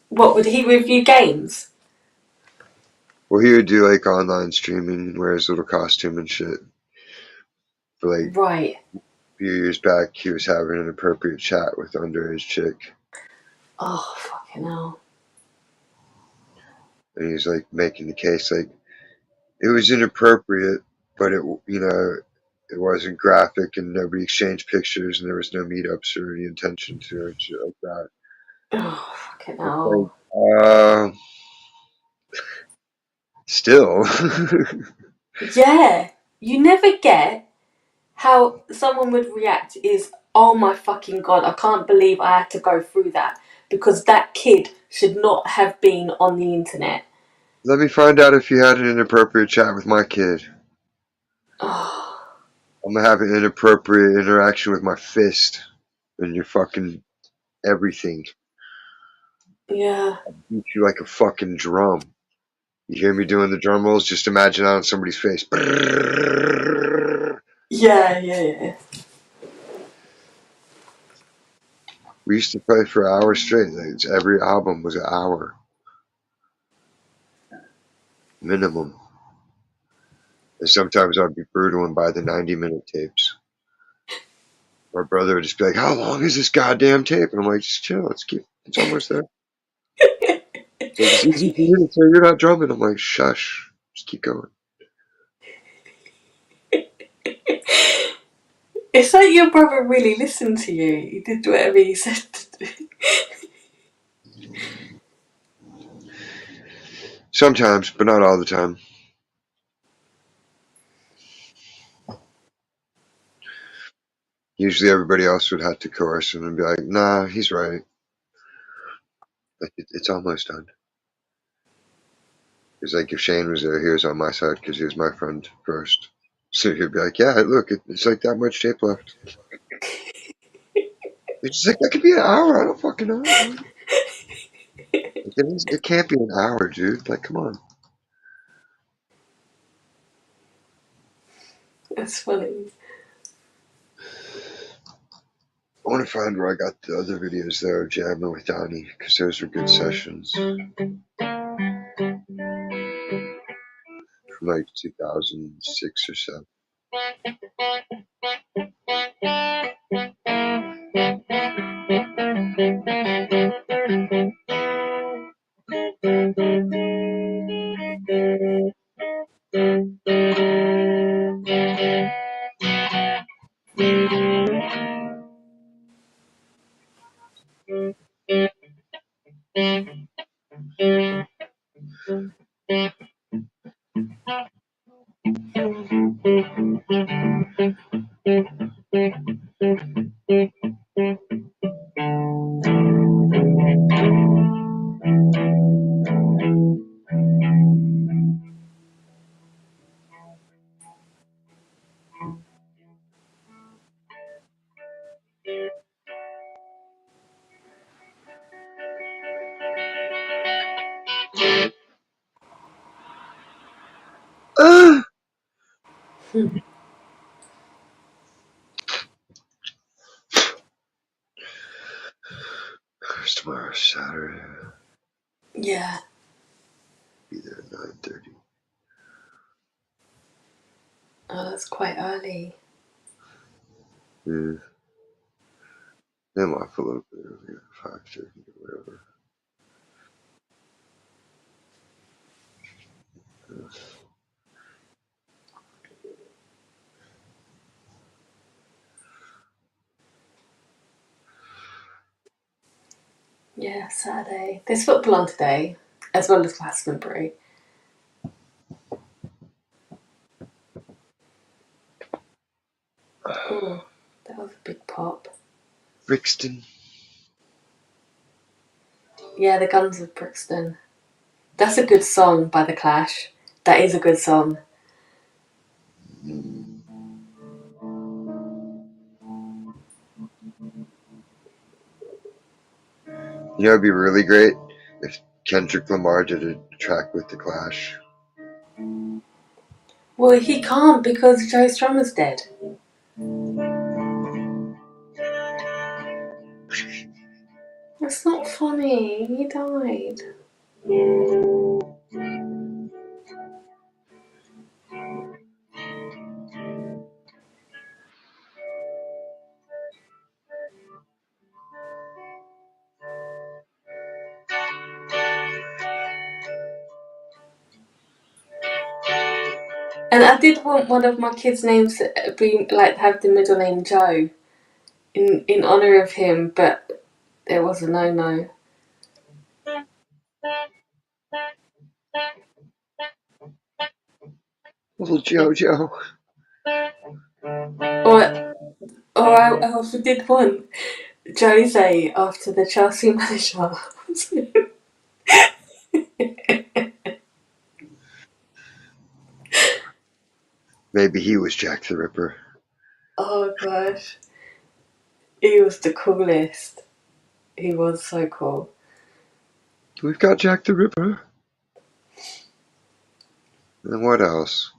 What would he review games? Well, he would do like online streaming and wear his little costume and shit. But like Right. a few years back, he was having an inappropriate chat with an underage chick. Oh fucking hell. And he's like making the case like it was inappropriate, but it wasn't graphic and nobody exchanged pictures and there was no meetups or any intention to and shit like that. Oh fucking It's like, hell. still. Yeah. You never get how someone would react is Oh my fucking god, I can't believe I had to go through that because that kid should not have been on the internet. Let me find out if you had an inappropriate chat with my kid. Oh, I'm gonna have an inappropriate interaction with my fist and your fucking everything. yeah. Beat you like a fucking drum. You hear me doing the drum rolls? Just imagine that on somebody's face. Yeah, yeah, yeah. We used to play for hours straight. Like, every album was an hour minimum. And sometimes I'd be brutal and buy the 90-minute tapes. My brother would just be like, "How long is this goddamn tape?" And I'm like, "Just chill. It's almost there." It's like, "It's easy for you to say you're not drumming." I'm like, "Shush. Just keep going." It's like your brother really listened to you. He did whatever you said to do. Sometimes, but not all the time. Usually everybody else would have to coerce him and be like, "Nah, he's right. Like, it's almost done." It's like if Shane was there, he was on my side because he was my friend first. So he'd be like, "Yeah, look, it's like that much tape left." It's just like, that could be an hour. I don't fucking know, dude. It can't be an hour, dude. Like, come on. That's funny. I want to find where I got the other videos there jamming with Donnie because those were good sessions from like 2006 or so. Ah! It's tomorrow, Saturday. Yeah. Be there at 9:30. Oh, that's quite early. Yeah. I'm off a little bit earlier, 5:30 or whatever. Yeah, Saturday. There's football on today, as well as Glastonbury. Oh, that was a big pop. Brixton. Yeah, the Guns of Brixton. That's a good song by The Clash. That is a good song. You know, it'd be really great if Kendrick Lamar did a track with The Clash. Well, he can't because Joe Strummer's dead. That's not funny. He died. And I did want one of my kids' names to be like have the middle name Joe in honor of him, but it was a no. Little JoJo. Or Oh, I also did one. Jose after the Chelsea manager. Maybe he was Jack the Ripper. Oh gosh. He was the coolest. He was so cool. We've got Jack the Ripper. And what else?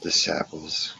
The Sapples.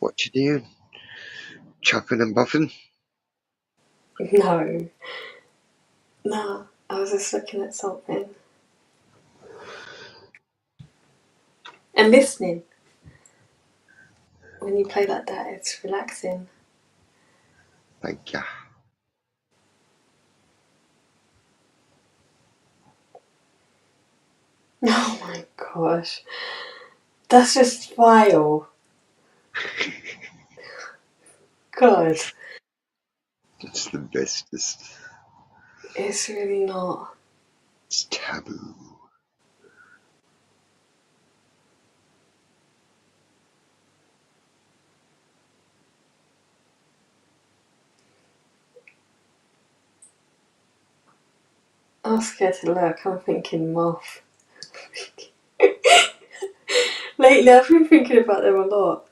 What you doing? Chopping and buffing? No. No. I was just looking at something. And listening. When you play like that, it's relaxing. Thank ya. Oh my gosh. That's just vile. God. It's the bestest. It's really not. It's taboo. I'm scared to look. I'm thinking moth. Lately, I've been thinking about them a lot.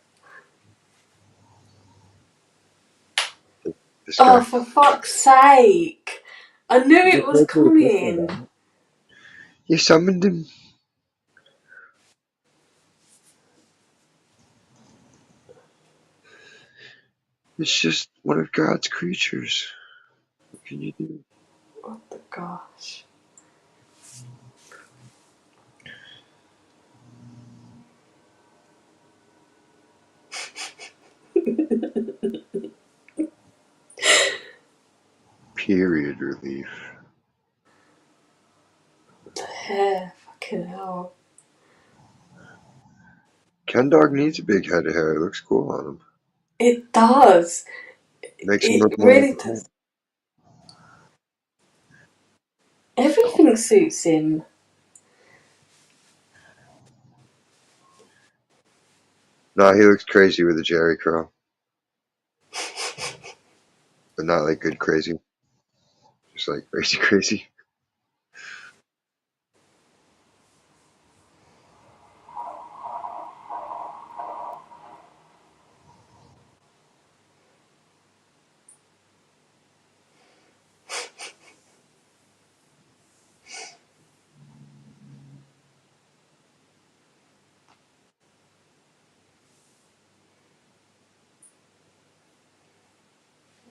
This Oh, guy. for fuck's sake! I knew You it just was told me to click on coming. that. You summoned him. It's just one of God's creatures. What can you do? What the gosh? Period relief. The hair, fucking hell. Ken Dog needs a big head of hair. It looks cool on him. It does. Makes him It look more like really a man. does. Everything suits him. Nah, he looks crazy with a Jerry curl. But not like good crazy. Just like crazy crazy.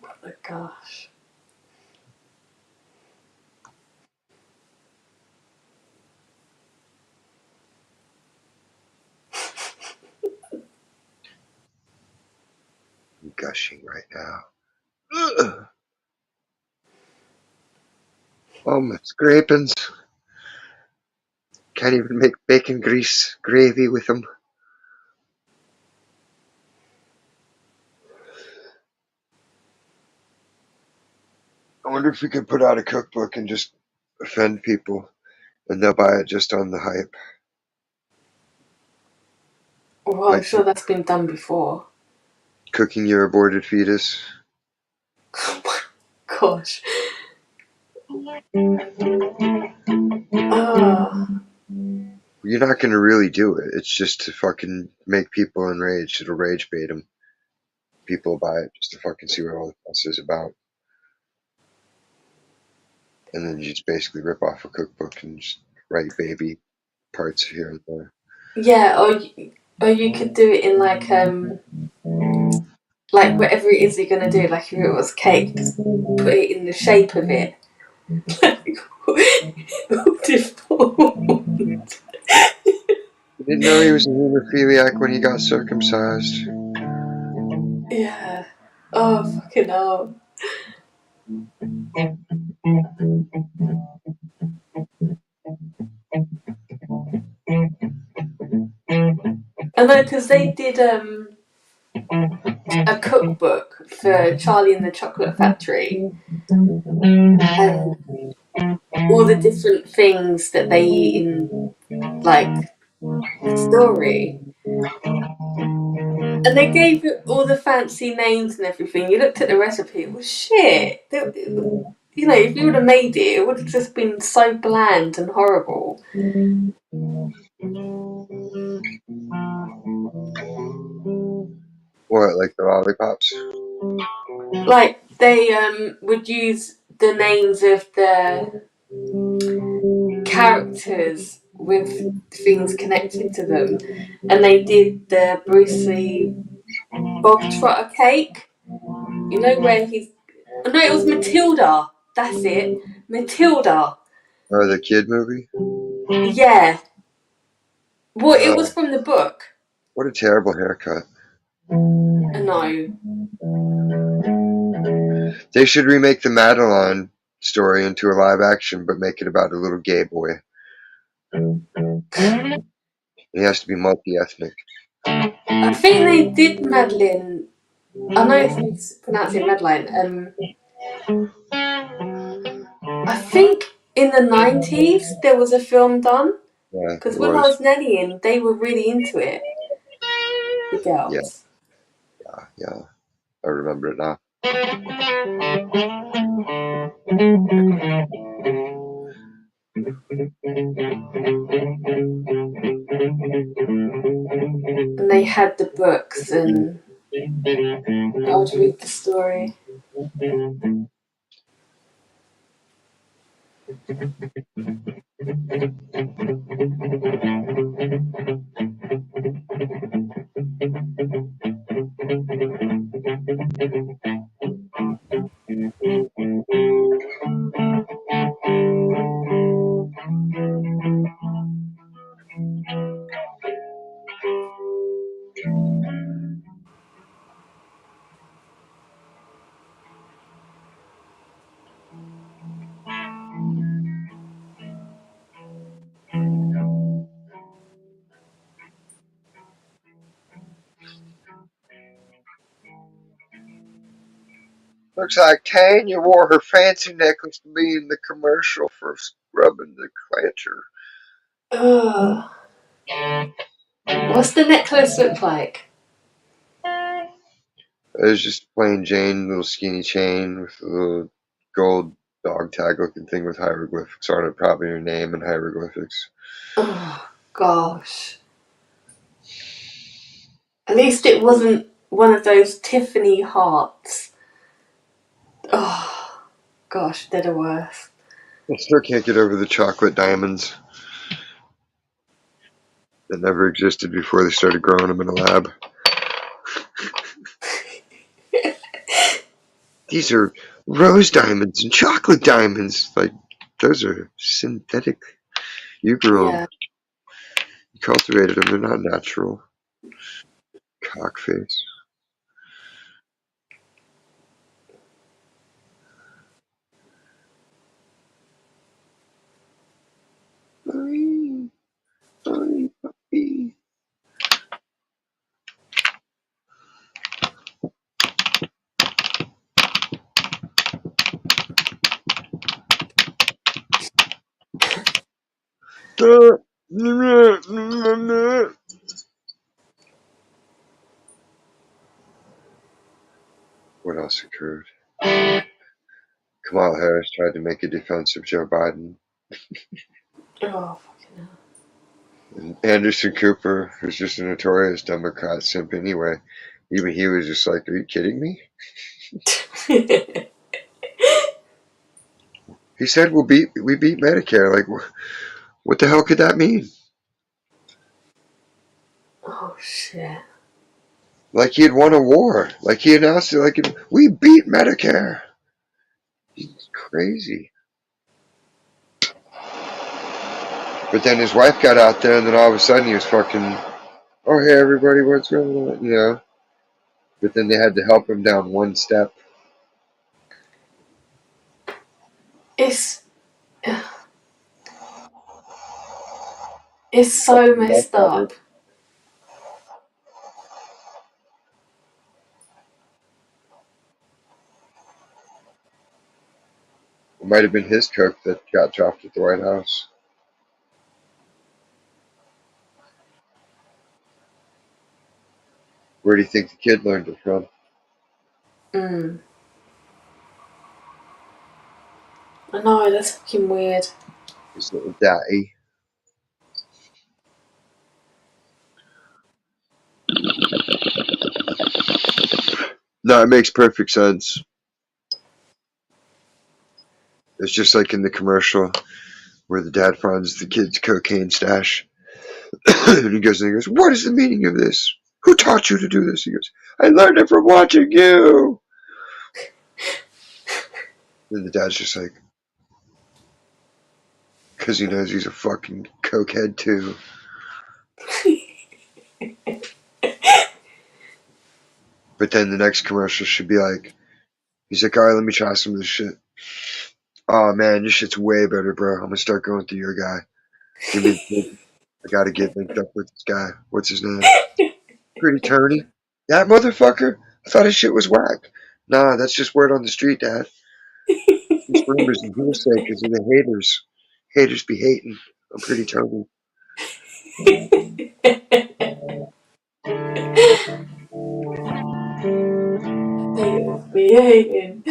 What the gosh? I'm gushing right now. Ugh. Oh, my scrapings. Can't even make bacon grease gravy with them. I wonder if we could put out a cookbook and just offend people and they'll buy it just on the hype. Well, I'm Like sure that's been done before. cooking your aborted fetus. Oh my gosh. Oh, you're not going to really do it. It's just to fucking make people enraged. It'll rage bait them. People buy it just to fucking see what all the fuss is about. And then you just basically rip off a cookbook and just write baby parts here and there. Yeah, or you could do it in like whatever it is you're gonna do. Like if it was cake, just put it in the shape of it. Deformed. You didn't know he was a hemophiliac when he got circumcised. Yeah. Oh fucking hell. I know because they did a cookbook for Charlie and the Chocolate Factory, and all the different things that they eat in like the story. And they gave it all the fancy names and everything. You looked at the recipe, it was shit. You know, if you would have made it, it would have just been so bland and horrible. What, like the lollipops? Like they would use the names of the characters with things connected to them, and they did the Bruce Lee Bog Trotter cake. You know where he's. Oh, no, it was Matilda. That's it, Matilda. Oh, the kid movie? Yeah. Well, it was Oh, from the book. what a terrible haircut. No. They should remake the Madeline story into a live action, but make it about a little gay boy. He has to be multi-ethnic. I think they did Madeline. I know if you pronounce it Madeline. I think in the 90s there was a film done. Yeah, Because it when I was. was nannying, they were really into it, the Yeah, girls. yeah. I remember it now. And they had the books, and I would read the story. Looks like Tanya wore her fancy necklace to be in the commercial for scrubbing the clancher. Ugh. What's the necklace look like? It was just plain Jane, little skinny chain with a little gold dog tag looking thing with hieroglyphics on it, probably her name and hieroglyphics. Oh, gosh. At least it wasn't one of those Tiffany hearts. Oh, gosh, they're the worst. I still can't get over the chocolate diamonds that never existed before they started growing them in a lab. These are rose diamonds and chocolate diamonds. Like, those are synthetic. You grew them. Yeah. You cultivated them. They're not natural. Cockface. Marie, Marie, puppy. What else occurred? Kamala Harris tried to make a defense of Joe Biden. Oh, fucking hell. And Anderson Cooper, who's just a notorious Democrat simp anyway, even he was just like, "Are you kidding me?" He said, we beat Medicare." Like, what the hell could that mean? Oh shit. Like he had won a war. Like he announced it. Like, we beat Medicare. He's crazy. But then his wife got out there, and then all of a sudden he was fucking, "Oh, hey everybody, what's going on?" You know. But then they had to help him down one step. It's it's so messed up. It might have been his coke that got dropped at the White House. Where do you think the kid learned it from? Mm. I know, that's fucking weird. His little daddy. No, it makes perfect sense. It's just like in the commercial where the dad finds the kid's cocaine stash. And he goes, "What is the meaning of this? Who taught you to do this?" He goes, "I learned it from watching you." And the dad's just like, because he knows he's a fucking cokehead too. But then the next commercial should be like, he's like, "All right, let me try some of this shit. Oh man, this shit's way better, bro. I'm gonna start going through your guy. Give me the I gotta get linked up with this guy. What's his name? Pretty Tony. That motherfucker? I thought his shit was whack." "Nah, that's just word on the street, Dad. These rumors and hearsay because of the haters. Haters be hating. I'm Pretty Tony." Haters be hating.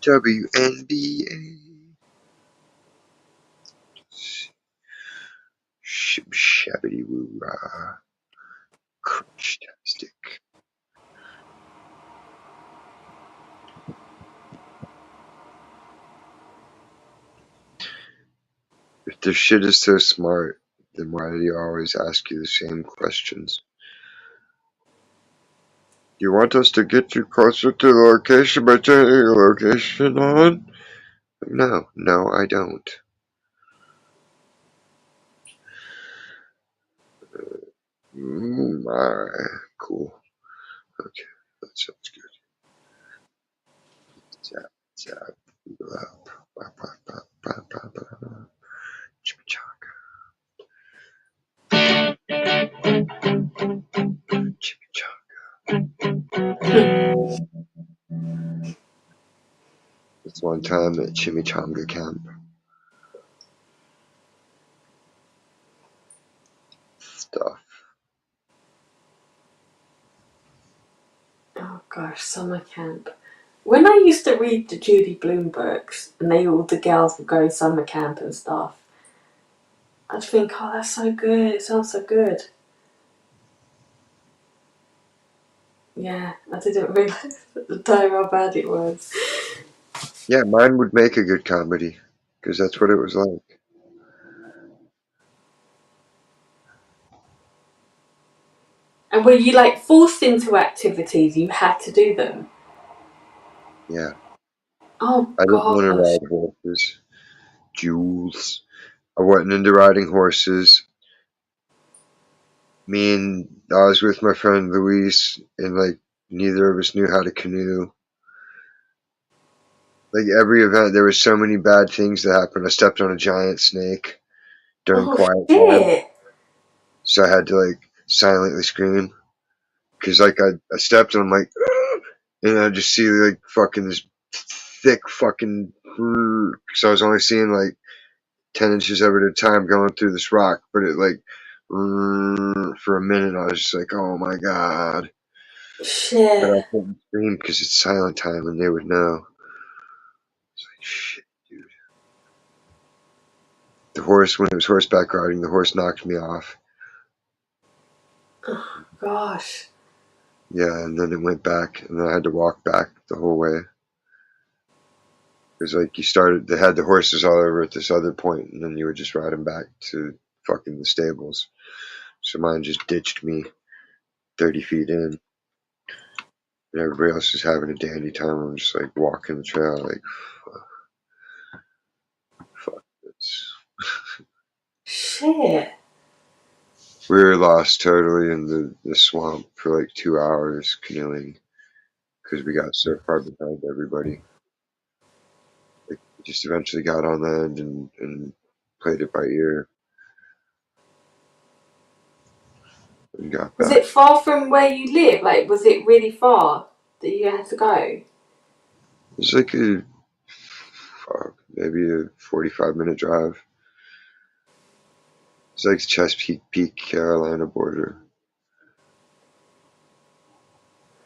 WNBA. Shabby woo rah. Crunch-tastic. If this shit is so smart, then why do you always ask you the same questions? "You want us to get you closer to the location by turning your location on?" No, no, I don't. Cool. Okay, that sounds good. Zap, zap, up, bop, bop, bop, bop, bop, bop. Chimichanga, chimichanga. It's one time at Chimichanga Camp. Stuff. Oh gosh, summer camp. When I used to read the Judy Blume books and all the girls would go summer camp and stuff, I'd think, oh, that's so good. It sounds so good. Yeah, I didn't realise at the time how bad it was. Yeah, mine would make a good comedy, because that's what it was like. And were you like forced into activities? You had to do them. Yeah. Oh I didn't want to gosh. ride horses. Jules. I wasn't into riding horses. Me and I was with my friend Luis, and like neither of us knew how to canoe. Like every event, there was so many bad things that happened. I stepped on a giant snake during Oh quiet time, shit! so I had to like silently scream because like I stepped and I'm like, and I just see like fucking this thick fucking. So I was only seeing like 10 inches of it at a time going through this rock, but it like for a minute I was just like, oh my god. But Shit! I couldn't scream because it's silent time and they would know. It's like shit, dude. The horse, when it was horseback riding, the horse knocked me off. Oh gosh! Yeah, and then it went back, and then I had to walk back the whole way. It was like you started, they had the horses all over at this other point, and then you would just ride them back to fucking the stables. So mine just ditched me 30 feet in, and everybody else is having a dandy time. I'm just like walking the trail, like, fuck this. Shit! We were lost totally in the swamp for like 2 hours canoeing because we got so far behind everybody. Like, we just eventually got on land and played it by ear and got Was back. it far from where you live? Like, was it really far that you had to go? It was like a maybe a 45-minute drive. It's like Chesapeake Peak, Carolina border.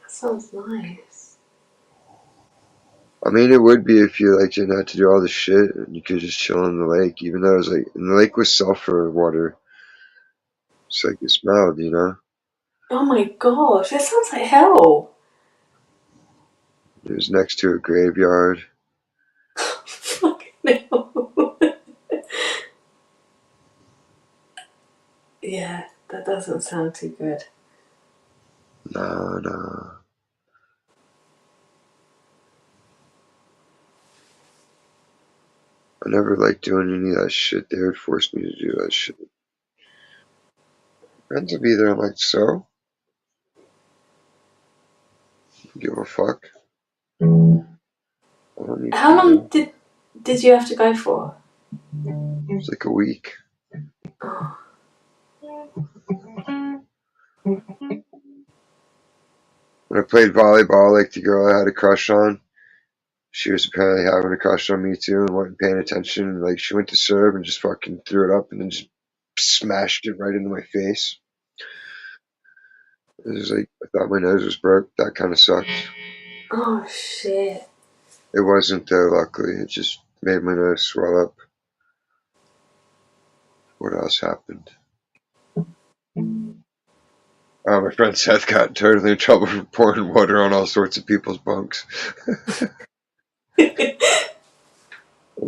That sounds nice. I mean, it would be if you like didn't have to do all this shit and you could just chill in the lake. Even though it was like, and the lake was sulfur water. It's like it smelled, you know. Oh my gosh, that sounds like hell. It was next to a graveyard. Fucking hell. Yeah, that doesn't sound too good. Nah, nah. I never liked doing any of that shit. They would force me to do that shit. Friends would be there. I'm like, so? Give a fuck. I don't need to How be long there. did you have to go for? It was like a week. Oh, When I played volleyball, like the girl I had a crush on, she was apparently having a crush on me too and wasn't paying attention. And, like she went to serve and just fucking threw it up and then just smashed it right into my face. It was like I thought my nose was broke. That kind of sucked. oh shit. It wasn't though. Luckily, it just made my nose swell up. What else happened? My friend Seth got totally in trouble for pouring water on all sorts of people's bunks.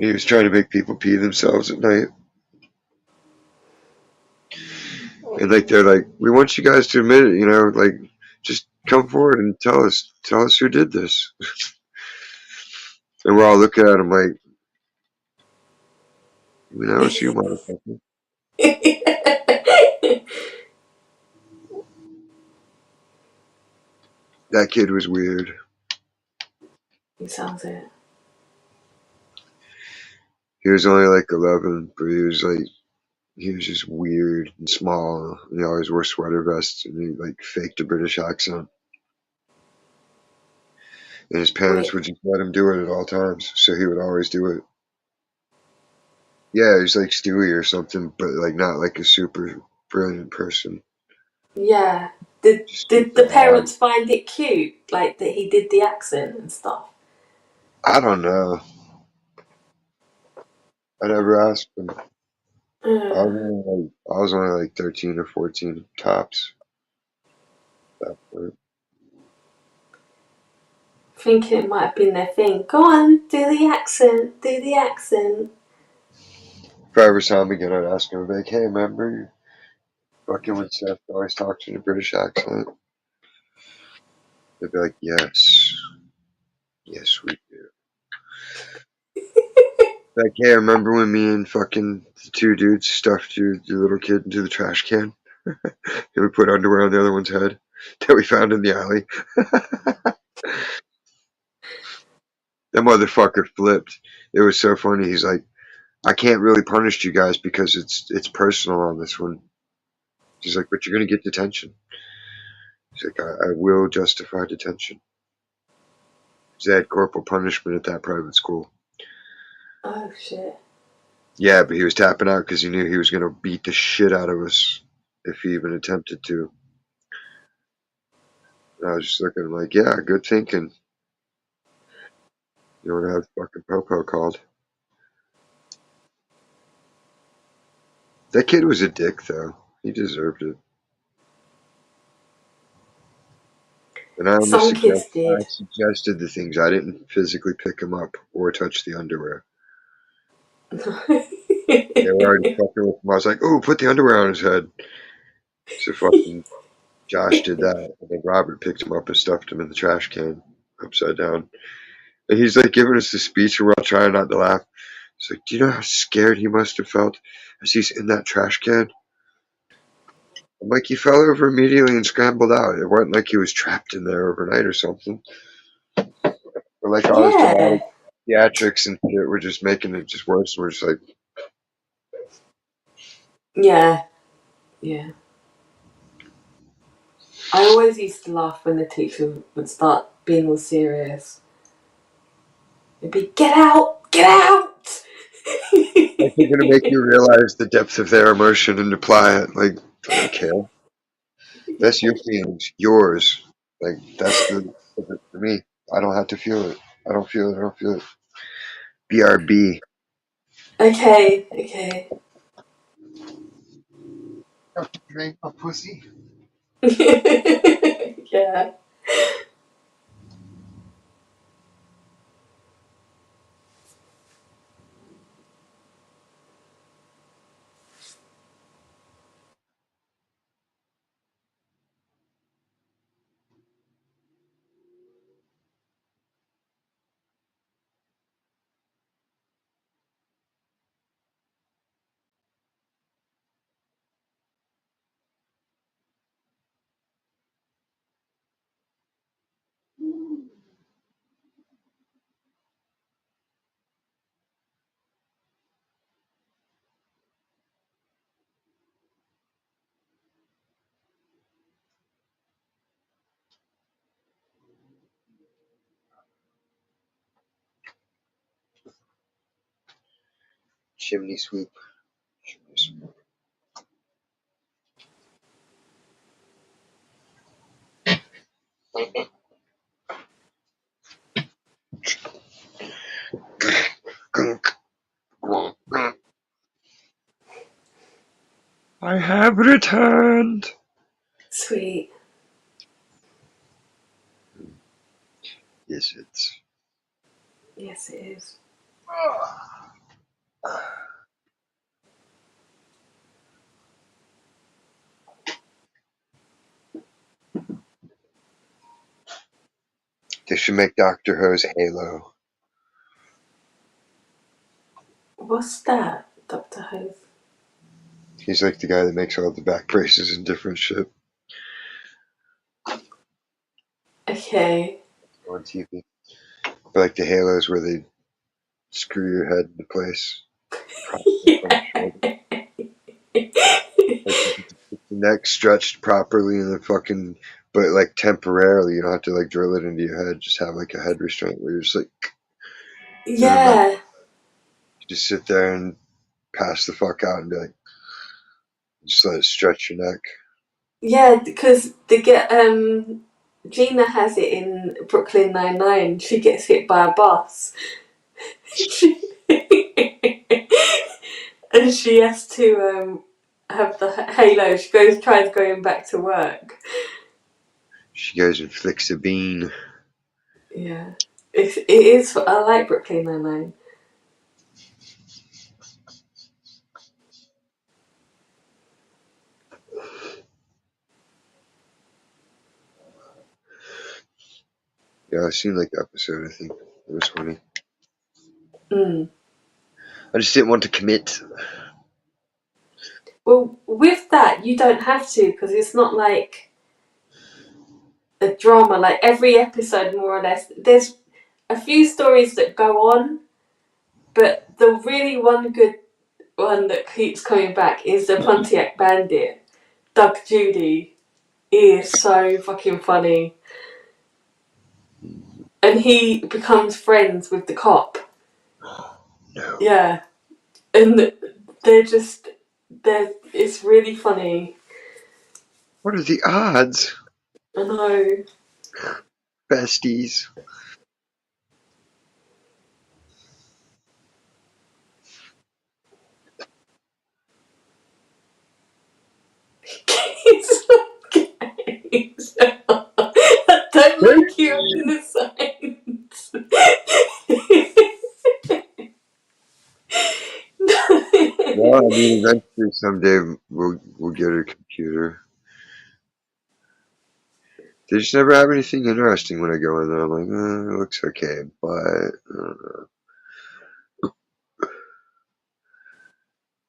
He was trying to make people pee themselves at night. And like they're like, we want you guys to admit it, you know, like just come forward and tell us who did this. And we're all looking at him like, we know it's you, motherfucker. That kid was weird. It sounds it. He was only like 11, but he was just weird and small. And he always wore sweater vests and he like faked a British accent. And his parents Wait, would just let him do it at all times, so he would always do it. Yeah, he was like Stewie or something, but like not like a super brilliant person. yeah. Did Just did super the odd. parents find it cute, like that he did the accent and stuff? I don't know. I never asked him. Uh, I was only like 13 or 14 tops at that point. Thinking it might have been their thing. Go on, do the accent, do the accent. If I ever saw him again, I'd ask him, like, hey, remember you fucking with Seth always talks in a British accent? They'd be like, yes. Yes, we do. Like, hey, remember when me and fucking the two dudes stuffed your little kid into the trash can? And we put underwear on the other one's head that we found in the alley. That motherfucker flipped. It was so funny. He's like, I can't really punish you guys because it's personal on this one. He's like, but you're gonna get detention. He's like, I will justify detention. 'Cause they had corporal punishment at that private school. Oh shit. Yeah, but he was tapping out because he knew he was gonna beat the shit out of us if he even attempted to. And I was just looking like, yeah, good thinking. You don't have fucking Popo called. That kid was a dick, though. He deserved it. And Some kids I did. suggested the things. I didn't physically pick him up or touch the underwear. They were already fucking with him. I was like, oh, put the underwear on his head. So fucking Josh did that. And then Robert picked him up and stuffed him in the trash can upside down. And he's like giving us the speech, and we're all trying not to laugh. He's like, do you know how scared he must have felt as he's in that trash can? I'm like, he fell over immediately and scrambled out. It wasn't like he was trapped in there overnight or something. Or like all his dramatic Yeah. theatrics and shit were just making it just worse. And we're just like, Yeah. Yeah. I always used to laugh when the teacher would start being all serious. It'd be, get out! Get out! like they're gonna make you realize the depth of their emotion and apply it. Like, I don't care. That's your feelings, yours. Like that's the for me. I don't have to feel it. I don't feel it. I don't feel it. BRB. Okay, okay. You ain't a pussy. Yeah. Chimney sweep. Chimney sweep. I have returned. Sweet. Yes, it's. Yes, it is. They should make Doctor Who's Halo. What's that, Dr. Hove? He's like the guy that makes all the back braces and different shit Okay. on TV. But like the halos where they screw your head into place properly from the Yeah. shoulder. Like you get the neck stretched properly and then fucking, but like temporarily, you don't have to like drill it into your head. Just have like a head restraint where you're just like, and then like Yeah. you just sit there and pass the fuck out and be like, just let it stretch your neck. Yeah, because they get Gina has it in Brooklyn Nine-Nine. She gets hit by a bus. She and she has to have the halo. She tries going back to work. She goes and flicks a bean. Yeah, it is. I like Brooklyn Nine-Nine. Yeah, I've seen like the episode. I think it was funny. Mm. I just didn't want to commit. Well, with that, you don't have to because it's not like a drama. Like every episode, more or less, there's a few stories that go on, but the really one good one that keeps coming back is the Pontiac Bandit. Doug Judy is so fucking funny. And he becomes friends with the cop. No. Yeah. And they're just, it's really funny. What are the odds? I know. Besties. It's okay. Don't make you open the signs. Well, I mean, eventually someday we'll get a computer. They just never have anything interesting when I go in there. I'm like, it looks okay, but I don't know.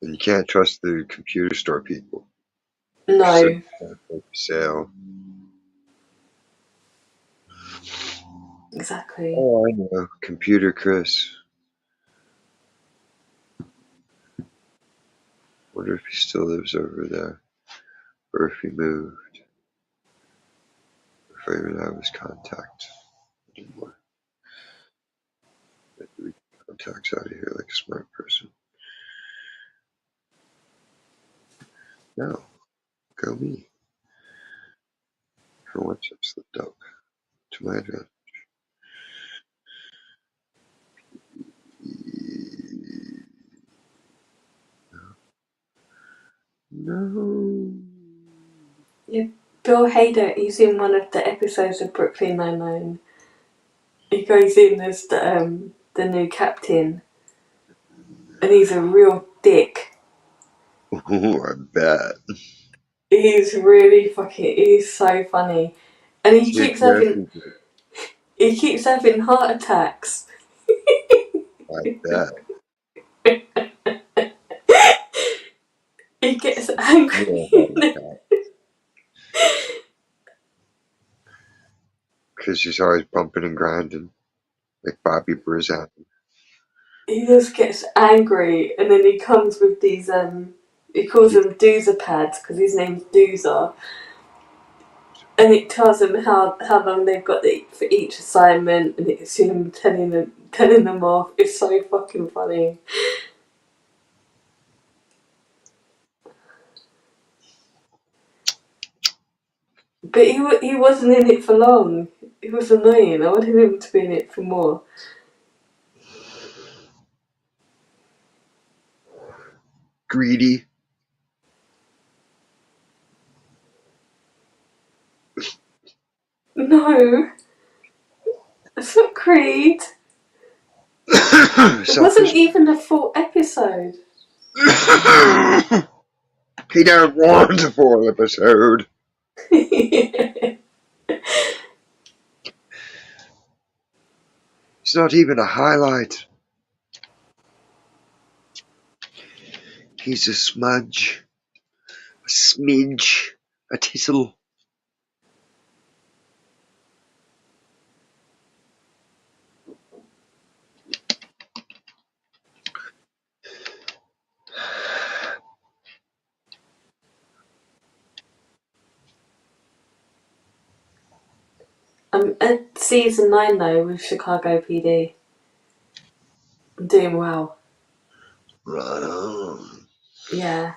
And you can't trust the computer store people. So No, for sale. exactly. Oh, I know. Computer Chris. Wonder if he still lives over there. Or if he moved. If I even have his contact anymore. I delete contacts out of here like a smart person. No. Go me. For once I've slipped up to my advantage. No. Yeah, Bill Hader, he's in one of the episodes of Brooklyn Nine-Nine. He goes in as the new captain, and he's a real dick. Ooh, I bet. He's really fucking. He's so funny, and It's good character. he keeps having heart attacks. I bet. He gets Yeah, angry. because she's always bumping and grinding like Bobby Brizan. He just gets angry, and then he comes with these he calls them doozer pads because his name's Doozer, and it tells them how long they've got for each assignment, and it's him telling them off. It's so fucking funny. But he wasn't in it for long. It was annoying. I wanted him to be in it for more. Greedy. No, it's not Creed. It wasn't Selfish. even a full episode. He don't want a full episode. It's not even a highlight. He's a smudge. A smidge. A tittle. I'm at season 9 though with Chicago PD. I'm doing well. Right on. Yeah.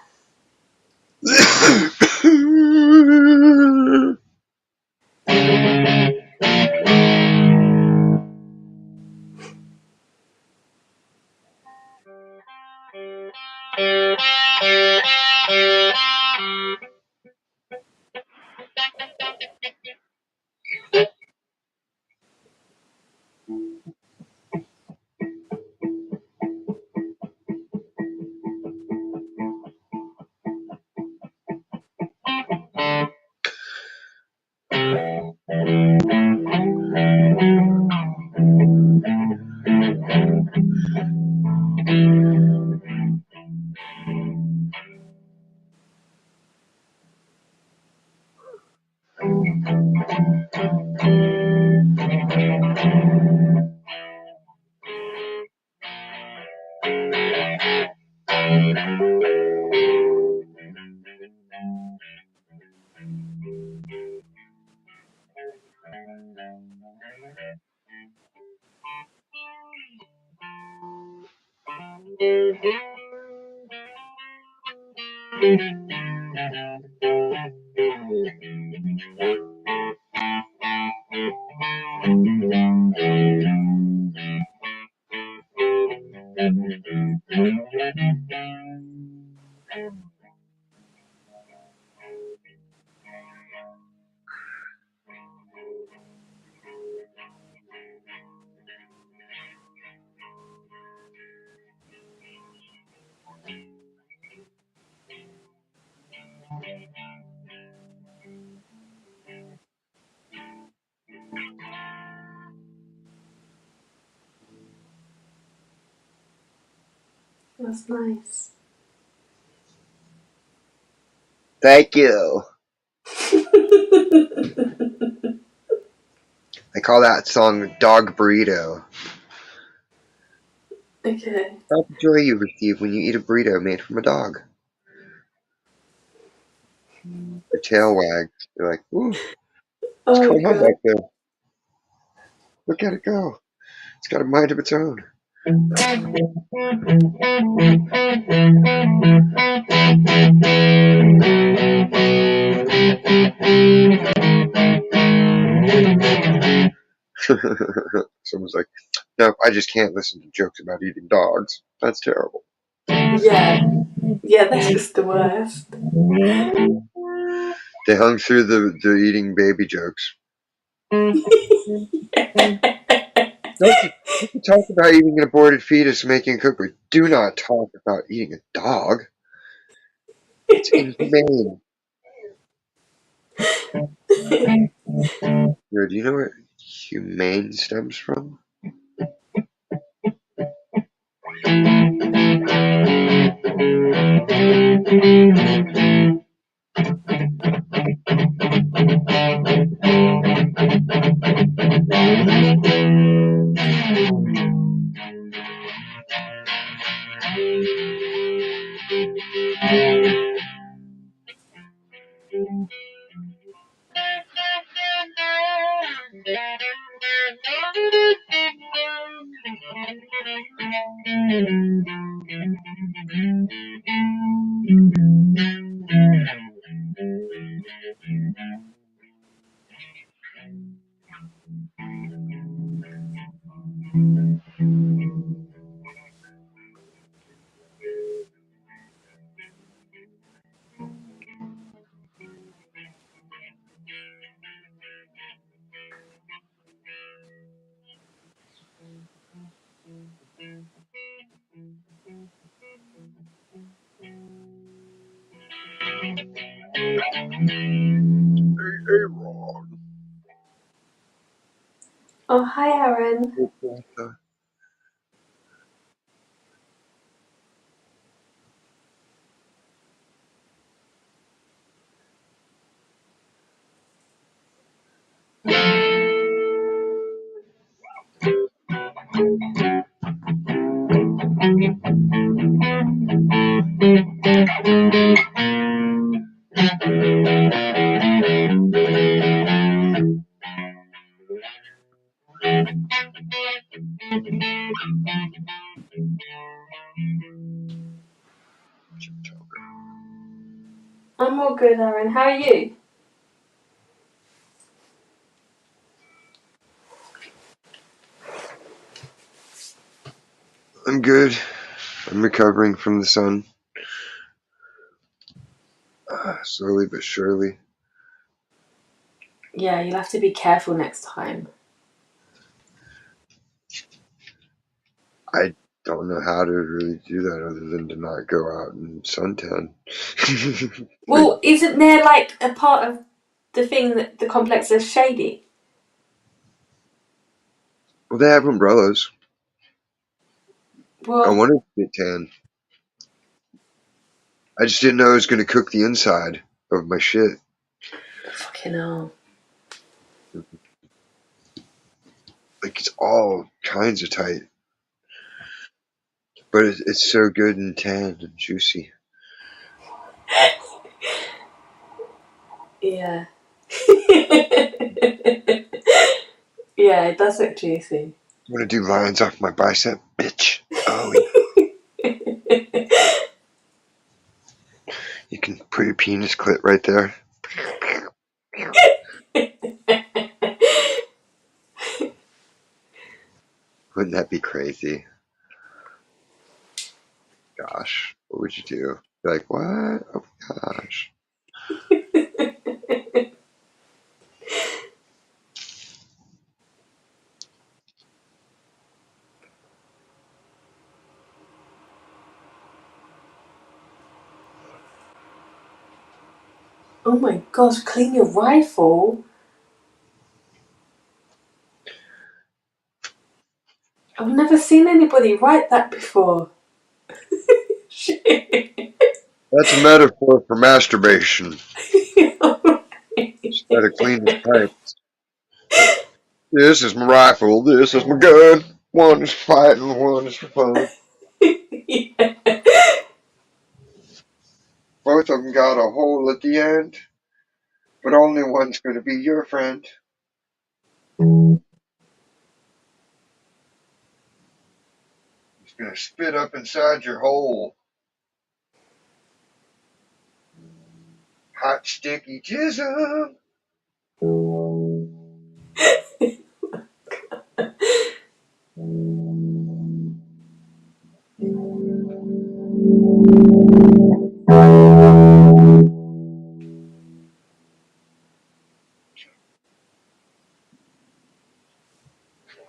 That's nice. Thank you. I call that song Dog Burrito. Okay. That's the joy you receive when you eat a burrito made from a dog. Their tail wags. They're like, ooh, what's Oh going on god. back there? Look at it go. It's got a mind of its own. Someone's like, no, I just can't listen to jokes about eating dogs. That's terrible. Yeah. Yeah, that's just the worst. They hung through the eating baby jokes. Don't you talk about eating an aborted fetus making a cookie. Do not talk about eating a dog. It's inhumane. Do you know where humane stems from? Aaron. Oh, hi, Aaron. I'm all good, Aaron. How are you? I'm good. I'm recovering from the sun. Slowly but surely. Yeah, you'll have to be careful next time. I don't know how to really do that other than to not go out and suntan. Like, Well, isn't there like a part of the thing that the complex is shady? well, they have umbrellas. I Well, wanted to get tan. I just didn't know it was going to cook the inside of my shit. fucking hell. Like, it's all kinds of tight. But it's so good and tan and juicy. Yeah. Yeah, it does look juicy. You want to do lines off my bicep? Bitch. Oh, yeah. You can put your penis clit right there. Wouldn't that be crazy? Gosh, what would you do? Like, what? Oh gosh. Oh my gosh, clean your rifle? I've never seen anybody write that before. Shit. That's a metaphor for masturbation. Just gotta clean his pipe. This is my rifle. This is my gun. One is for fighting, one is for fun. Yeah. Both of them got a hole at the end, but only one's gonna be your friend. He's gonna spit up inside your hole. Hot, sticky jism.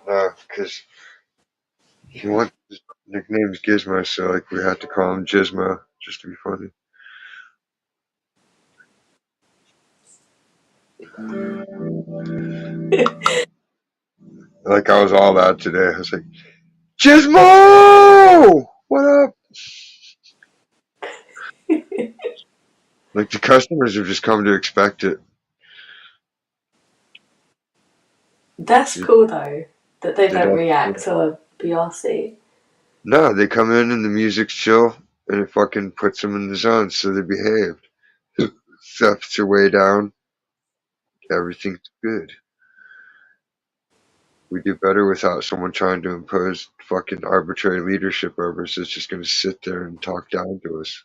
No, because he wants his nickname's Gizmo, so like we had to call him Gizmo just to be funny. Like I was all out today. I was like, Gizmo! What up? Like the customers have just come to expect it. That's cool though, that they They don't don't. react or be arsey. No, they come in and the music's chill and it fucking puts them in the zone, so they behaved. Thefts are way down. Everything's good. We do better without someone trying to impose fucking arbitrary leadership over us that's just gonna sit there and talk down to us.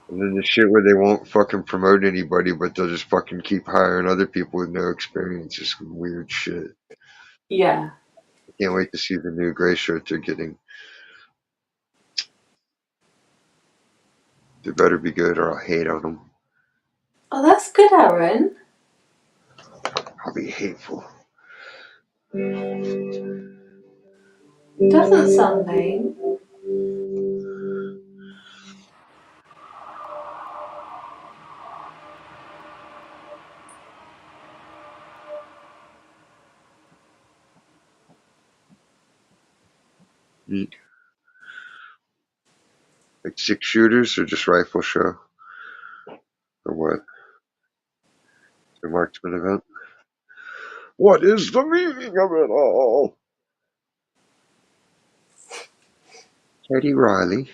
And then the shit where they won't fucking promote anybody, but they'll just fucking keep hiring other people with no experience is some weird shit. Yeah. I can't wait to see the new gray shirt they're getting. They better be good or I'll hate on them. Oh, that's good, Aaron. I'll be hateful. Doesn't sound lame. Neat. Like 6 shooters or just rifle show? Or what? The marksman event? What is the meaning of it all? Teddy Riley.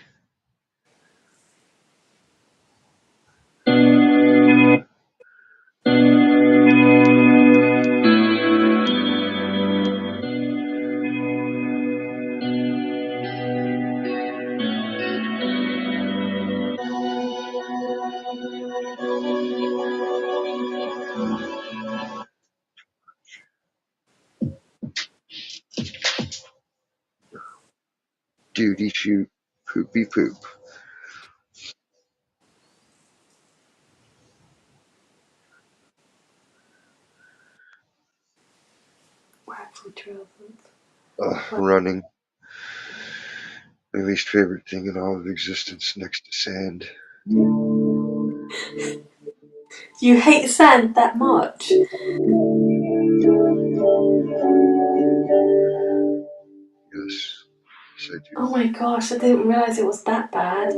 Duty shoot. Poopy poop. Rifle drill. Running. My least favorite thing in all of existence next to sand. You hate sand that much? Yes. Yes, I do. Oh my gosh, I didn't realise it was that bad.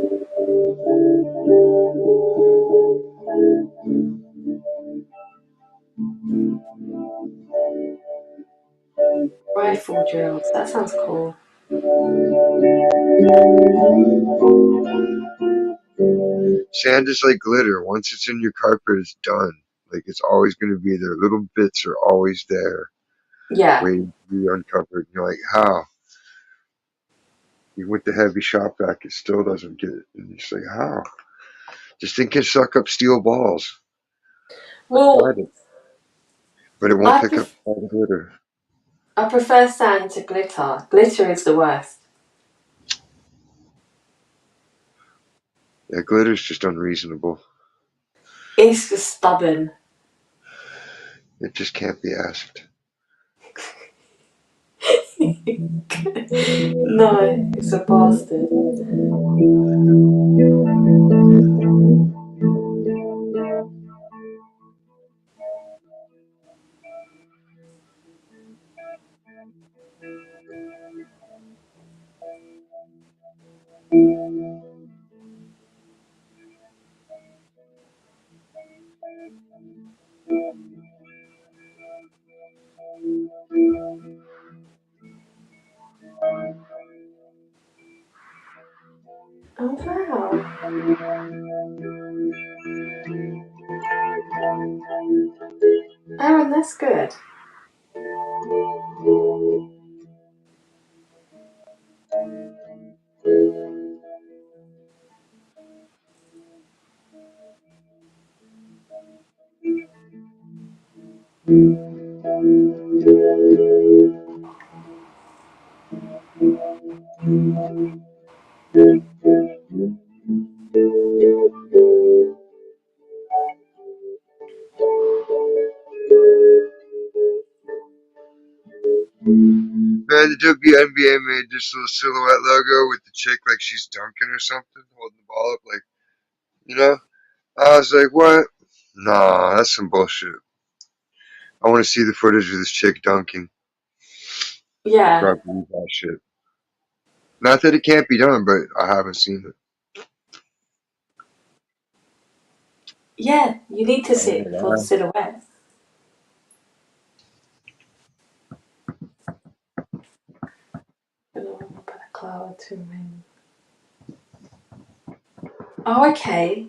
Rifle drills. That sounds cool. Sand is like glitter. Once it's in your carpet, it's done. Like it's always going to be there. Little bits are always there, Yeah. waiting to be uncovered. And you're like, how? Even with the heavy shot vac, it still doesn't get it. And you say, how? This thing can suck up steel balls. I tried Well, it, but it won't I pick up pref- all the glitter. I prefer sand to glitter. Glitter is the worst. Yeah, glitter's just unreasonable. It's just stubborn. It just can't be asked. No, it's a bastard. Oh wow, Aaron, that's good. Man, the WNBA made this little silhouette logo with the chick like she's dunking or something, holding the ball up, like, you know? I was like, what? Nah, that's some bullshit. I want to see the footage of this chick dunking before Yeah, I believe that shit. Not that it can't be done, but I haven't seen it. yeah. You need to I see don't know it for the why. silhouette. I don't want to put a cloud to rain. Oh, okay.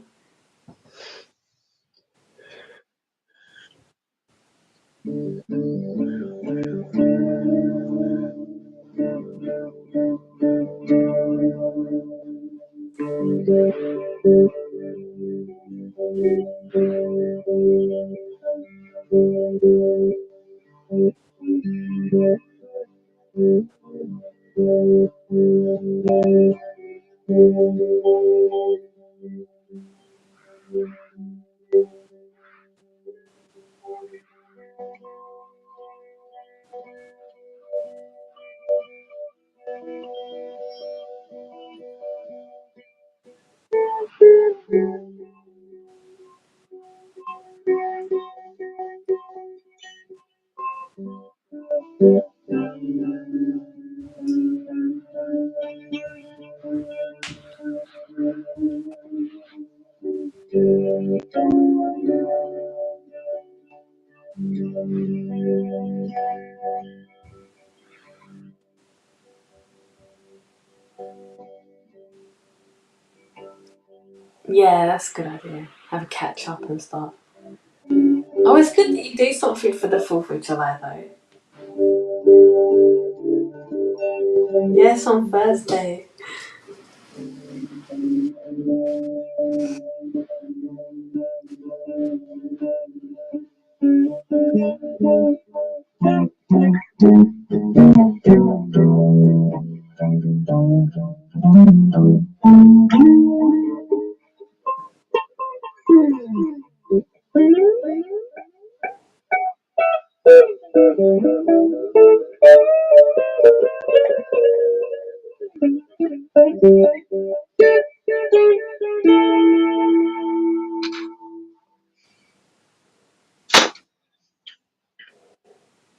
Yeah, that's a good idea. Have a catch up and stuff. Oh, it's good that you do something for the 4th of July, though. Yes, on Thursday.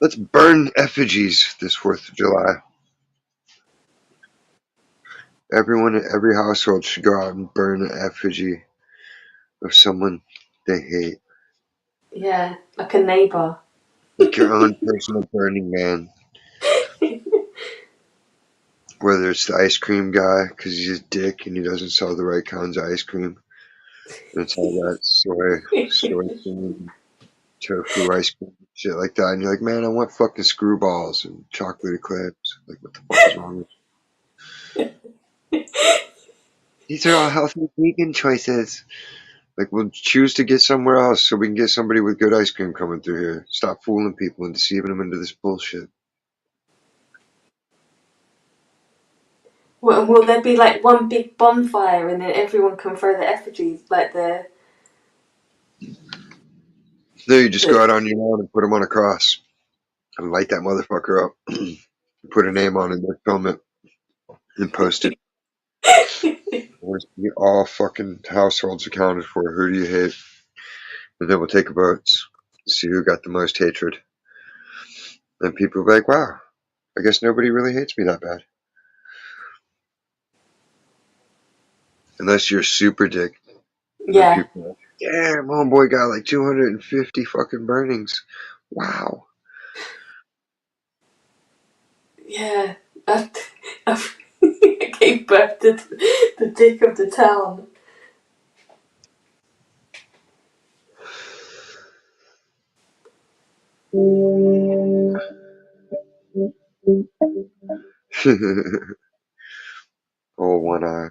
Let's burn effigies this 4th of July. Everyone in every household should go out and burn an effigy of someone they hate. Yeah, like a neighbour. Like your own personal Burning Man. Whether it's the ice cream guy because he's a dick and he doesn't sell the right kinds of ice cream. And it's all that soy cream, tofu ice cream, shit like that. And you're like, man, I want fucking screwballs and chocolate eclairs. Like, what the fuck is wrong with you? These are all healthy vegan choices. Like, we'll choose to get somewhere else so we can get somebody with good ice cream coming through here. Stop fooling people and deceiving them into this bullshit. Will there be like one big bonfire and then everyone can throw their effigies, like No, you just go the out on your own and put them on a cross and light that motherfucker up. Put a name on it, and film it, and post it. Where's all fucking households accounted for? Who do you hate? And then we'll take votes. See who got the most hatred. And people will be like, wow, I guess nobody really hates me that bad. Unless you're super dick. And then yeah, people are like, damn, homeboy got like 250 fucking burnings. Wow. yeah. I've I gave birth to the dick of the town. Oh, one eye.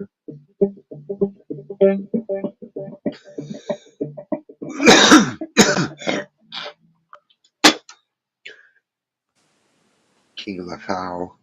King of the fowl.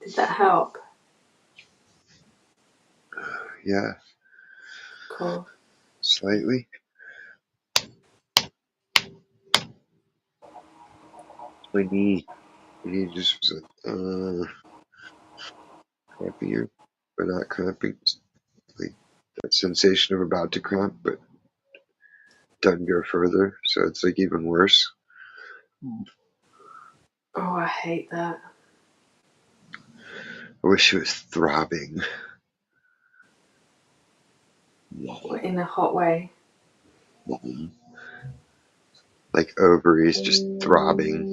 Did that help? Yeah, Cool. slightly. My knee. My knee just was like, crampier, but not cramping. Like that sensation of about to cramp, but doesn't go further. So it's like even worse. Oh, I hate that. I wish it was throbbing. In a hot way. Like ovaries just throbbing,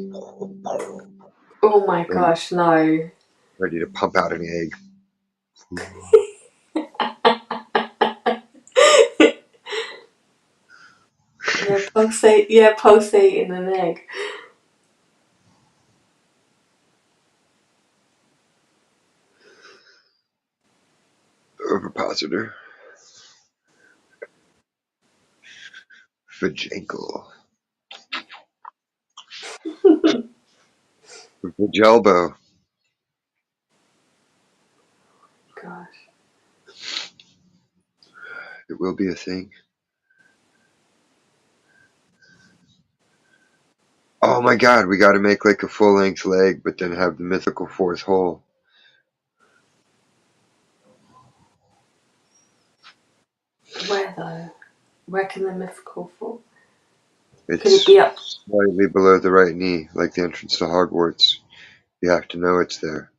Oh my ready, gosh, no. ready to pump out an egg. Pulsating an egg. Ovipositor. Vajankle. Vajelbo. Gosh. It will be a thing. Oh my god, we gotta make like a full length leg, but then have the mythical fourth hole. Where though? Where can the mythical fall? Could it It's be up? slightly below the right knee, like the entrance to Hogwarts. You have to know it's there.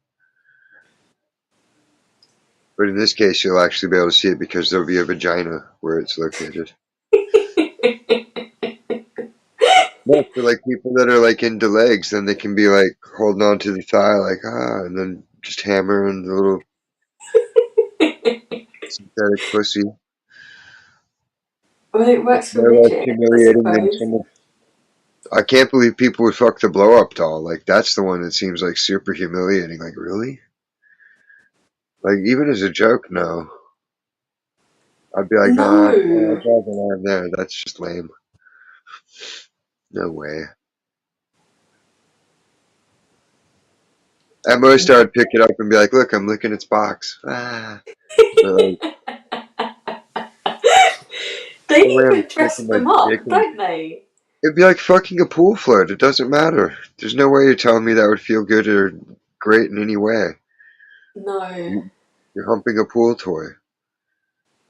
But in this case, you'll actually be able to see it because there'll be a vagina where it's located. No, for like people that are like into legs, then they can be like holding on to the thigh, like and then just hammering the little synthetic pussy. Well, it It's works for no less midgets, I humiliating than suppose. someone. I can't believe people would fuck the blow up doll. Like that's the one that seems like super humiliating. Like really? Like even as a joke, no. I'd be like, nah, I'll No, draw the line there. That's just lame. No way. At most, I would pick it up and be like, look, I'm licking its box. Ah. But like, they no way I'm even dress sticking my them dick up, in. don't they? It'd be like fucking a pool float. It doesn't matter. There's no way you're telling me that would feel good or great in any way. No. You, you're humping a pool toy,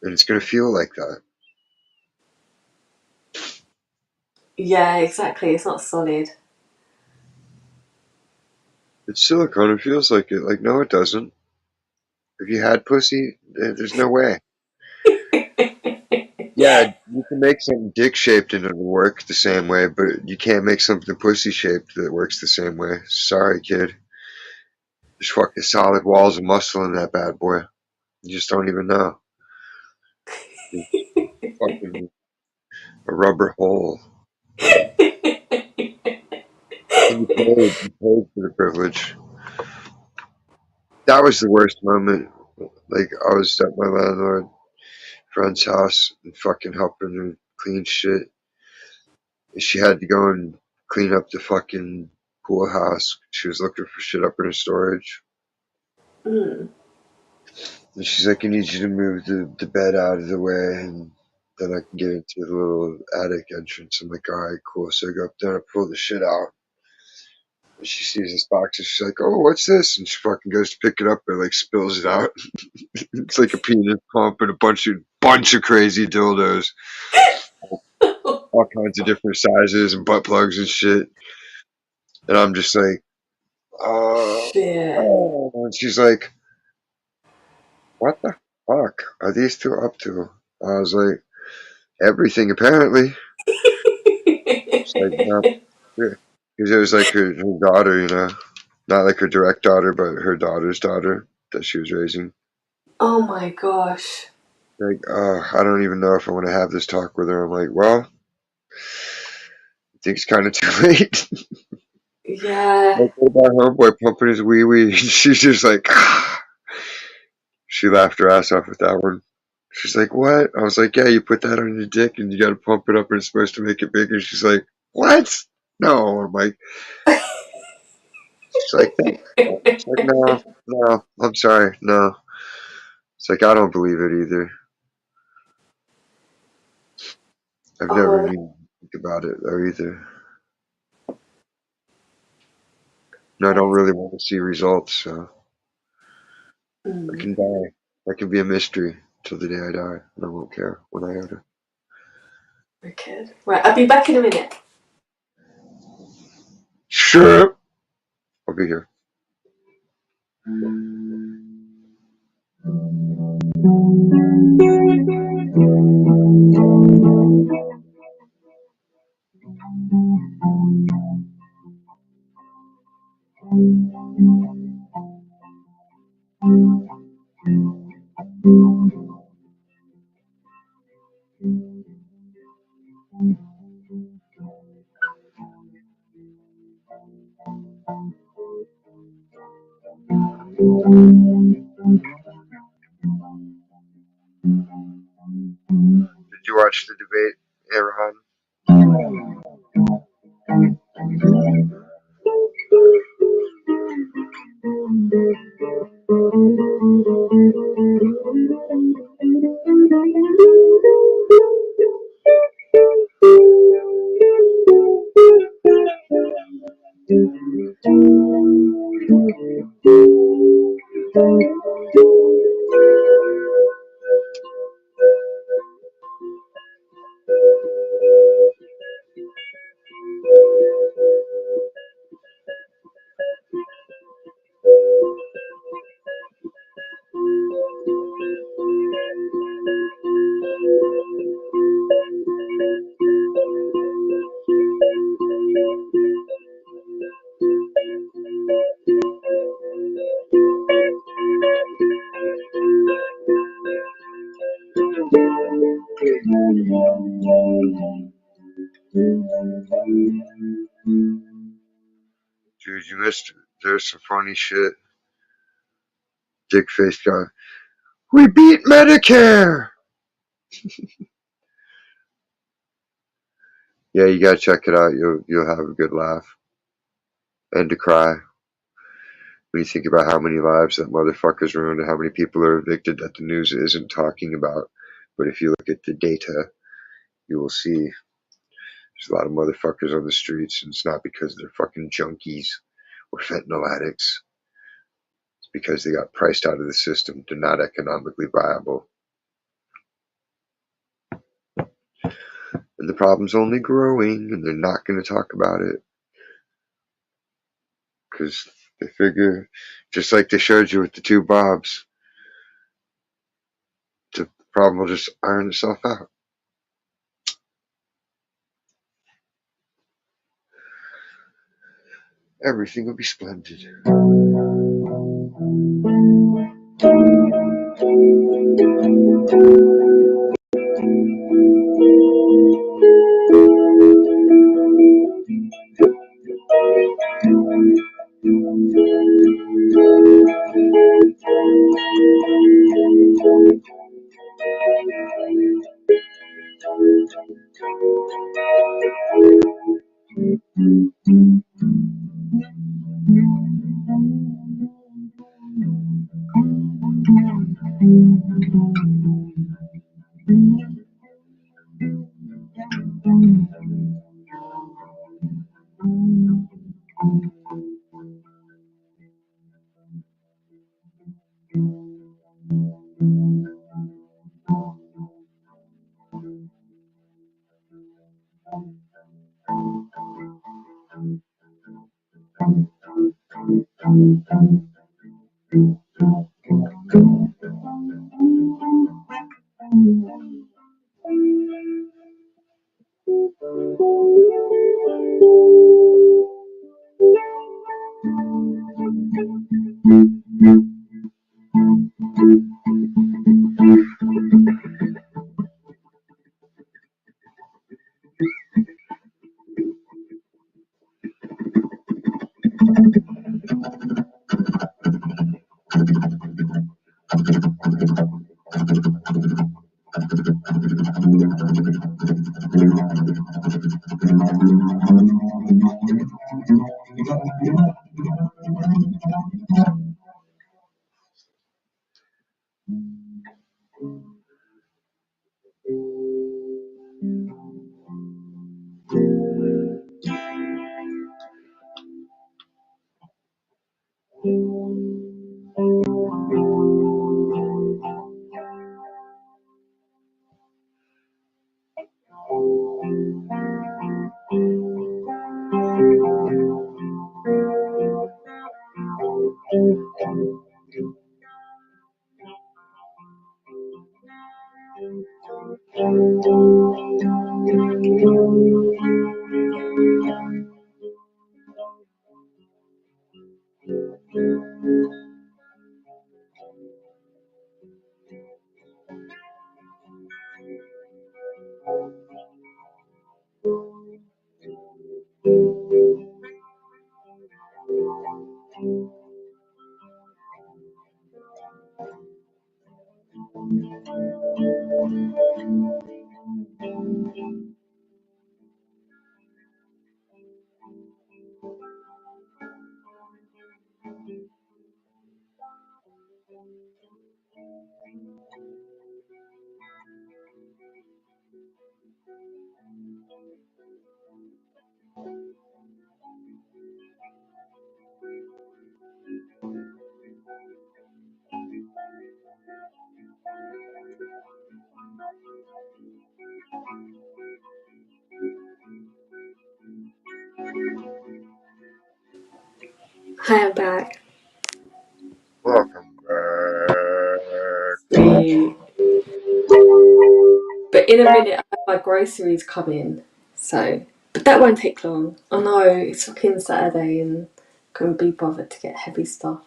and it's gonna feel like that. Yeah, exactly. It's not solid. It's silicone. It feels like it. Like, no, it doesn't. If you had pussy, there's no way. Yeah, you can make something dick shaped and it'll work the same way, but you can't make something pussy shaped that works the same way. Sorry, kid. There's fucking solid walls of muscle in that bad boy. You just don't even know. It's fucking a rubber hole. And you paid for the privilege. That was the worst moment. Like, I was at my landlord friend's house and fucking helping her clean shit. And she had to go and clean up the fucking pool house. She was looking for shit up in her storage. Mm. And she's like, I need you to move the bed out of the way and then I can get into the little attic entrance. I'm like, alright, cool. So I go up there and I pull the shit out. And she sees this box and she's like, oh, what's this? And she fucking goes to pick it up and like spills it out. It's like a penis pump and a bunch of crazy dildos, all kinds of different sizes and butt plugs and shit. And I'm just like, oh, Shit. oh. And she's like, what the fuck are these two up to? I was like, everything apparently. She's like, no, because it was like her daughter, not like her direct daughter, but her daughter's daughter that she was raising. Oh my gosh. Like, I don't even know if I want to have this talk with her. I'm like, well, I think it's kind of too late. Yeah. Like, what about homeboy pumping his wee wee? She's just like, she laughed her ass off with that one. She's like, what? I was like, yeah, you put that on your dick and you got to pump it up and it's supposed to make it bigger. She's like, what? No. I'm like, she's like, no. She's like, no, no, I'm sorry, no. It's like, I don't believe it either. I've never Oh. even think about it though either. And I That don't is. really want to see results, so I Mm. can die. I can be a mystery till the day I die, and I won't care when I utter. Okay. Right. I'll be back in a minute. Sure, I'll be here. Did you watch the debate, Aaron? Dude, you missed it. There's some funny shit. Dick face guy. We beat Medicare! Yeah, you gotta check it out. You'll have a good laugh. And to cry. When you think about how many lives that motherfucker's ruined and how many people are evicted that the news isn't talking about. But if you look at the data, you will see there's a lot of motherfuckers on the streets, and it's not because they're fucking junkies or fentanyl addicts. because they got priced out of the system. They're not economically viable. And the problem's only growing, and they're not going to talk about it because they figure, just like they showed you with the two Bobs, the problem will just iron itself out. Everything will be splendid. Hi, I'm back. Welcome back. Sweet. But in a minute, I have my groceries coming. So, but that won't take long. I know it's fucking Saturday and couldn't be bothered to get heavy stuff.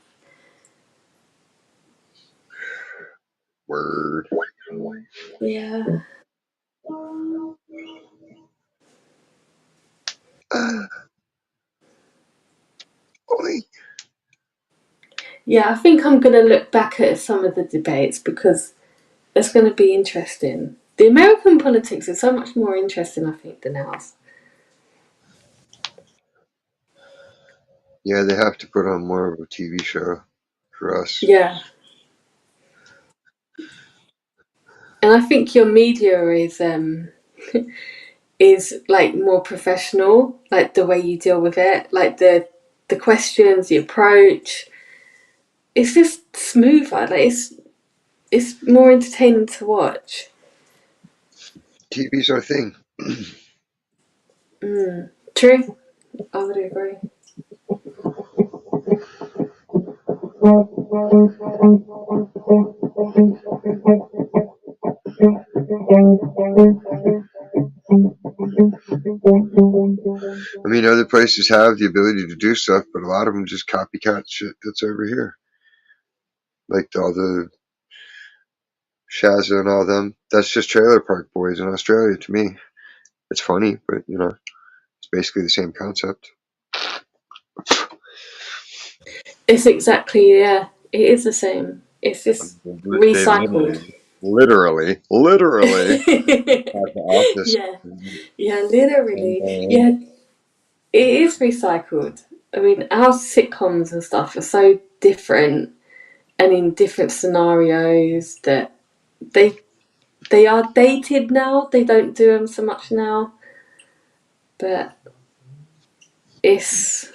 Word. Yeah. Oi. Yeah, I think I'm going to look back at some of the debates because it's going to be interesting. The American politics is so much more interesting, I think, than ours. Yeah, they have to put on more of a TV show for us. Yeah. And I think your media is like more professional, like the way you deal with it, like the questions, the approach. it's just smoother. Like it's more entertaining to watch. TV's our thing. True, I would agree. I mean, other places have the ability to do stuff, but a lot of them just copycat shit that's over here. Like all the Shazza and all them. That's just Trailer Park Boys in Australia to me. It's funny, but it's basically the same concept. It's exactly, yeah. It is the same. It's just They recycled. literally have the office. Yeah, yeah, And, literally. Yeah, it is recycled. I mean, our sitcoms and stuff are so different and in different scenarios that they they are dated now. They don't do them so much now, but it's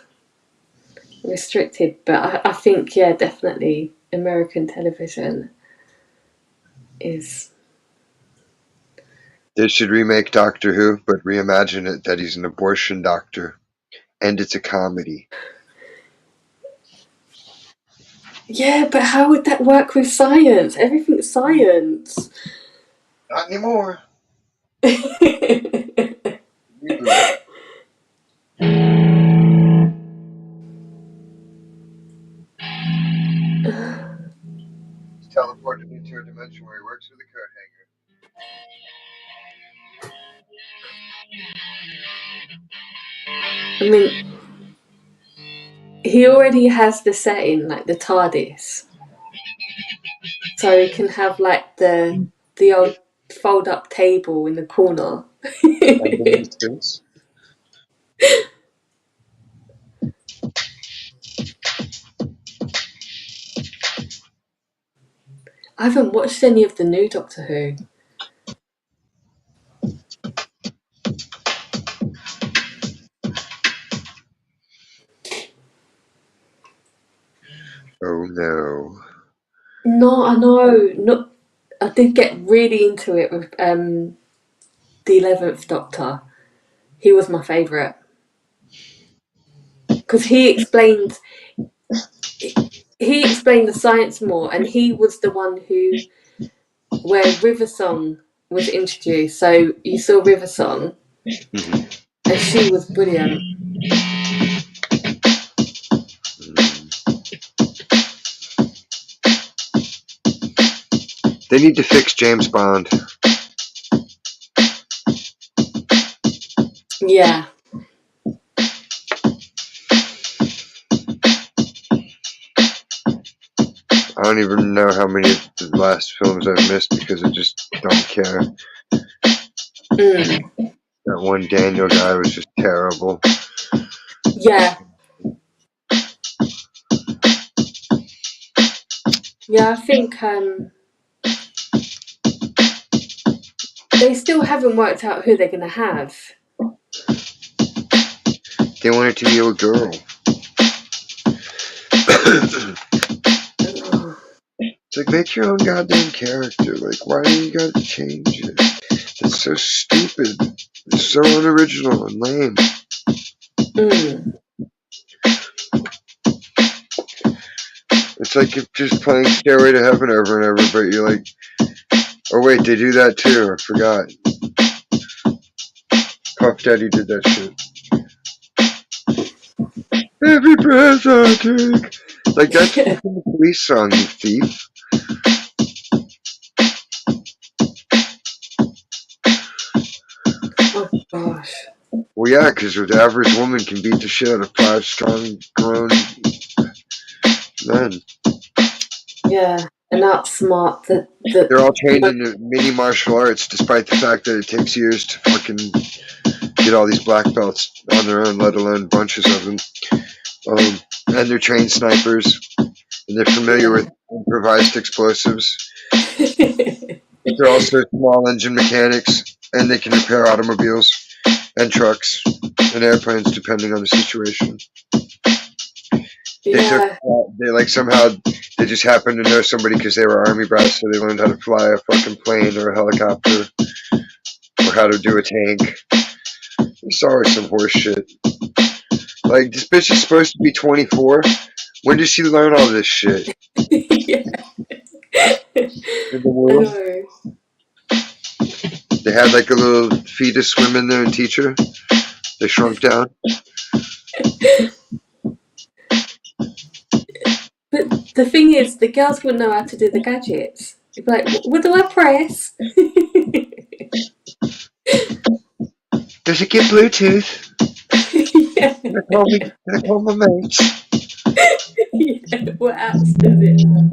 restricted. But I think, yeah, definitely American television is. they should remake Doctor Who, but reimagine it that he's an abortion doctor, and it's a comedy. Yeah, but how would that work with science? Everything's science. Not anymore. Reboot. He's teleported into a dimension where he works with a coat I mean, he already has the setting, like the TARDIS, so he can have like the old fold up table in the corner. hanger. And in space. I haven't watched any of the new Doctor Who. Oh no. No, I know. Not. I did get really into it with the 11th Doctor. He was my favourite because he explained the science more, and he was the one who where River Song was introduced. So you saw River Song, and she was brilliant. They need to fix James Bond. Yeah. I don't even know how many of the last films I've missed because I just don't care. That one Daniel guy was just terrible. Yeah. Yeah, I think they still haven't worked out who they're going to have. They want it to be a girl. It's like, make your own goddamn character. Like, why do you gotta change it? It's so stupid. It's so unoriginal and lame. It's like if just playing Stairway to Heaven over and over, but you're like, oh wait, they do that too. I forgot. Puff Daddy did that shit. Every breath I take. Like, that's fucking the Police song, you thief. Oh gosh. Well, yeah, because the average woman can beat the shit out of 5 strong, grown men. Yeah, and outsmart They're all trained in mini martial arts, despite the fact that it takes years to fucking get all these black belts on their own, let alone bunches of them. And they're trained snipers, and they're familiar with improvised explosives. But they're also small engine mechanics, and they can repair automobiles and trucks and airplanes depending on the situation. They took, Yeah. they like somehow they just happened to know somebody because they were army brats, so they learned how to fly a fucking plane or a helicopter or how to do a tank. It's always some horse shit. Like this bitch is supposed to be 24. When did she learn all this shit? Yeah. In the I womb? know. They had like a little fetus swim in there and teach her. They shrunk down. But the thing is, the girls wouldn't know how to do the gadgets. You'd be like, what do I press? Does it get Bluetooth? Yeah. Can I call my mates? Yeah. What apps does it have?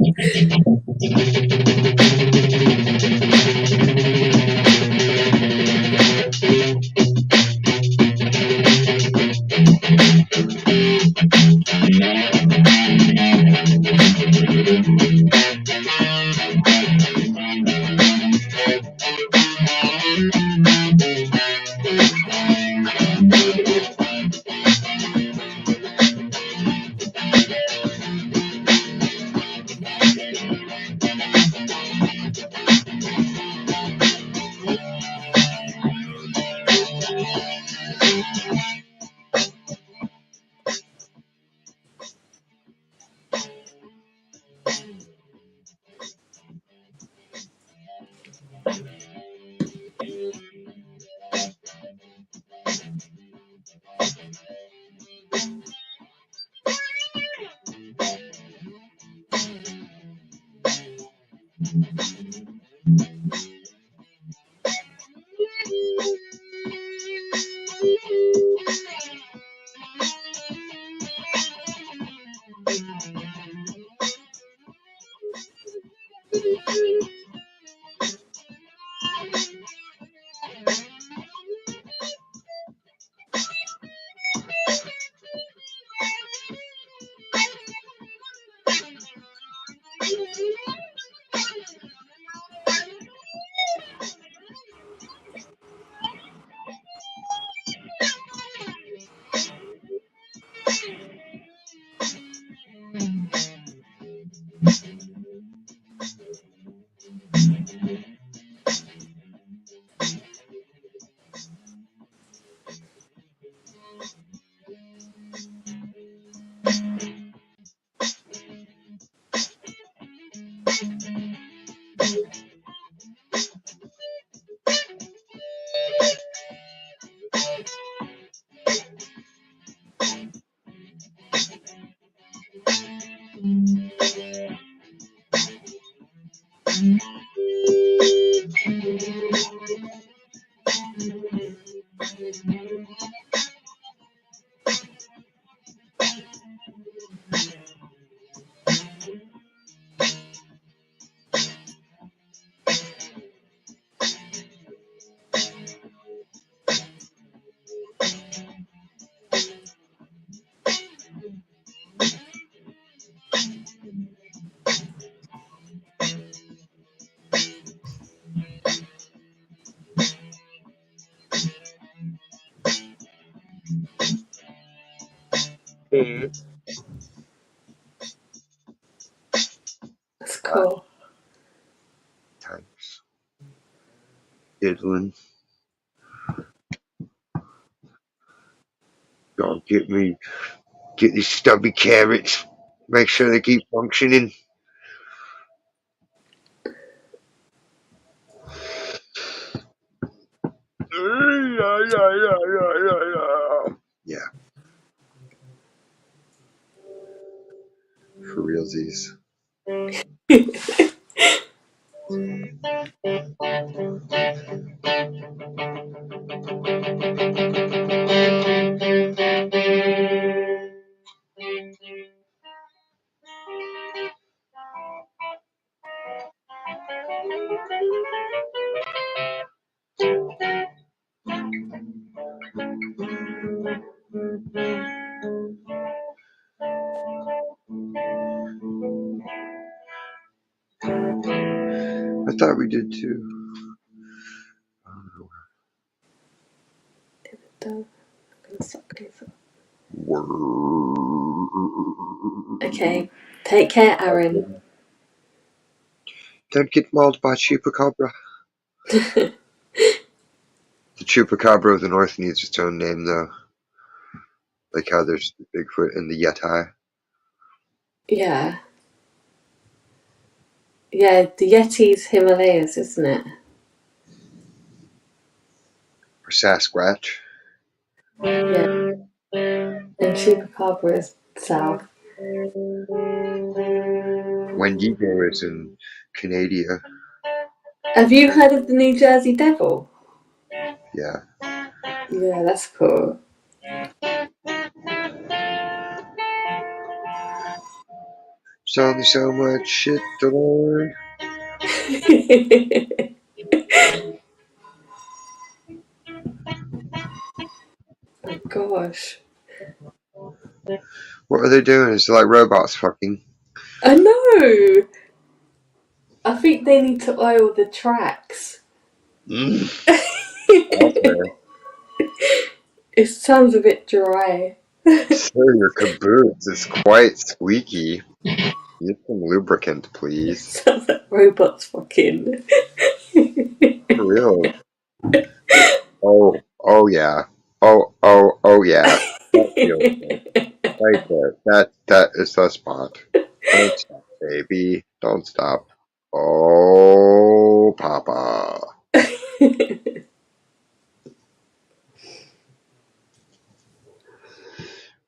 That's cool. Thanks. Diddling. Don't get these stubby carrots. Make sure they keep functioning. Yeah, for realsies. I thought we did too. I don't know. I'm gonna suck this up. Word. Okay. Take care, Aaron. Don't get mauled by chupacabra. The chupacabra of the north needs its own name, though. Like how there's the Bigfoot and the Yeti. Yeah. Yeah, the Yeti's Himalayas, isn't it? Or Sasquatch. Yeah. And Chupacabra is south. Wendigo is in Canada. Have you heard of the New Jersey Devil? Yeah. Yeah, that's cool. There's only so much shit to learn. Oh gosh. What are they doing? Is it like robots fucking? I know! I think they need to oil the tracks. Mm. It sounds a bit dry. Sir, your caboose is quite squeaky. Get some lubricant, please. Sounds like robots fucking. For real. Oh yeah. Oh yeah. That feels good. Right there. That is the spot. Don't stop, baby. Don't stop. Oh, Papa.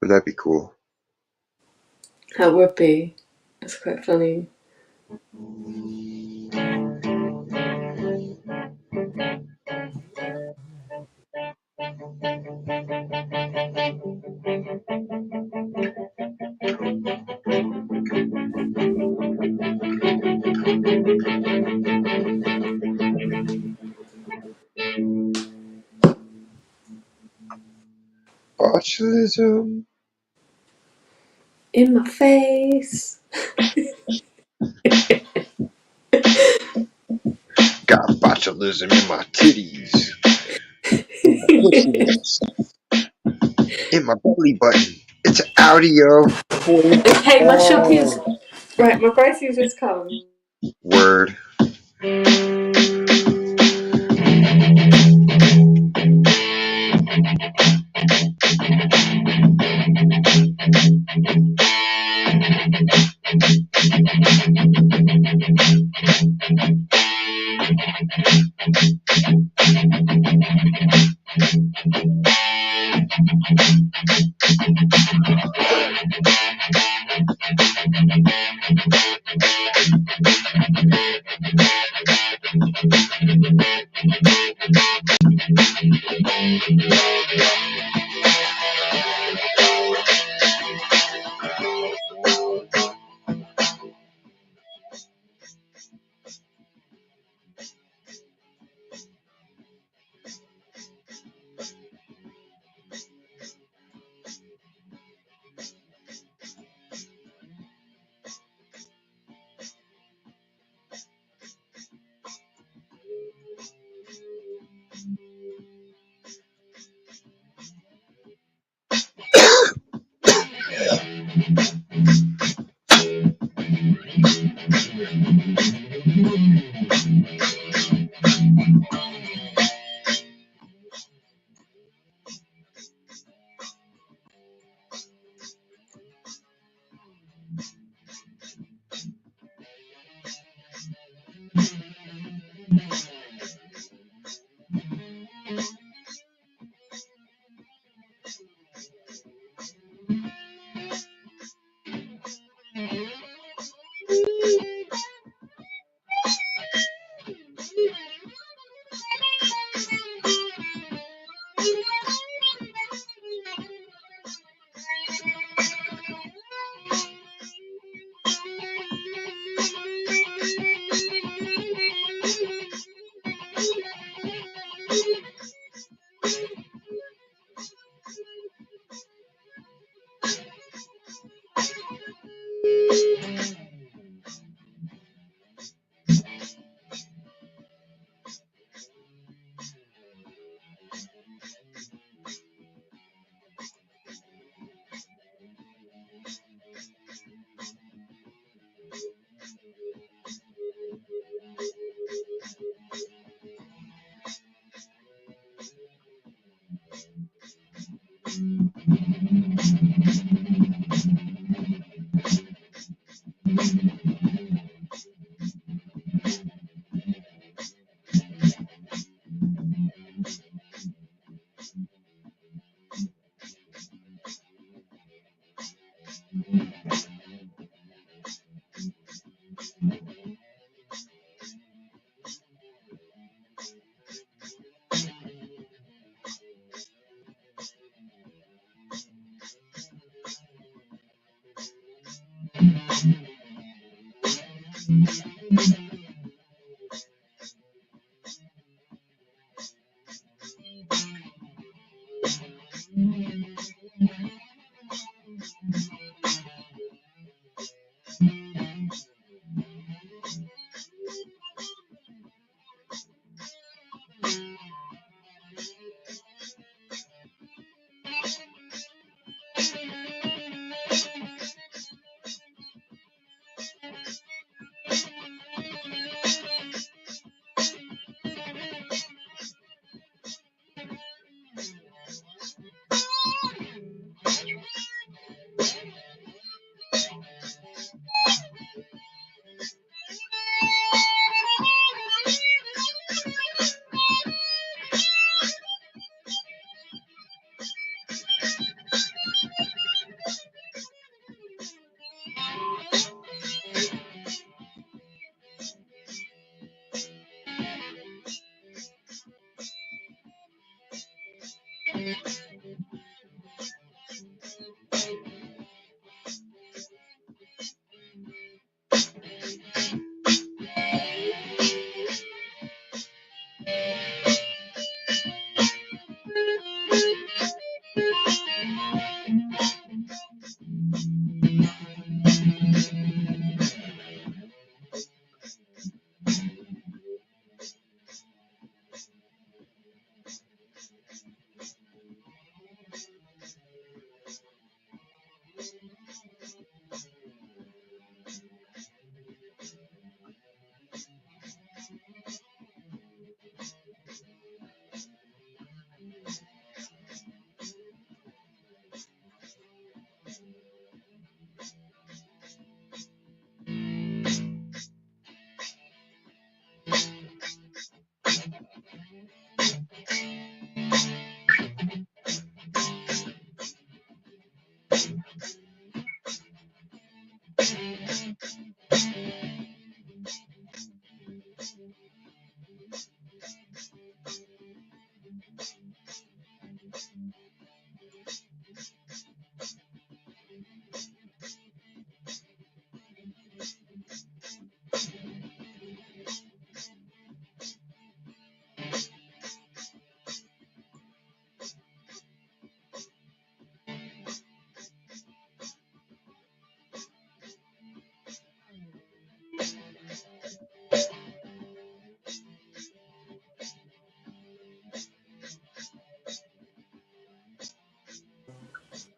Wouldn't that be cool? That would be. That's quite funny. Botulism. In my face. Got botulism in my titties. In my pussy lips. In my belly button. It's audio. Okay, my shopping's. Oh. Right, my groceries just come. Word.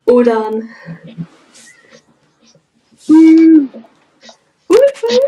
All done. Woo! Woo-hoo.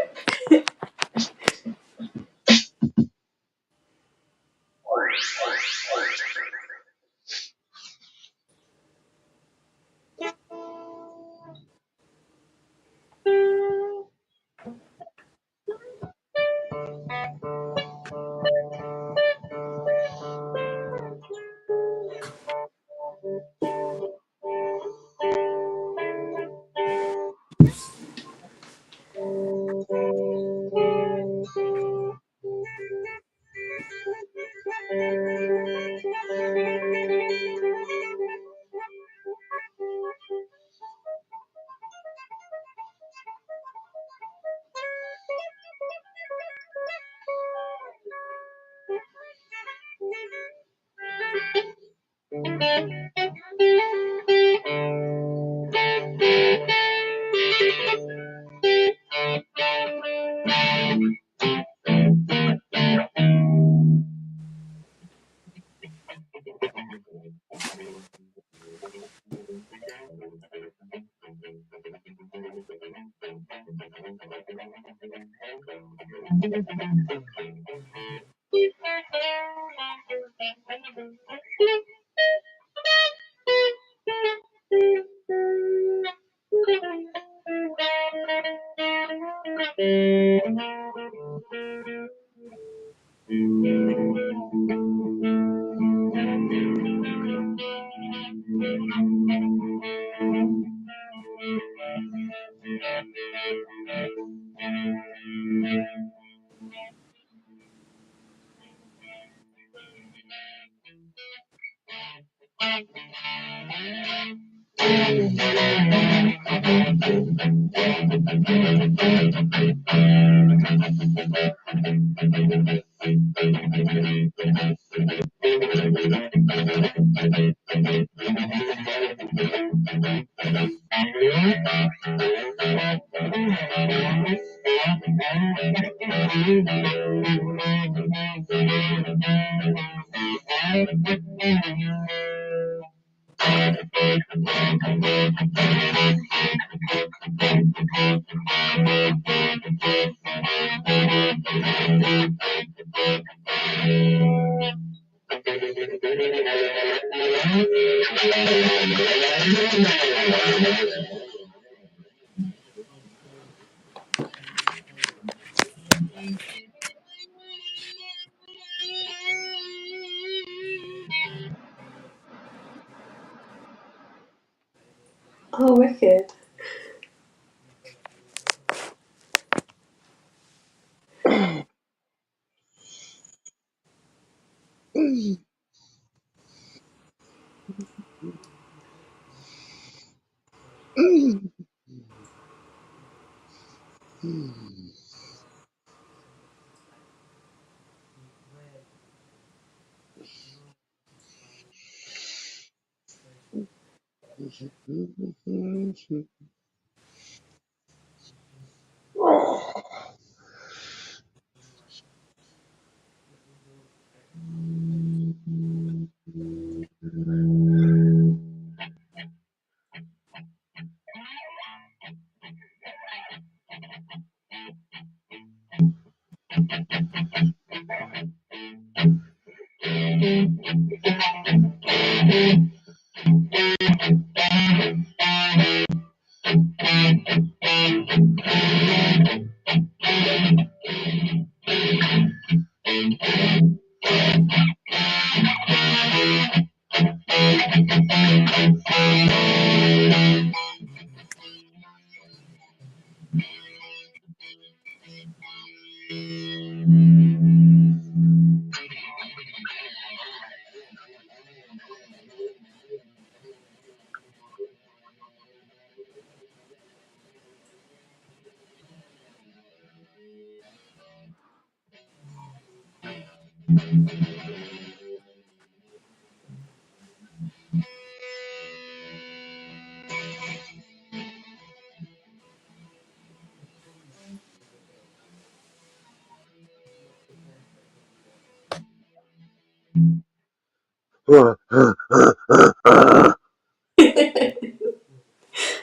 Oh, wicked.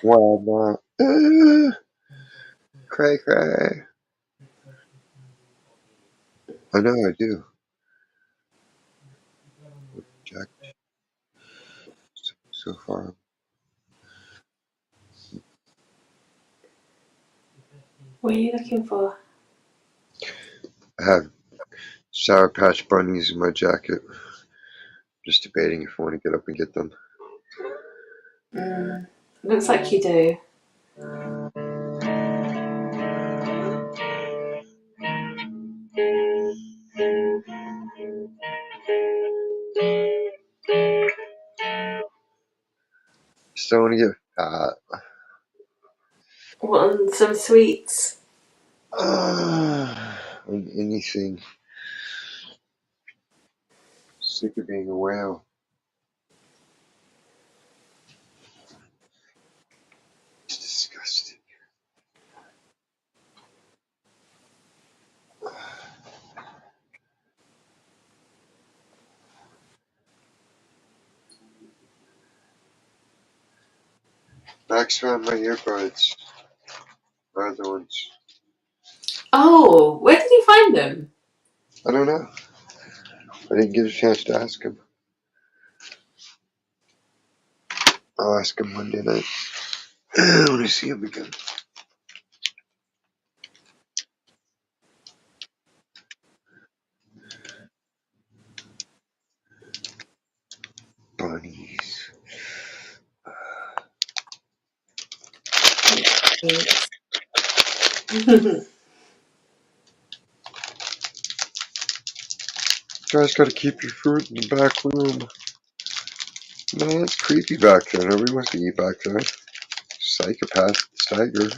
Why not? Cray cray. I know I do. Jack so far. What are you looking for? I have Sour Patch Bunnies in my jacket. Just debating if I want to get up and get them. Looks like you do. Still want to get fat. Want some sweets? On anything. Sick of being a whale. It's disgusting. Max found my earbuds. My other ones. Oh, where did he find them? I don't know. I didn't get a chance to ask him. I'll ask him Monday night. I want to see him again. Bunnies. You guys gotta keep your food in the back room. Man, it's creepy back there. Nobody wants to eat back there. Psychopath, tiger.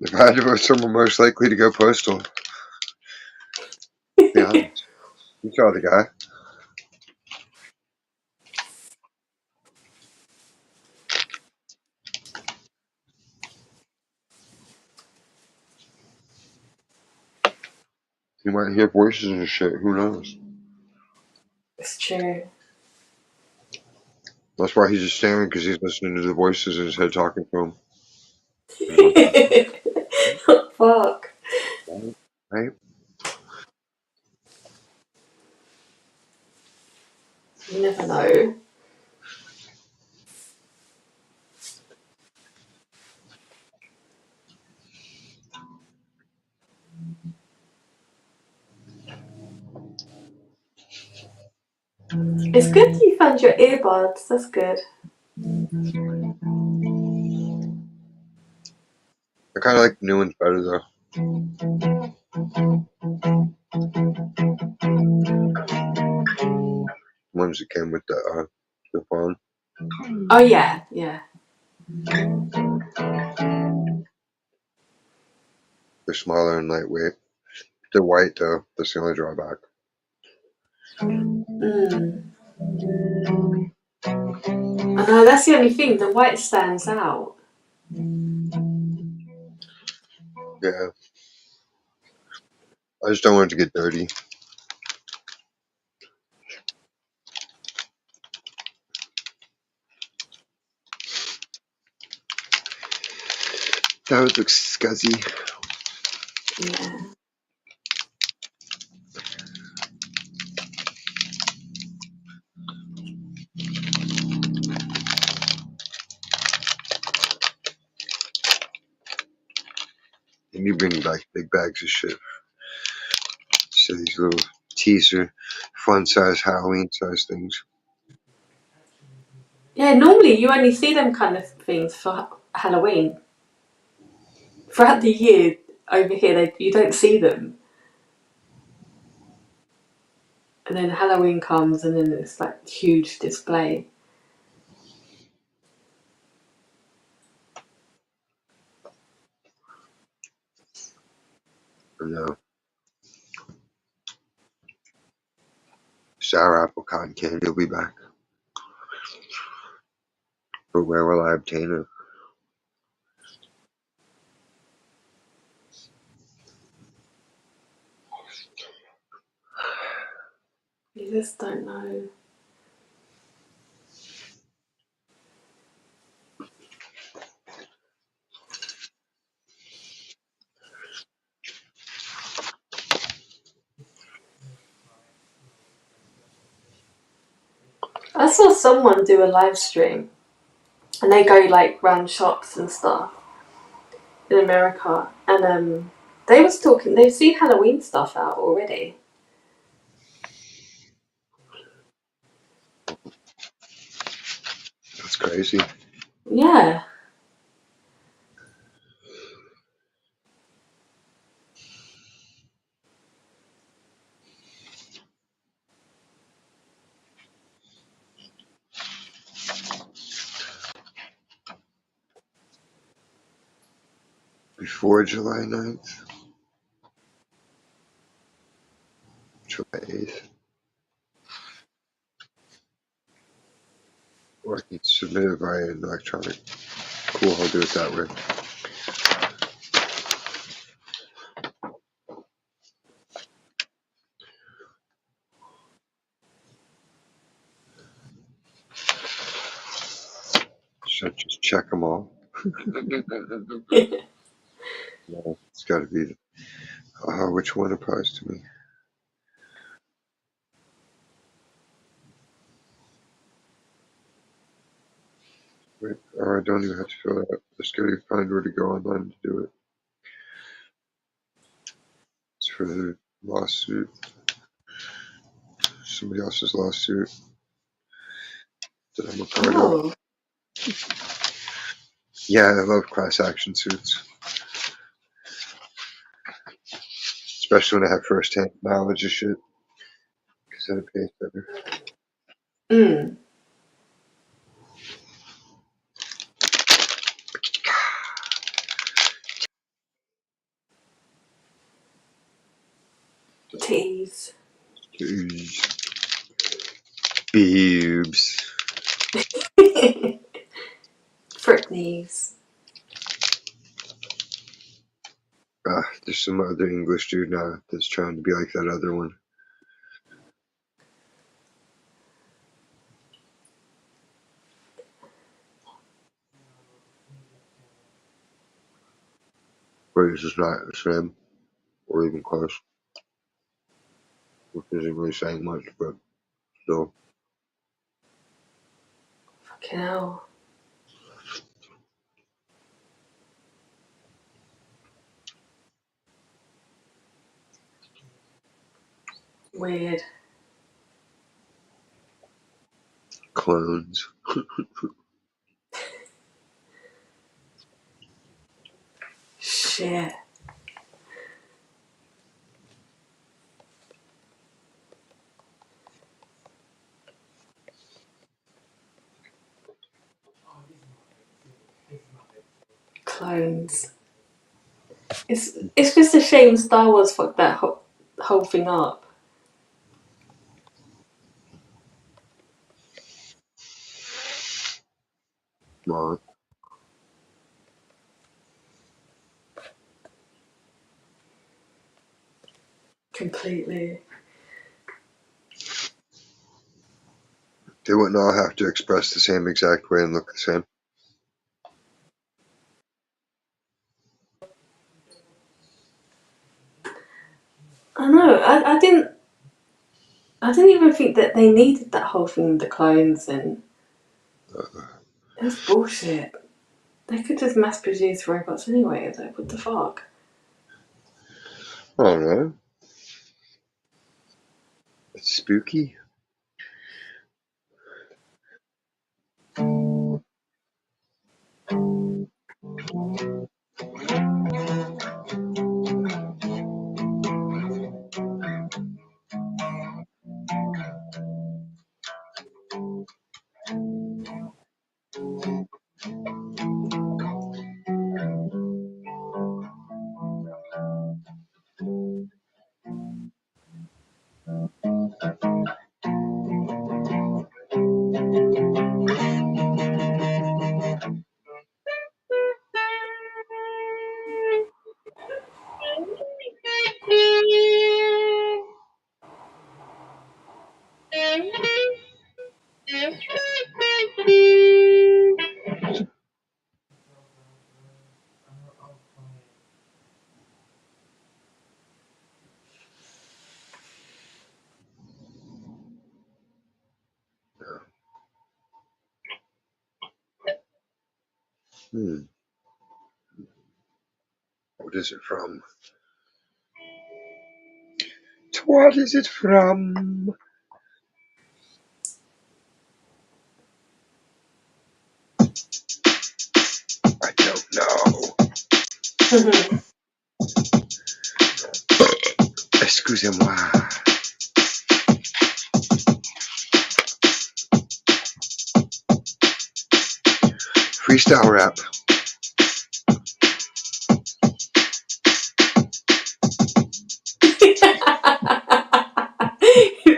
If I had to vote someone most likely to go postal, be honest. You saw the guy. You might hear voices and shit. Who knows? It's true. That's why he's just staring, because he's listening to the voices in his head talking to him. Fuck. Right? You never know. It's good that you found your earbuds. That's good. I kind of like the new ones better, though. Ones that came with the phone. Oh yeah, yeah. They're smaller and lightweight. They're white, though. That's the only drawback. Mm. I know that's the only thing. The white stands out. Yeah. I just don't want it to get dirty. That would look scuzzy. Yeah. And you bring back big bags of shit. So these little teaser, fun size Halloween size things. Yeah, normally you only see them kind of things for Halloween. Throughout the year over here, you don't see them. And then Halloween comes and then it's like huge display. I know. Sour apple cotton candy will be back. But where will I obtain it? You just don't know. I saw someone do a live stream and they go like round shops and stuff in America and they was talking they've seen Halloween stuff out already. That's crazy. Yeah. Before July 9th? July 8th? Or I can submit it via an electronic. Cool, I'll do it that way. Should I just check them all? No, it's got to be. Which one applies to me? Wait, I don't even have to fill that out. Just gotta find where to go online to do it. It's for the lawsuit. Somebody else's lawsuit that I'm a part of. Oh. Yeah, I love class action suits, especially when I have first-hand knowledge of shit, because then it pays better. Mm. Tease. Boobs. Britney's. There's some other English dude now that's trying to be like that other one. But it's just not the same or even close, which isn't really saying much, but still. Fucking hell. Weird. Clones. Shit. Clones. It's just a shame Star Wars fucked that whole thing up. Well, Completely. they wouldn't all have to express the same exact way and look the same. I know. I didn't even think that they needed that whole thing with the clones and Uh, that's bullshit. They could just mass produce robots anyway. Like, what the fuck? I don't know. It's spooky. Hmm. What is it from? What is it from? I don't know. Excusez-moi. Freestyle rap.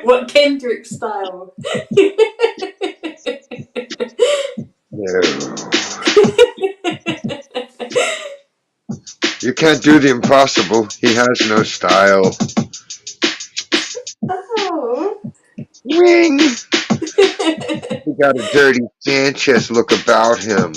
What Kendrick style? No. You can't do the impossible. He has no style. Oh. Ring! He got a dirty Sanchez look about him.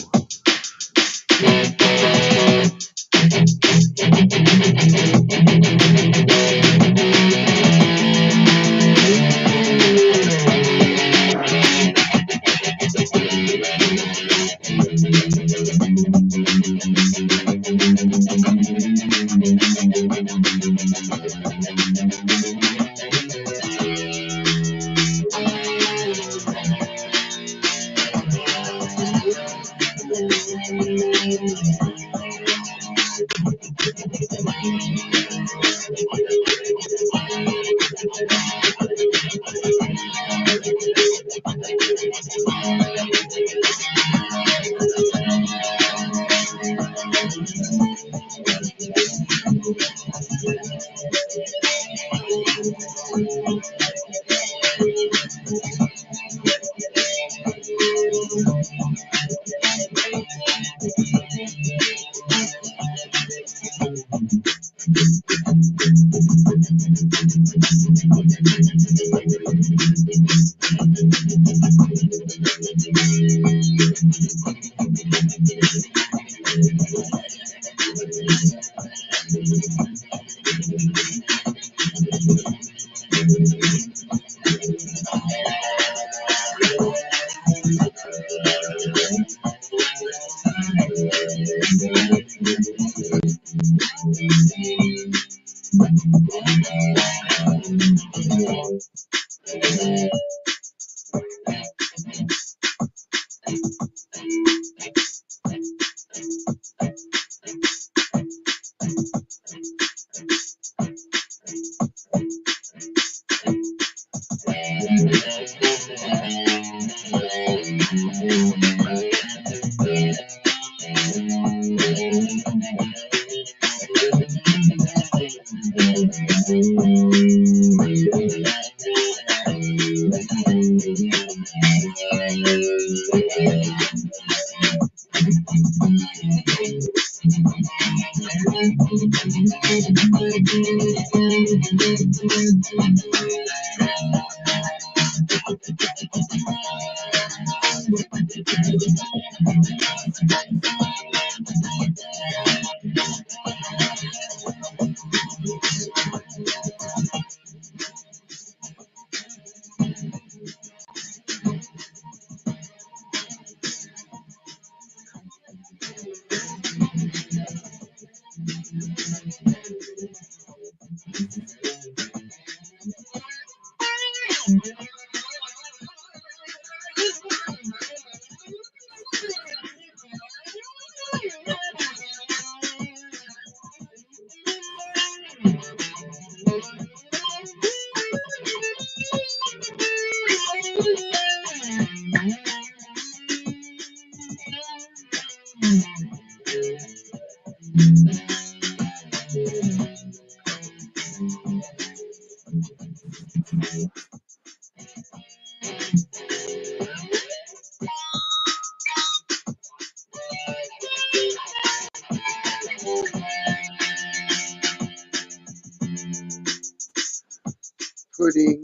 Pudding.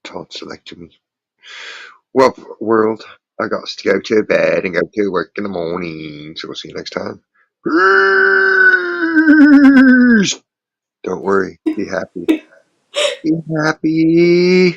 Todd selected me. Well, world, I got to go to bed and go to work in the morning. So we'll see you next time. Peace. Don't worry. Be happy. Be happy.